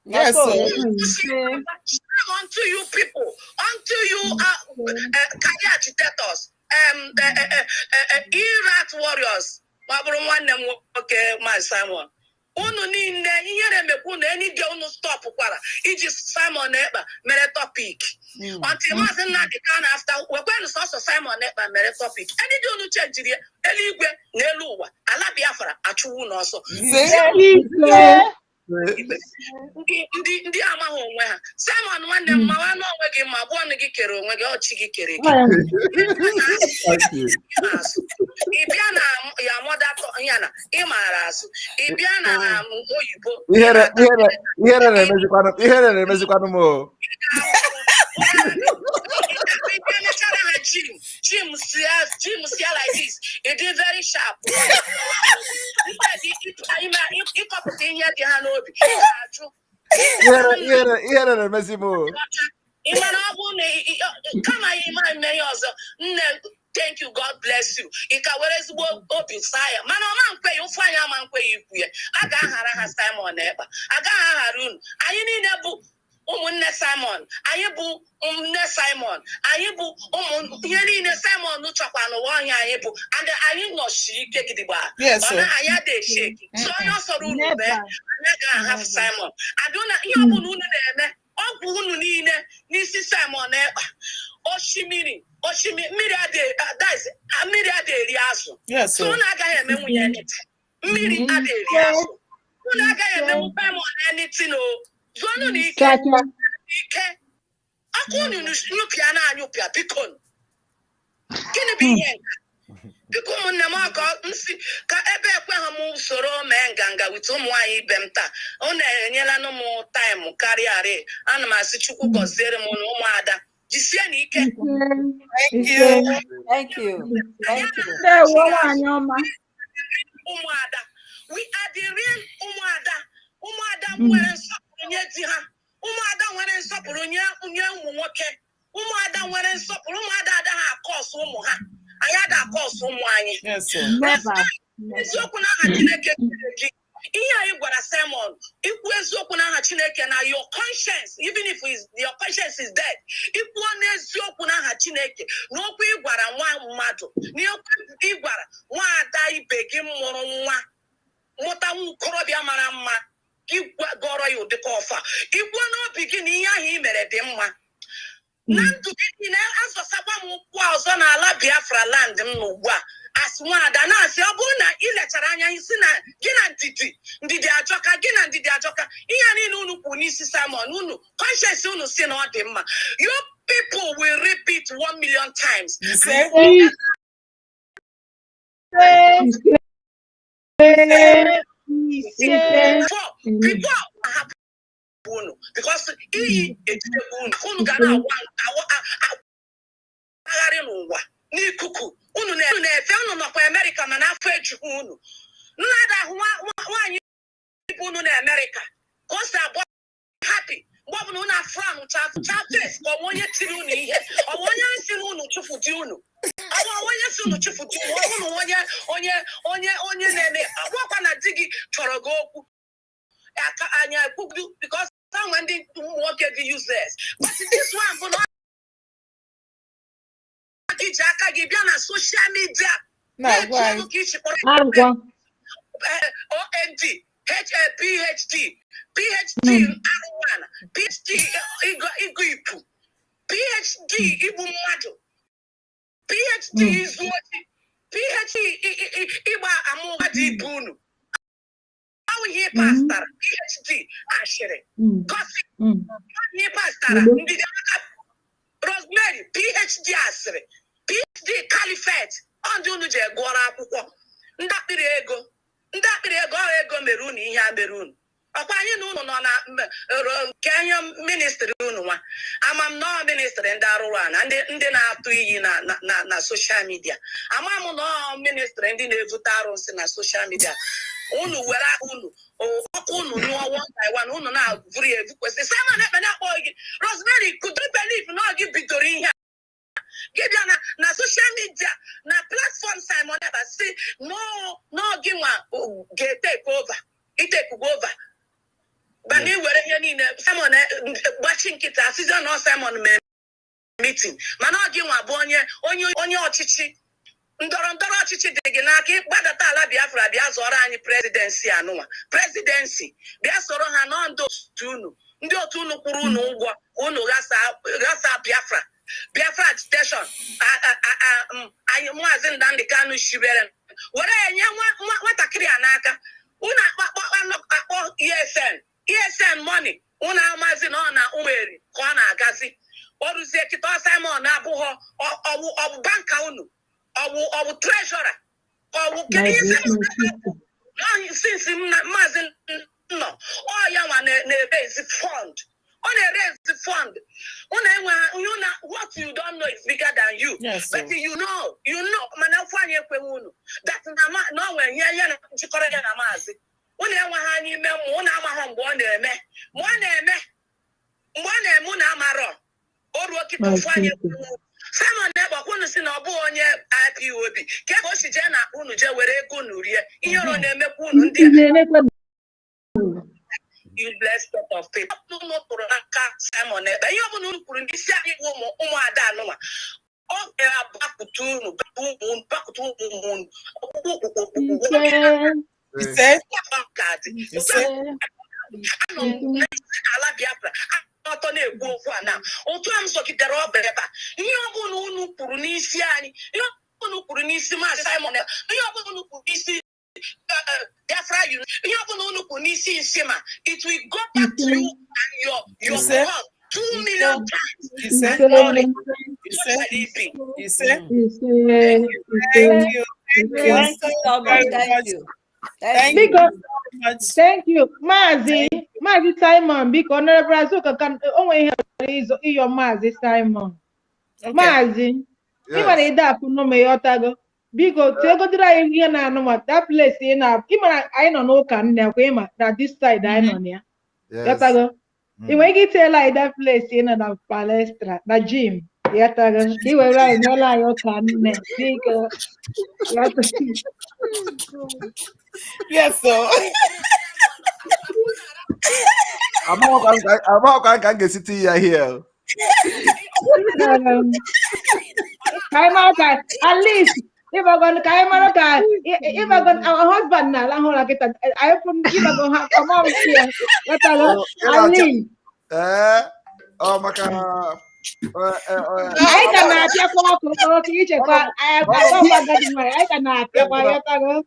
Yes, unto you people, unto you career agitators, Iraq warriors. Ma bụrụ nwanne m nwoke ma Simon. Unu niile ihe na-emekwu na enige unu stop kwara iji Simon Ekpa mere topic. Until Mazi Nnamdi Kanu after wekwenu sọsọ Simon Ekpa mere topic. Enige unu chenjiri eluigwe na elu ụwa ala Biafra achụwu n'ọsọ. Ndị amaghị onwe ha. Simon nwanne m mawa n'onwe gị ma bụ ọnụ gị kere onwe gị ọchị gị kere gị. Ị bịa na ya mọdatọ ya na ị maara asụ. Ị bịa na oyibo. Ihere na-emezikwanụ m. Jim like this. It did very sharp. Thank you, God bless you. Fire. Man, man, Simon Ekpa. I need a book. Simon, Ayebu, Simon, Ayebu, Simon, Nuchapano, Ayebu, and I know she take it. Yes, sir. I had a shake. So I also have Simon. I don't know, Nisi Simon, Oshimiri, that's a myriad Riaso. Yes, so I got a memory. Myriad Riaso. I got a memory anything. Zono ni ike akonu nyupia na anyupia bikon kini biye bikon na maka nsi ka ebe ekwe ha mu soro menganga with ụmụ anyị bemta ona enyela no mu time karịarị ana m asị Chukwu gọziere m na ụmụ ada jisie na ike. Thank you. Ụmụ ada, we are the real ụmụ ada nwere nye di ha ụmụada nwere nsọpụrụ nye ụmụ nwoke ụmụada nwere nsọpụrụ ụmụada ada ha akọsụ ụmụ ha anyị ada akọsụ ụmụ anyị eziokwu n'aha Chineke gị ihe anyị gwara Simon ikwu eziokwu n'aha Chineke na your conscience even if your conscience is dead ikwu n'eziokwu n'aha Chineke n'okwu ịgwara nwa mmadụ n'okwu ịgwara nwaada ibe gị mụrụ nwa mụta nwokorobịa mara mma gọrọ ya ụdị ọfa igwe n'obi gị na ihe ahụ i mere dị mma na ndụ gị na-azọsakwa m ụkwụ ọzọ n'ala Biafra land m n'ugbu a asị nwaada na-asị ọ bụrụ na ị lechara anya isi na gị na ndidi ajọka gị na ndidi ajọka ihe niile unu kwuru n'isi Simon unu conscience unu si na ọ dị mma you people will repeat 1 million times. Because unu ga na-agharị n'ụwa n'ikuku unu na-efe unu nọkwa Amerịka mana afọ ejughị unu nnada ahụ nwaanyị ibu unu na Amerịka ka o si abụọ happy mgbe ọ bụla unu afram chafes ka ọnwa onye tiri unu ihe ọnwa onye si n'unu chụfu di unu ọnwa onye si unu chụfu di unu onye na-eme ọgwụkwa na di gị chọrọ gị okwu anya ekwudu because some ndị nwoke dị useless but this one bụ na iji aka gị bịa na social media na-etu ka isi kpọrọ OND PhD R1 PhD ịgụ ipu PhD igbu mmadụ PhD izu ochi PhD ịgba amụma dị ibu unu ihe pastara PhD ashịrị kọfị ihe pastara ndị Rosemary PhD asịrị PhD Califet ọ ndị unu ji gụọrọ akwụkwọ ndakpịrị ego ọrụ ego mere unu ihe a mere unu ọkwa anyị na unu nọ na nke anya ministri unu nwa ama m nọọ ministri ndị arụrụ a na ndị na-atụ iyi na soshal midia ama m nọọ ministri ndị na-evute arụsị na soshal midia unu were unu ọkụ unu nụọ one by one unu na-avụrụ ya evu kwesịrị Simon Ekpa na-akpọ gị Rosemary could you believe na ọ gị bidoro ihe a gị bịa na soshal midia na platform Simon Ekpa si no gị nwa ga-etake over itekugo over bana iwere ihe niile Simon gbachi nkịta asịzị na Simon mee meeting mana ọ gị nwa bụ onye ọchịchị ndọrọ ọchịchị dị gị n'aka ịgbadata ala Biafra bịa zọrọ anyị presidency bịa soro ha nọ ndị otu unu kwụrụ unu ụgwọ unu ghasa Biafra station anyị Maazị Nnamdi Kanu shibere were enye nwatakịrị a n'aka unu akpọ ESN money unu amazi na ọ na ụmụeri ka ọ na-agazi oruzie kịta Simon abụghọ ọbụ banka unu ọbụ treasurer ọbụ since Maazị nọ ọ ya nwa na-ebe ezi fund On a raise fund. What you don't know is bigger than you. Yes, but you know, that no when you Simon never want to see no boy on your IPOB. Kebo si jana unu je were ego nurie. Iyo ro na emeku unu ndi. You blessed lot of people. No to aka Simon never. Iyo bu unu kwuru ndi si ayi umu ada anuma. O era bakutu unu bakutu unu. He said, he said, ala Biafra. Ọtọ na-egwu okwu a na otu a m sọgidere ọbịa ihe ọbụla unu kwuru n'isi anyị ihe ọbụla unu kwuru n'isi Maazị Simon ihe ọbụla unu kwuru n'isi Biafra ihe ọbụla unu kwuru n'isi Nsima it will go back to you and your home 2 million times. He said, Thank you. Mazi Simon, biko Honorable Azuka can only have your Mazi Simon. Mazi, even a dap no me otago. Biko, take go drive here na no that place in up. Even I don't know can that this side I know near. Yotago. You make it tell like that place in a palestra, the gym. Yotago. You were right, no lie, you can biko. Yes, so. I'm not going to sit here. At least if I'm going to if I'm going our husband now, I from if I'm going to have a mom here. At least. Oh my God. I cannot take off each of I cannot take off.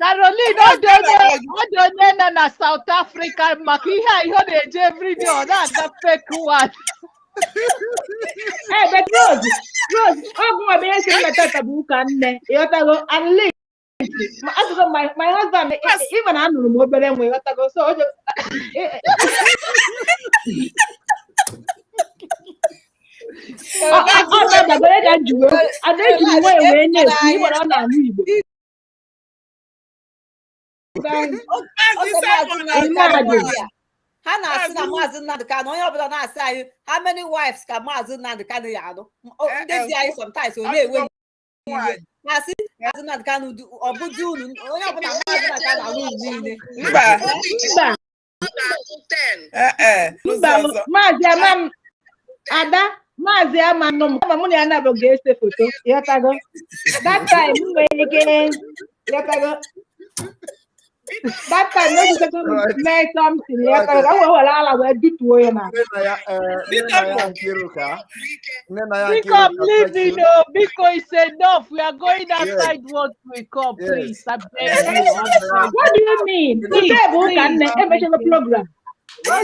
Caroline, don't do South Africa. Makiha, you heard every day on that fake one. Hey, but Rose, I'm going to say that book and you go and leave. My husband, even I don't know better than we got to go. So, how many wives can Mazi Nnamdi Kanu sometimes Mazi Amanum, money and never gave the photo. Yatago. That time, that time, no, you make something. Yatago, I will do to you now. Become living, because it's enough. We are going outside what we come, please. I beg you. What do you mean? Today, we can make a program. We are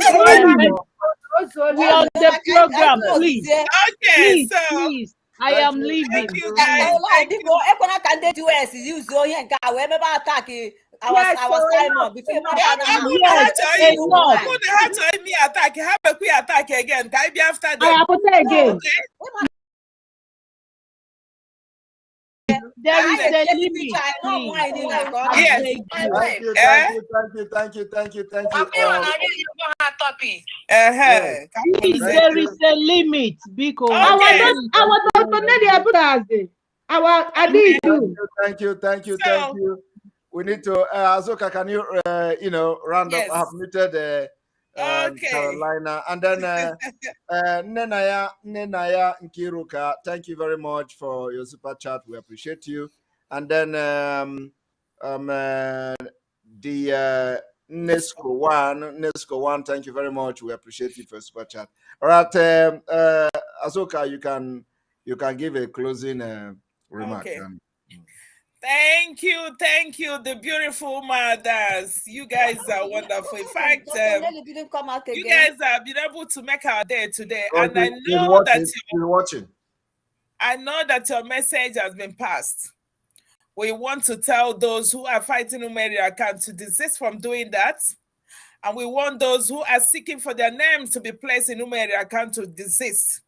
on the program, please. Okay, please. I am leaving. Thank you guys. Thank you. Our Simon before me attack. Have a quick attack again. Can I be after them? I will say again. There is a limit. Yes. Thank you. There is a limit because Thank you. We need to Azuka, can you round up? I have muted Carolina, and then Nenaya Nkiruka, thank you very much for your super chat. We appreciate you. And then the Nesco one, thank you very much. We appreciate you for super chat. All right, Azuka, you can give a closing remark. Okay. Thank you, the beautiful mothers. You guys are wonderful. In fact, didn't come out you again. guys have been able to make our day today, Oh, and I she's know that watching. I know that your message has been passed. We want to tell those who are fighting Umeri account to desist from doing that. And we want those who are seeking for their names to be placed in Umeri account to desist.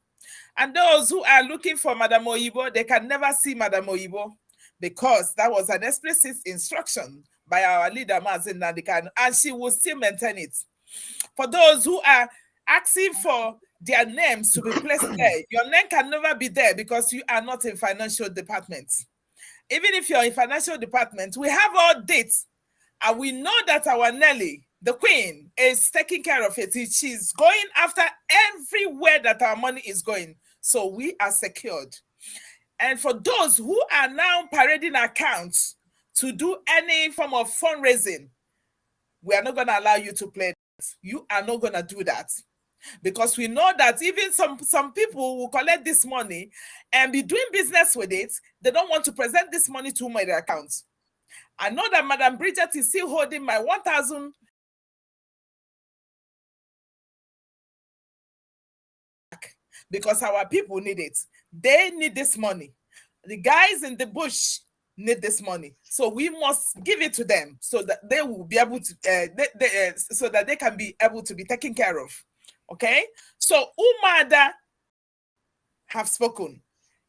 And those who are looking for Madam Oyibo, they can never see Madam Oyibo because that was an explicit instruction by our leader, Mazin Nadikan, and she will still maintain it. For those who are asking for their names to be placed there, your name can never be there because you are not in financial department. Even if you're in financial department, we have all dates, and we know that our Nelly, the queen, is taking care of it. She's going after everywhere that our money is going. So we are secured. And for those who are now parading accounts to do any form of fundraising, we are not going to allow you to play that. You are not going to do that. Because we know that even some people will collect this money and be doing business with it. They don't want to present this money to my accounts. I know that Madam Bridget is still holding my 1,000 because our people need it. They need this money. The guys in the bush need this money, so we must give it to them so that they will be able to so that they can be able to be taken care of. Okay, so Umada have spoken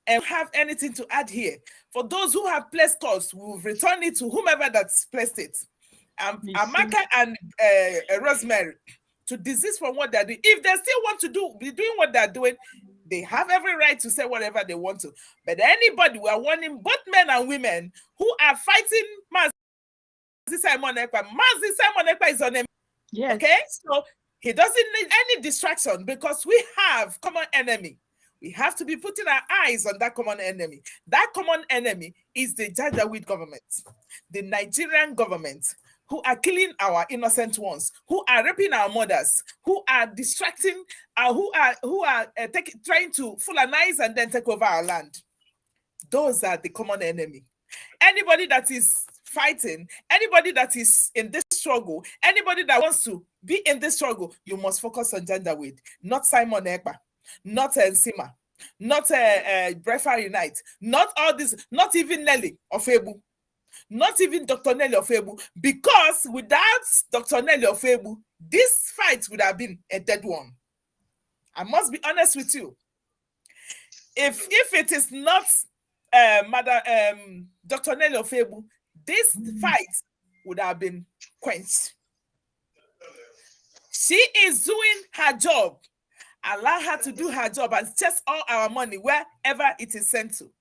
and have anything to add here. For those who have placed calls, we will return it to whomever that's placed it. Amaka and Rosemary to desist from what they're doing. If they still want to be doing what they're doing, they have every right to say whatever they want to. But anybody, we are warning both men and women who are fighting Mazi Simon Ekpa. Mazi Simon Ekpa is on him. Yes. Okay, so he doesn't need any distraction because we have common enemy. We have to be putting our eyes on that common enemy. That common enemy is the Janjaweed government, the Nigerian government, who are killing our innocent ones, who are raping our mothers, who are distracting, who are trying to Fulanize and then take over our land. Those are the common enemy. Anybody that is fighting, anybody that is in this struggle, anybody that wants to be in this struggle, you must focus on Janjaweed, not Simon Ekpa, not Nsima, not Brefa Unite, not all this, not even Nelly Ofebu, not even Dr. Nelly Ofebu, because without Dr. Nelly Ofebu, this fight would have been a dead one. I must be honest with you. If it is not Dr. Nelly Ofebu, this fight would have been quenched. She is doing her job. Allow her to do her job and chase all our money wherever it is sent to.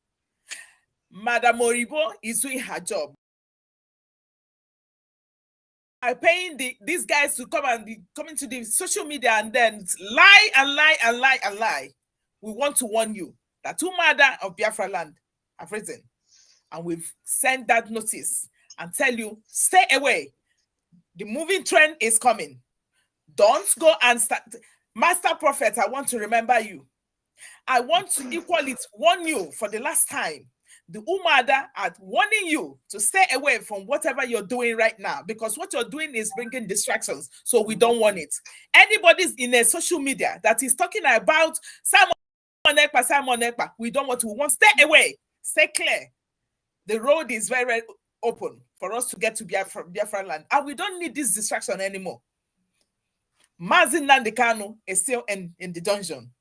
Madam Moribo is doing her job. I'm paying these guys to come into the social media and then lie and lie and lie and lie. We want to warn you that two murder of Biafra land have risen. And we've sent that notice and tell you, stay away. The moving train is coming. Don't go and start. Master Prophet, I want to remember you. I want to equally warn you for the last time. The Umada are warning you to stay away from whatever you're doing right now, because what you're doing is bringing distractions. So we don't want it. Anybody's in a social media that is talking about Simon Ekpa, we don't want to. We want to stay away, stay clear. The road is very, very open for us to get to Biafra land, and we don't need this distraction anymore. Mazin Nandekano is still in the dungeon.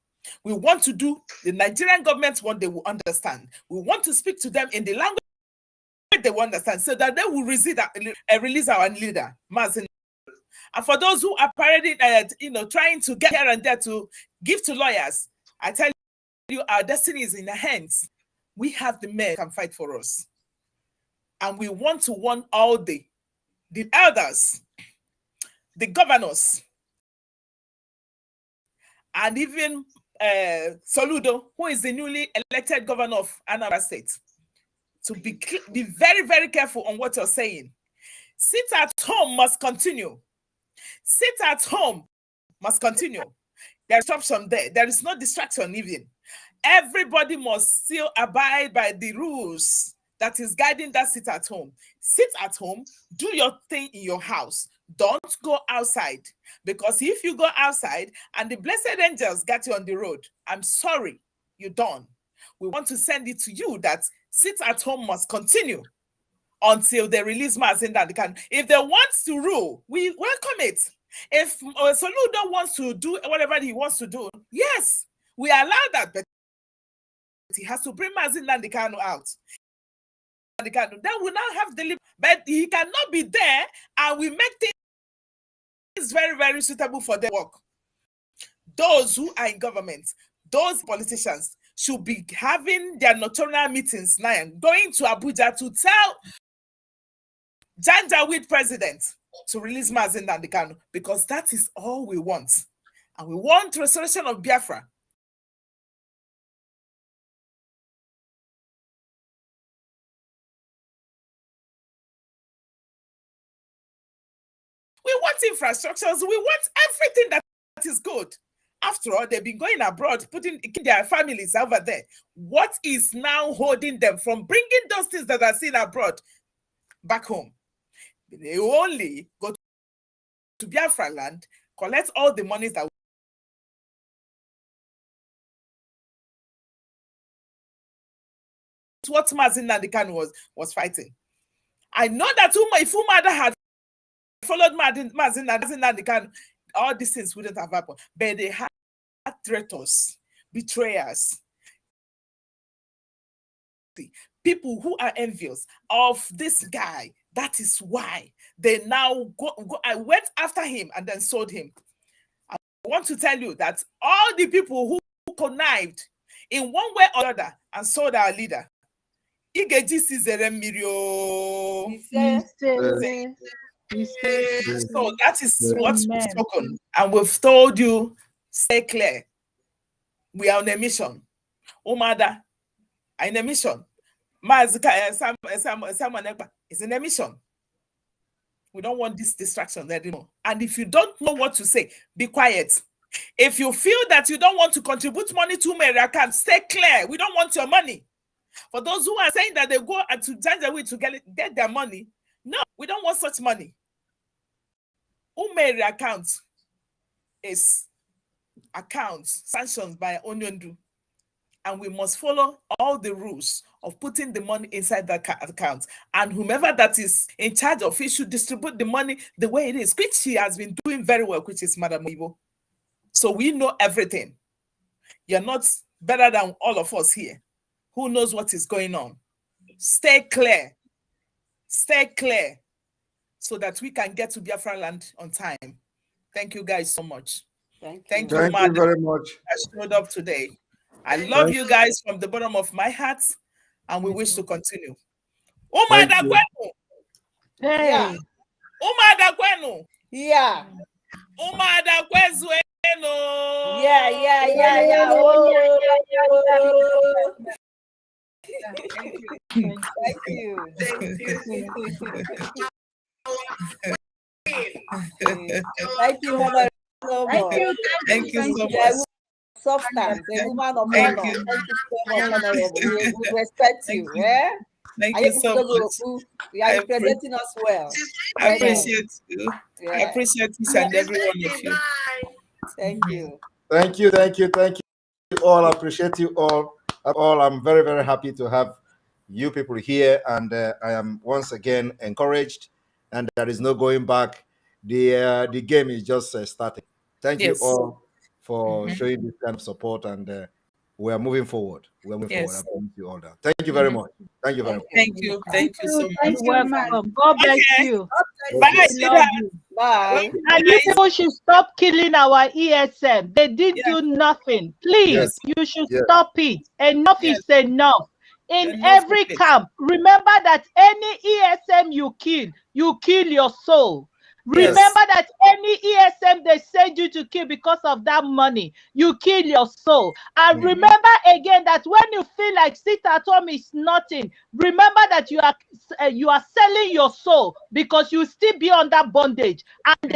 We want to do the Nigerian government what they will understand. We want to speak to them in the language they will understand, so that they will release our leader, Mazin. And for those who are parading, trying to get here and there to give to lawyers, I tell you, our destiny is in their hands. We have the men who can fight for us. And we want to warn all the elders, the governors, and even Soludo, who is the newly elected governor of Anambra State, to be very, very careful on what you're saying. Sit at home must continue. Sit at home must continue. There's disruption there. There is no distraction even. Everybody must still abide by the rules that is guiding that sit at home. Sit at home, do your thing in your house. Don't go outside, because if you go outside and the blessed angels get you on the road, I'm sorry, you're done. We want to send it to you that sit at home must continue until they release Mazin that they can. If they want to rule, we welcome it. If Soludo wants to do whatever he wants to do, yes, we allow that, but he has to bring Mazin Nandikano out. Then we now have the, but he cannot be there, and we make things very, very suitable for their work. Those who are in government, those politicians should be having their nocturnal meetings now, going to Abuja to tell Janjaweed president to release Mazin Nandikano, because that is all we want. And we want restoration of Biafra. We want infrastructures. We want everything that is good. After all, they've been going abroad, putting their families over there. What is now holding them from bringing those things that are seen abroad back home? They only go to Biafra land, collect all the monies that what Mazin Nandikano was fighting. I know that if Umada had followed Mazin Nandikano, all these things wouldn't have happened. But they had traitors, betrayers, people who are envious of this guy. That is why they now I went after him and then sold him. I want to tell you that all the people who connived in one way or other and sold our leader, so that is what's spoken, and we've told you, stay clear. We are on a mission. Umada, in a mission. Simon Ekpa is in a mission. We don't want this distraction anymore. And if you don't know what to say, be quiet. If you feel that you don't want to contribute money to my account, stay clear. We don't want your money. For those who are saying that they go to Janjaweed to get their money, no, we don't want such money. Umeri account is accounts sanctioned by Onyondu, and we must follow all the rules of putting the money inside that account. And whomever that is in charge of it should distribute the money the way it is, which she has been doing very well, which is Madam Ivo. So we know everything. You're not better than all of us here. Who knows what is going on? Stay clear. Stay clear so that we can get to Biafra land on time. Thank you guys so much. Thank you, Thank you very much. I showed up today. I love you guys from the bottom of my heart, and we wish to continue. Umada Kwenu. Yeah. Umada Kwenu. Yeah. Umada Kwezueno. Yeah. Oh. Thank you. Thank you, Mother. Thank you so much. Substance, a woman of honor. Thank you so much, Honorable. We respect you. Yeah? Thank you so much. You are representing us well. I appreciate you. Yeah. I appreciate each and every one of you. Thank you. Thank you all. I appreciate you all. I'm very, very happy to have you people here, and I am once again encouraged, and there is no going back. The game is just starting. Thank you all for showing this kind of support, and we are moving forward. We're moving forward. I promise you all that. Thank you very much. Thank you very much. Thank you so much. You're welcome. God bless you. Bye. Bye. And you people should stop killing our ESM. They did do nothing. Please, you should stop it. Enough is enough. In every camp, remember that any ESM you kill your soul. Remember that any ESM they send you to kill because of that money, you kill your soul. And remember again that when you feel like sit at home is nothing, remember that you are selling your soul because you still be under bondage. And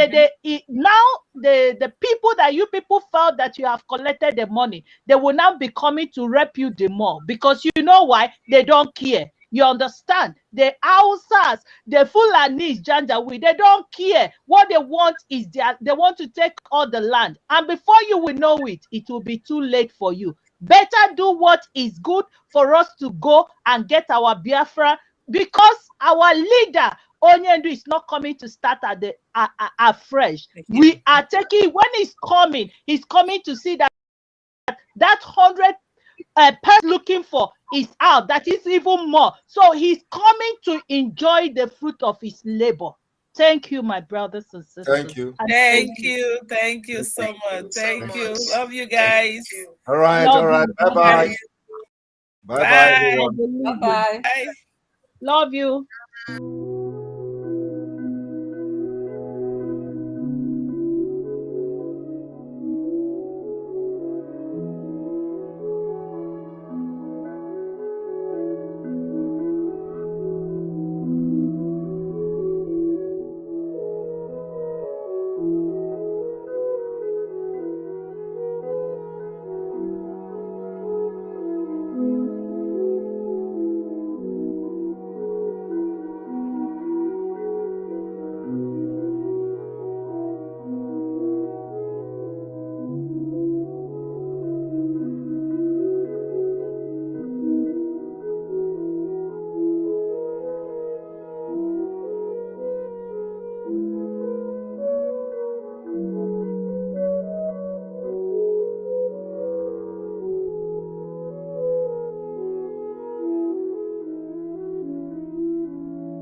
now the people that you people felt that you have collected the money, they will now be coming to rep you the more, because you know why? They don't care. You understand? The Hausas, the Fulanis, Janjaweed, they don't care. What they want is they want to take all the land. And before you will know it, it will be too late for you. Better do what is good for us to go and get our Biafra, because our leader, Onyendu, is not coming to start at the afresh. We are taking, when he's coming to see that 100 person looking for is out. That is even more. So he's coming to enjoy the fruit of his labor. Thank you, my brothers and sisters. Thank you. Thank you so much. Thank you. Love you guys. All right, Love all right. you. Bye-bye. Bye-bye, everyone. Bye-bye. Love you.